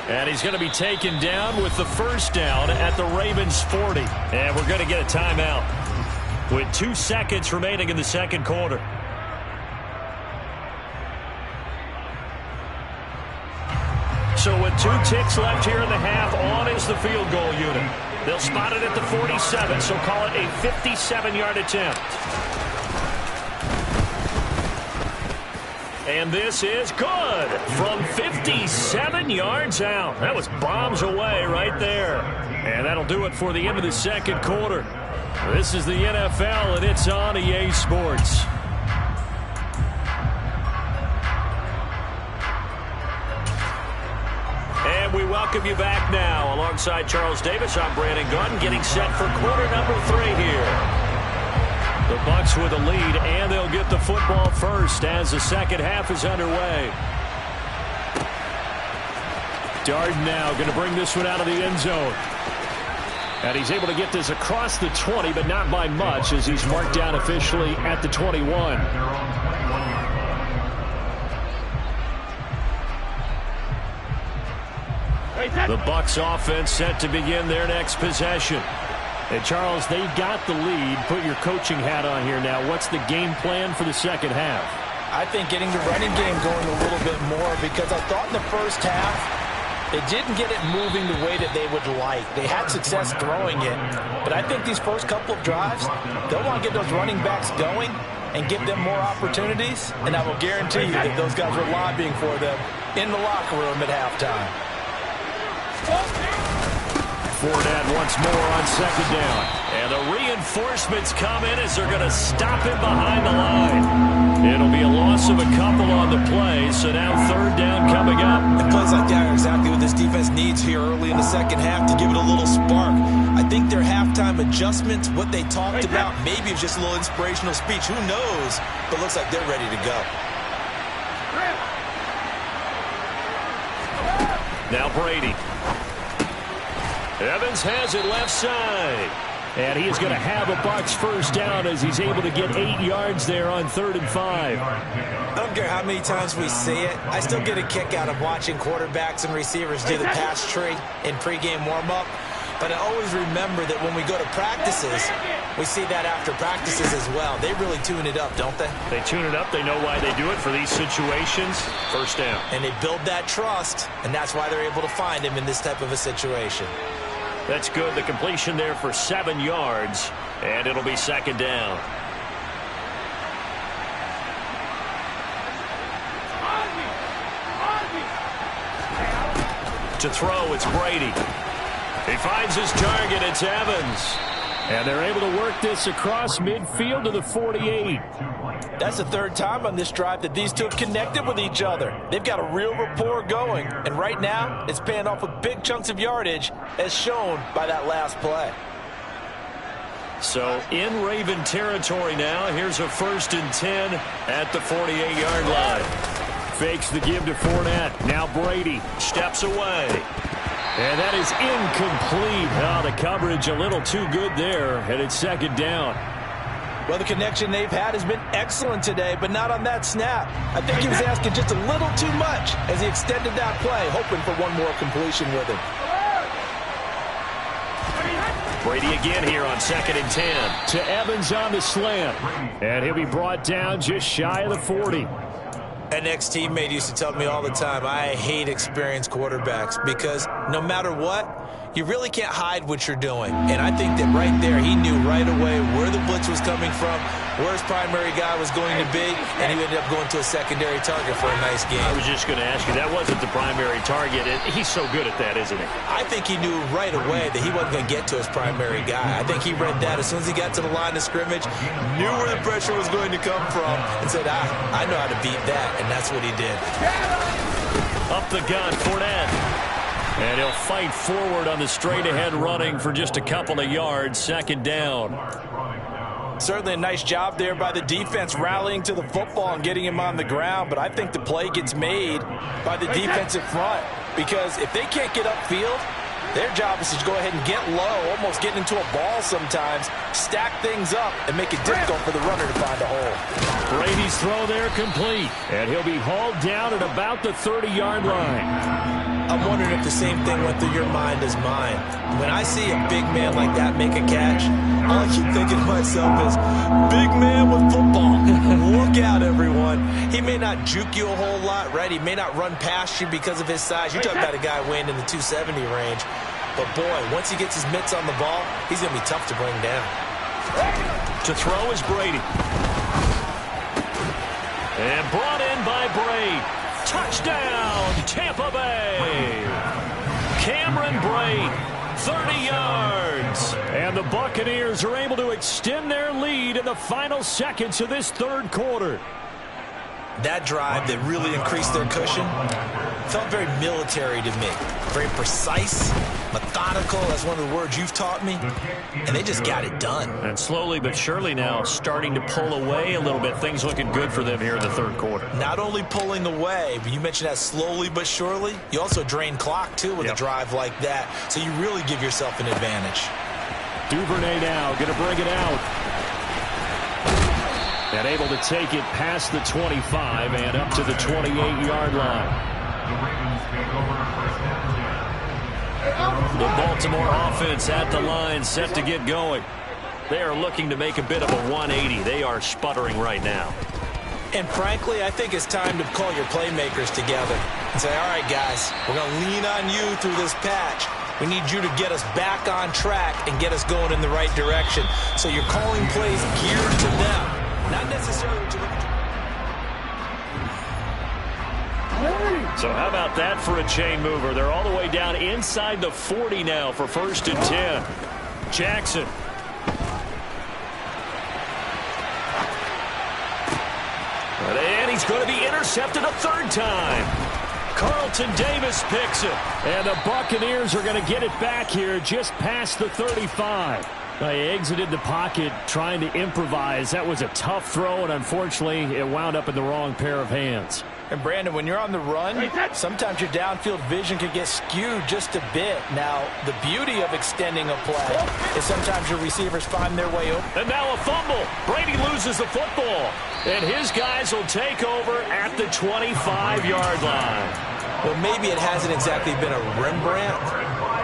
And he's going to be taken down with the first down at the Ravens 40. And we're going to get a timeout with 2 seconds remaining in the second quarter. So with 2 ticks left here in the half, on is the field goal unit. They'll spot it at the 47, so call it a 57-yard attempt. And this is good from 57 yards out. That was bombs away right there. And that'll do it for the end of the second quarter. This is the NFL, and it's on EA Sports. And we welcome you back now. Alongside Charles Davis, I'm Brandon Gunn, getting set for quarter number 3 here. The Bucs with a lead, and they'll get the football first as the second half is underway. Darden now going to bring this one out of the end zone. And he's able to get this across the 20, but not by much, as he's marked down officially at the 21. The Bucs offense set to begin their next possession. And Charles, they've got the lead. Put your coaching hat on here now. What's the game plan for the second half?
I think getting the running game going a little bit more, because I thought in the first half they didn't get it moving the way that they would like. They had success throwing it, but I think these first couple of drives, they'll want to get those running backs going and give them more opportunities, and I will guarantee you that those guys were lobbying for them in the locker room at halftime.
Fournette once more on second down. And the reinforcements come in as they're going to stop him behind the line. It'll be a loss of a couple on the play, so now third down coming up.
And plays like that are exactly what this defense needs here early in the second half to give it a little spark. I think their halftime adjustments, what they talked about, maybe it was just a little inspirational speech. Who knows? But looks like they're ready to go.
Now Brady. Evans has it left side. And he is going to have a Bucs first down as he's able to get 8 yards there on 3rd and 5.
I don't care how many times we see it. I still get a kick out of watching quarterbacks and receivers do the pass tree in pregame warm-up. But I always remember that when we go to practices, we see that after practices as well. They really tune it up, don't they?
They tune it up. They know why they do it for these situations. First down.
And they build that trust, and that's why they're able to find him in this type of a situation.
That's good. The completion there for 7 yards, and it'll be second down. To throw, it's Brady. He finds his target. It's Evans. And they're able to work this across midfield to the 48.
That's the third time on this drive that these two have connected with each other. They've got a real rapport going. And right now, it's paying off with big chunks of yardage, as shown by that last play.
So in Raven territory now. Here's a 1st and 10 at the 48-yard line. Fakes the give to Fournette. Now Brady steps away. And that is incomplete. Oh, the coverage a little too good there, and it's second down.
Well, the connection they've had has been excellent today, but not on that snap. I think he was asking just a little too much as he extended that play, hoping for one more completion with him.
Brady again here on 2nd and 10. To Evans on the slant. And he'll be brought down just shy of the 40.
An ex-teammate used to tell me all the time, I hate experienced quarterbacks because no matter what, you really can't hide what you're doing. And I think that right there, he knew right away where the blitz was coming from, where his primary guy was going to be, and he ended up going to a secondary target for a nice game.
I was just going to ask you, that wasn't the primary target. He's so good at that, isn't he?
I think he knew right away that he wasn't going to get to his primary guy. I think he read that as soon as he got to the line of scrimmage, knew where the pressure was going to come from, and said, I know how to beat that, and that's what he did.
Up the gun, Fournette. And he'll fight forward on the straight-ahead running for just a couple of yards. Second down.
Certainly a nice job there by the defense rallying to the football and getting him on the ground. But I think the play gets made by the defensive front. Because if they can't get upfield, Their job is to go ahead and get low, almost getting into a ball sometimes, stack things up, and make it difficult for the runner to find a hole.
Brady's throw there complete, and he'll be hauled down at about the 30-yard line.
I'm wondering if the same thing went through your mind as mine. When I see a big man like that make a catch, all I keep thinking to myself is, big man with football. Look out, everyone. He may not juke you a whole lot, right? He may not run past you because of his size. You're talking about a guy weighing in the 270 range. But, boy, once he gets his mitts on the ball, he's going to be tough to bring down.
To throw is Brady. And brought in by Brady. Touchdown, Tampa Bay. Cameron Brate, 30 yards. And the Buccaneers are able to extend their lead in the final seconds of this third quarter.
That drive that really increased their cushion felt very military to me. Very precise, methodical, that's one of the words you've taught me, and they just got it done.
And slowly but surely now starting to pull away a little bit. Things looking good for them here in the third quarter.
Not only pulling away, but you mentioned that slowly but surely. You also drain clock, too, with a drive like that, so you really give yourself an advantage.
Duvernay now going to bring it out. And able to take it past the 25 and up to the 28-yard line. The Baltimore offense at the line, set to get going. They are looking to make a bit of a 180. They are sputtering right now.
And frankly, I think it's time to call your playmakers together and say, all right, guys, we're going to lean on you through this patch. We need you to get us back on track and get us going in the right direction. So you're calling plays geared to them. Not necessarily to the...
So how about that for a chain mover? They're all the way down inside the 40 now for 1st and 10. Jackson. And he's going to be intercepted a third time. Carlton Davis picks it. And the Buccaneers are going to get it back here just past the 35. They exited the pocket trying to improvise. That was a tough throw, and unfortunately, it wound up in the wrong pair of hands.
And, Brandon, when you're on the run, sometimes your downfield vision can get skewed just a bit. Now, the beauty of extending a play is sometimes your receivers find their way open.
And now a fumble. Brady loses the football. And his guys will take over at the 25-yard line.
Well, maybe it hasn't exactly been a Rembrandt,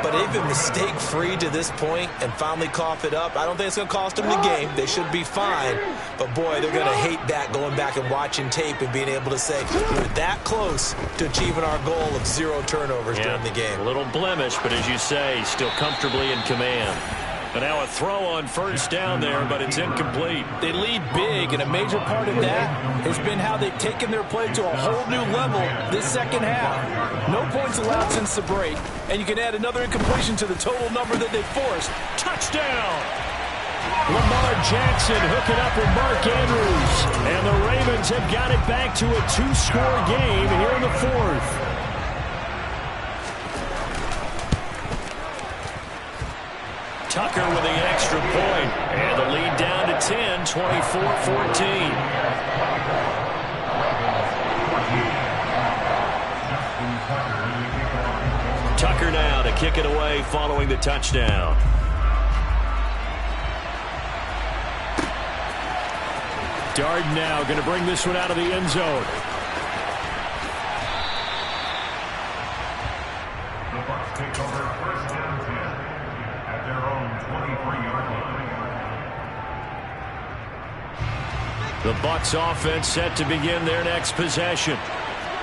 but they've been mistake-free to this point and finally cough it up. I don't think it's going to cost them the game. They should be fine. But, boy, they're going to hate that, going back and watching tape and being able to say, we're that close to achieving our goal of 0 turnovers during the game.
A little blemish, but as you say, still comfortably in command. And now a throw on 1st down there, but it's incomplete.
They lead big, and a major part of that has been how they've taken their play to a whole new level this second half. No points allowed since the break, and you can add another incompletion to the total number that they forced.
Touchdown! Lamar Jackson hooking up with Mark Andrews. And the Ravens have got it back to a 2-score game here in the 4th. Tucker with the extra point. And the lead down to 10, 24-14. Tucker now to kick it away following the touchdown. Darden now going to bring this one out of the end zone.
The Bucs take over 1st down 10 at their own 23-yard line.
The Bucs offense set to begin their next possession.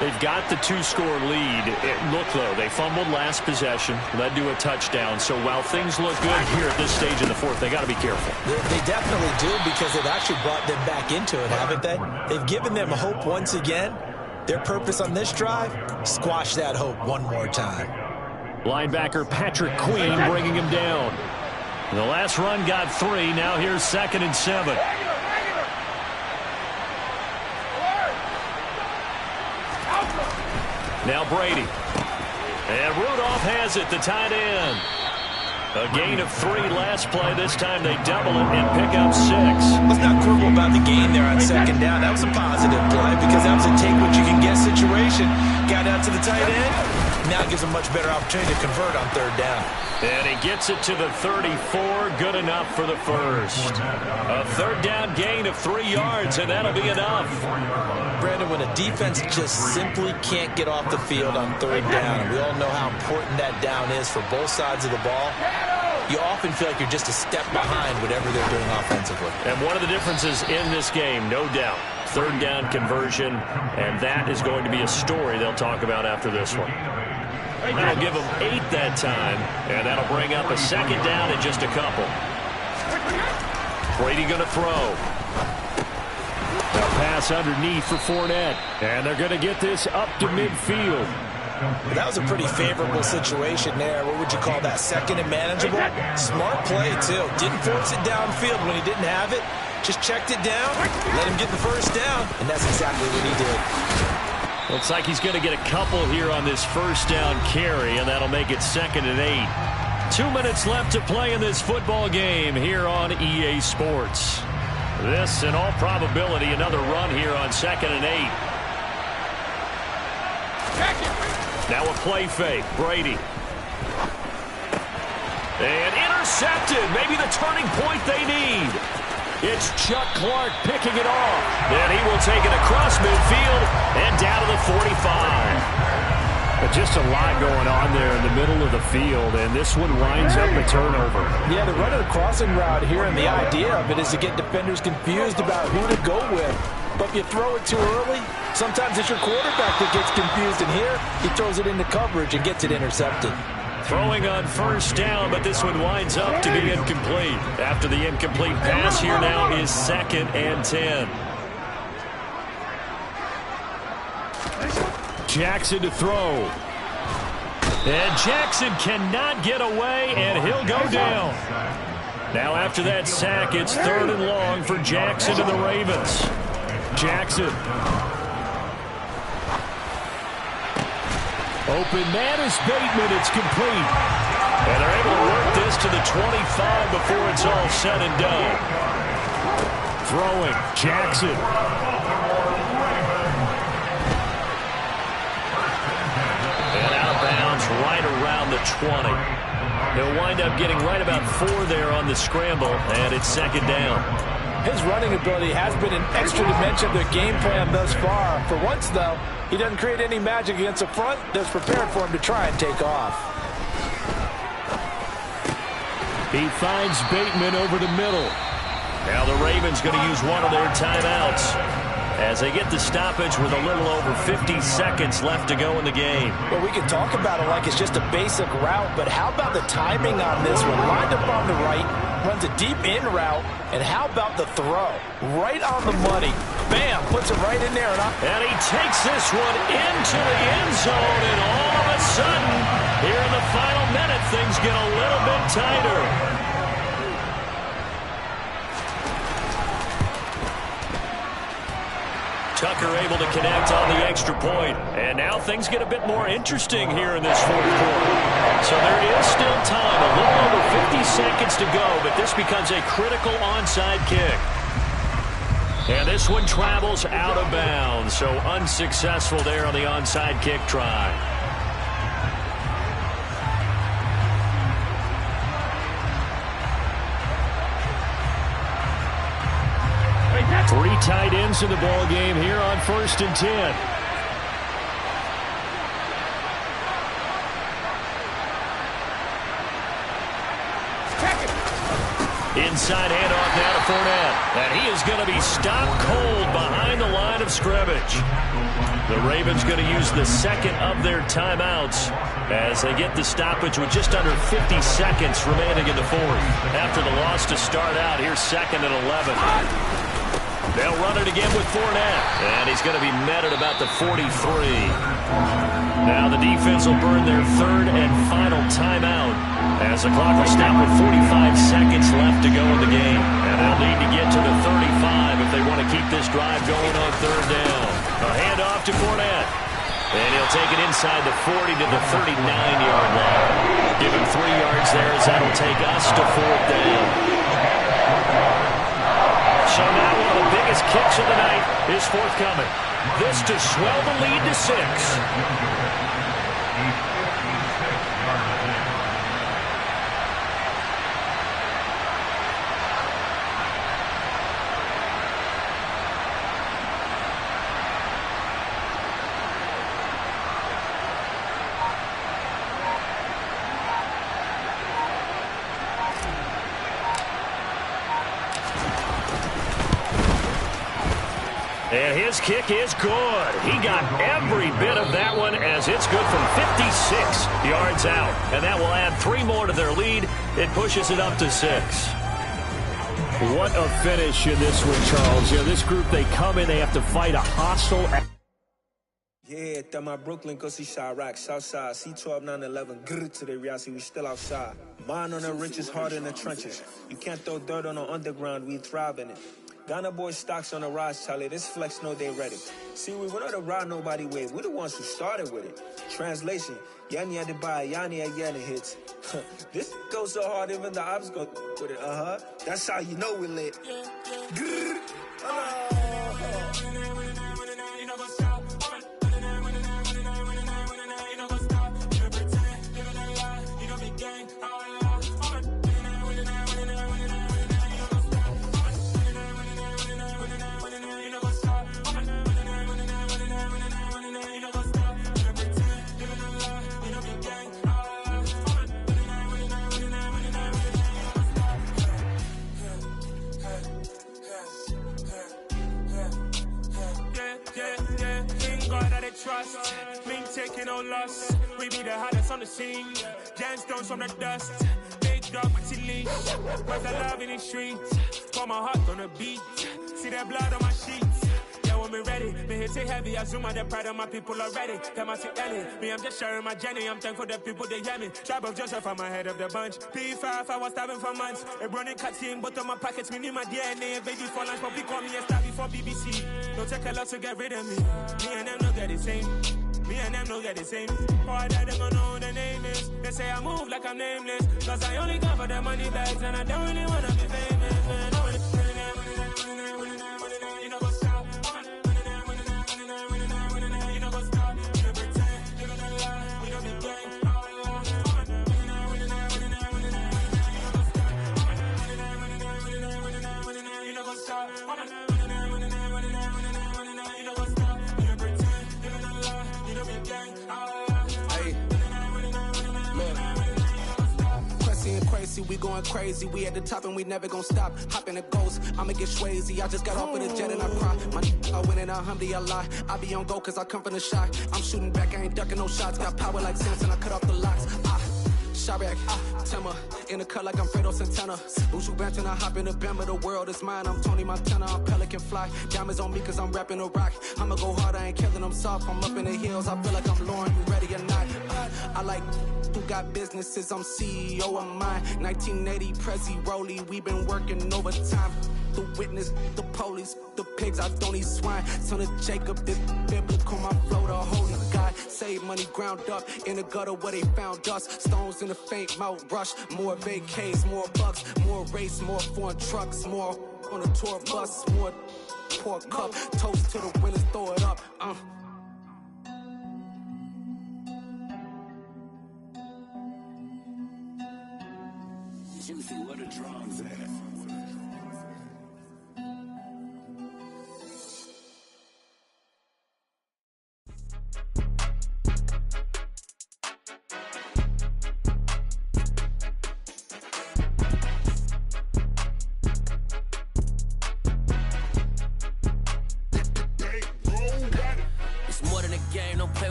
They've got the 2-score lead. Look, though, they fumbled last possession, led to a touchdown. So while things look good here at this stage in the 4th, they got to be careful.
They definitely do, because they've actually brought them back into it, haven't they? They've given them hope once again. Their purpose on this drive, squash that hope one more time.
Linebacker Patrick Queen bringing him down. The last run got 3. Now here's 2nd and 7. Now Brady. And Rudolph has it, the tight end. A gain of 3 last play. This time they double it and pick up 6.
Let's not quibble about the gain there on 2nd down. That was a positive play because that was a take what you can get situation. Got out to the tight end. Now it gives them much better opportunity to convert on third down.
And he gets it to the 34. Good enough for the first. A third down gain of 3 yards, and that'll be enough.
Brandon, when a defense just simply can't get off the field on third down, and we all know how important that down is for both sides of the ball, you often feel like you're just a step behind whatever they're doing offensively.
And one of the differences in this game, no doubt, third down conversion, and that is going to be a story they'll talk about after this one. That'll give them 8 that time, and that'll bring up a second down in just a couple. Brady going to throw. They'll pass underneath for Fournette, and they're going to get this up to midfield.
That was a pretty favorable situation there. What would you call that? Second and manageable? Smart play, too. Didn't force it downfield when he didn't have it. Just checked it down, let him get the first down, and that's exactly what he did.
Looks like he's going to get a couple here on this first down carry, and that'll make it 2nd and 8. 2 minutes left to play in this football game here on EA Sports. This, in all probability, another run here on 2nd and 8. Now a play fake. Brady. And intercepted. Maybe the turning point they need. It's Chuck Clark picking it off. And he will take it across midfield and down to the 45. But just a lot going on there in the middle of the field, and this one winds up a turnover.
Yeah, the run of the crossing route here, and the idea of it is to get defenders confused about who to go with. But if you throw it too early, sometimes it's your quarterback that gets confused, and here he throws it into coverage and gets it intercepted.
Throwing on first down, but this one winds up to be incomplete. After the incomplete pass, here now is 2nd and 10. Jackson to throw. And Jackson cannot get away, and he'll go down. Now after that sack, it's 3rd and long for Jackson and the Ravens. Jackson. Open man is Bateman. It's complete. And they're able to work this to the 25 before it's all said and done. Throwing. Jackson. And out of bounds right around the 20. He'll wind up getting right about 4 there on the scramble, and it's 2nd down.
His running ability has been an extra dimension of their game plan thus far. For once, though, he doesn't create any magic against the front that's prepared for him to try and take off.
He finds Bateman over the middle. Now the Ravens going to use one of their timeouts as they get the stoppage with a little over 50 seconds left to go in the game.
Well, we can talk about it like it's just a basic route, but how about the timing on this one? Lined up on the right, runs a deep in route, and how about the throw? Right on the money. Bam, puts it right in there.
And he takes this one into the end zone, and all of a sudden, here in the final minute, things get a little bit tighter. Tucker able to connect on the extra point. And now things get a bit more interesting here in this 4th quarter. So there is still time, a little over 50 seconds to go, but this becomes a critical onside kick. And this one travels out of bounds, so unsuccessful there on the onside kick try. Three tight ends in the ball game here on 1st and 10. Inside handoff now to Fournette. And he is going to be stopped cold behind the line of scrimmage. The Ravens going to use the 2nd of their timeouts as they get the stoppage with just under 50 seconds remaining in the 4th. After the loss to start out, here's 2nd and 11. They'll run it again with Fournette. And he's going to be met at about the 43. Now the defense will burn their 3rd and final timeout as the clock will stop with 45 seconds left to go in the game. And they'll need to get to the 35 if they want to keep this drive going on 3rd down. A handoff to Fournette. And he'll take it inside the 40 to the 39-yard line. Give him 3 yards there as that'll take us to 4th down. So now one of the biggest kicks of the night is forthcoming. This to swell the lead to 6. And his kick is good. He got every bit of that one as it's good from 56 yards out. And that will add 3 more to their lead. It pushes it up to 6. What a finish in this one, Charles. You know, this group, they come in, they have to fight a hostile...
Yeah, that my Brooklyn, go see Chirac, Southside, C12, 911, grrr to the reality, we still outside. Mine on the riches, hard in the trenches. You can't throw dirt on the underground, we thrive in it. Ghana boys stocks on the rise, Charlie, this flex know they ready. See, we were not the ride nobody with, we're the ones who started with it. Translation, Yanni had to buy, Yanni had Yanni hits. This goes so hard, even the ops go with it, That's how you know we lit. Grrr,
trust, me taking no loss. We be the hottest on the scene. Gemstones from the dust. Big dog with your leash. Where's the love in the streets? Pour my heart on the beat. See that blood on my sheets. Yeah, when we ready, me hit it heavy. I zoom out the pride of my people already. Them I see Ellie. Me, I'm just sharing my journey. I'm thankful that people they hear me. Tribe of Joseph, I'm ahead of the bunch. P5, I was starving for months. A running cutscene, but on my pockets, me need my DNA. Baby for lunch, but we call me a star before BBC. Don't take a lot to get rid of me. Me and them no get the same. Me and them no get the same. Boy, that them don't know who the name is. They say I move like I'm nameless. Cause I only come for the money bags and I don't really wanna be famous, man. You know what's up? You know what's up? You don't pretend, living a lie. We don't be gang. You know what's up? We going crazy, we at the top and we never gonna stop. Hop in the ghost, I'ma get swayzy. I just got off of the jet and I cry. My I win and I alhamdulillah. I be on go cause I come from the shot. I'm shooting back, I ain't ducking no shots. Got power like Samson, I cut off the locks. Chirac, Timmer, in the cut like I'm Fredo Santana. Buju Banton, I hop in the Bama, the world is mine. I'm Tony Montana, I'm Pelican Fly. Diamonds on me cause I'm rapping a rock. I'ma go hard, I ain't killing them soft. I'm up in the hills, I feel like I'm Lauren, you ready or not? I like who got businesses, I'm CEO of mine. 1980 Prezi Rolly, we been working overtime. The witness, the police, the pigs, I don't eat swine. Son of Jacob, this biblical, my flow, the holy God. Save money ground up in the gutter where they found us. Stones in the faint mouth rush. More vacays, more bucks, more race, more foreign trucks, more on a tour bus, more pour cup. Toast to the winners, throw it up.
Juicy, where the drums at?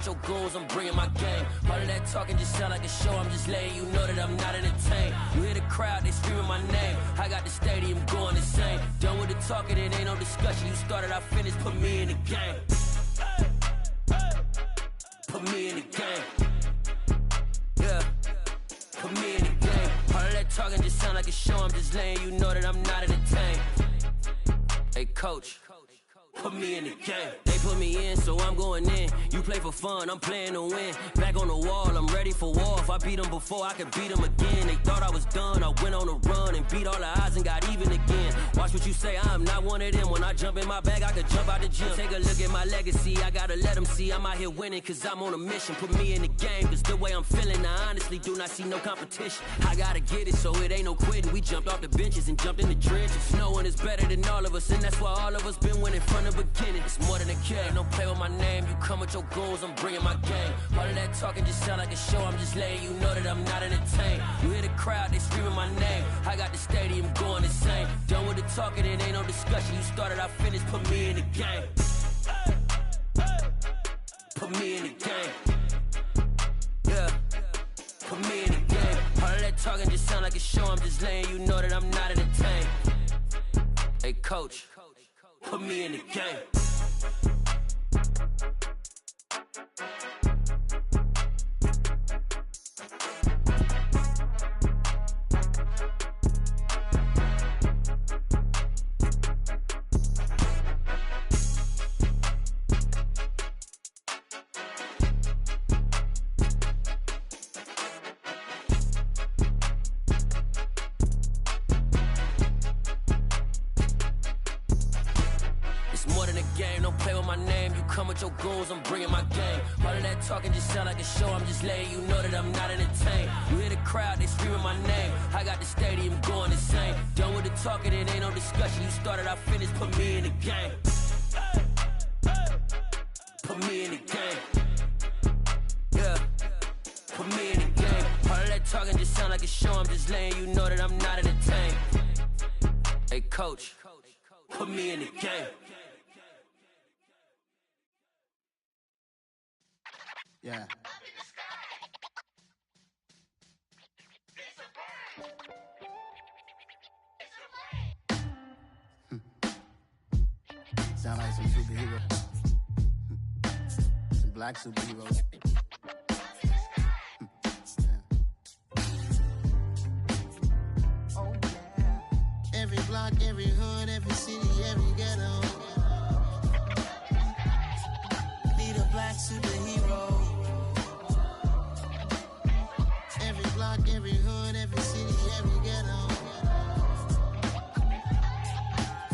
Your goals, I'm bringing my game. All of that talking just sound like a show. I'm just letting you know that I'm not entertained. You hear the crowd, they screaming my name. I got the stadium going insane. Done with the talking, it ain't no discussion. You started, I finished, put me in the game. Put me in the game. Yeah, put me in the game. All of that talking just sound like a show. I'm just letting you know that I'm not entertained. Hey, coach. Put me in the game. They put me in, so I'm going in. You play for fun, I'm playing to win. Back on the wall, I'm ready for war. If I beat them before, I could beat them again. They thought I was done, I went on a run and beat all the odds and got even again. Watch what you say, I'm not one of them. When I jump in my bag, I could jump out the gym. Take a look at my legacy, I gotta let them see I'm out here winning, cause I'm on a mission. Put me in the game, cause the way I'm feeling, I honestly do not see no competition. I gotta get it, so it ain't no quitting. We jumped off the benches and jumped in the trenches. No one is better than all of us, and that's why all of us been winning from the beginning. It's more than a game, don't play with my name. You come with your goals, I'm bringing my game. All of that talking just sound like a show. I'm just letting you know that I'm not entertained. You hear the crowd, they screaming my name. I got the stadium going insane. Done with the talking, it ain't no discussion. You started, I finished, put me in the game. Put me in the game. Yeah, put me in the game. All of that talking just sound like a show. I'm just letting you know that I'm not entertained. Hey, coach, put me in the game. Your goons, I'm bringing my game. All of that talking just sound like a show. I'm just letting you know that I'm not entertained. You hear the crowd, they screaming my name. I got the stadium going insane. Done with the talking, it ain't no discussion. You started, I finished, put me in the game. Put me in the game. Yeah, put me in the game. All of that talking just sound like a show. I'm just letting you know that I'm not entertained. Hey, coach, put me in the game.
Yeah. Sound like some superhero. Some black superheroes. Oh yeah. Every block, every hood, every city, every ghetto. Need a black superhero. Every block, every hood, every city, every ghetto.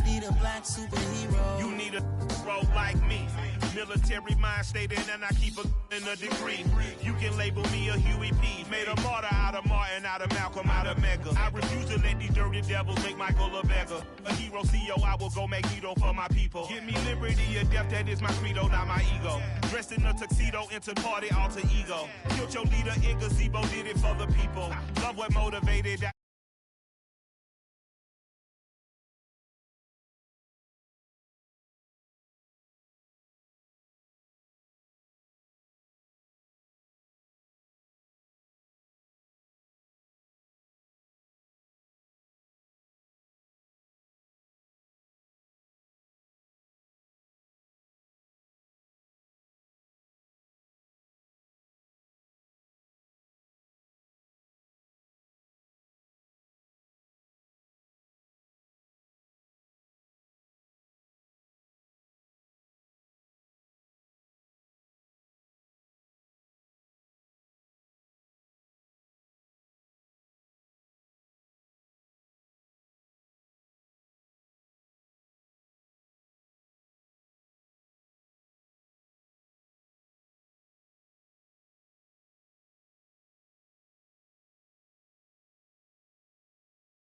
Need a black superhero.
You need a role like me. Military mind stated, and I keep a in a degree. You can label me a Huey P. Made a martyr out of Martin, out of Malcolm, out of Mega. I refuse to let these dirty devils make Michael a beggar. A hero CEO, I will go make hero for my people. Give me liberty or death, that is my credo, not my ego. Dressed in a tuxedo, into party alter ego. Killed your leader in gazebo, did it for the people. Love what motivated that.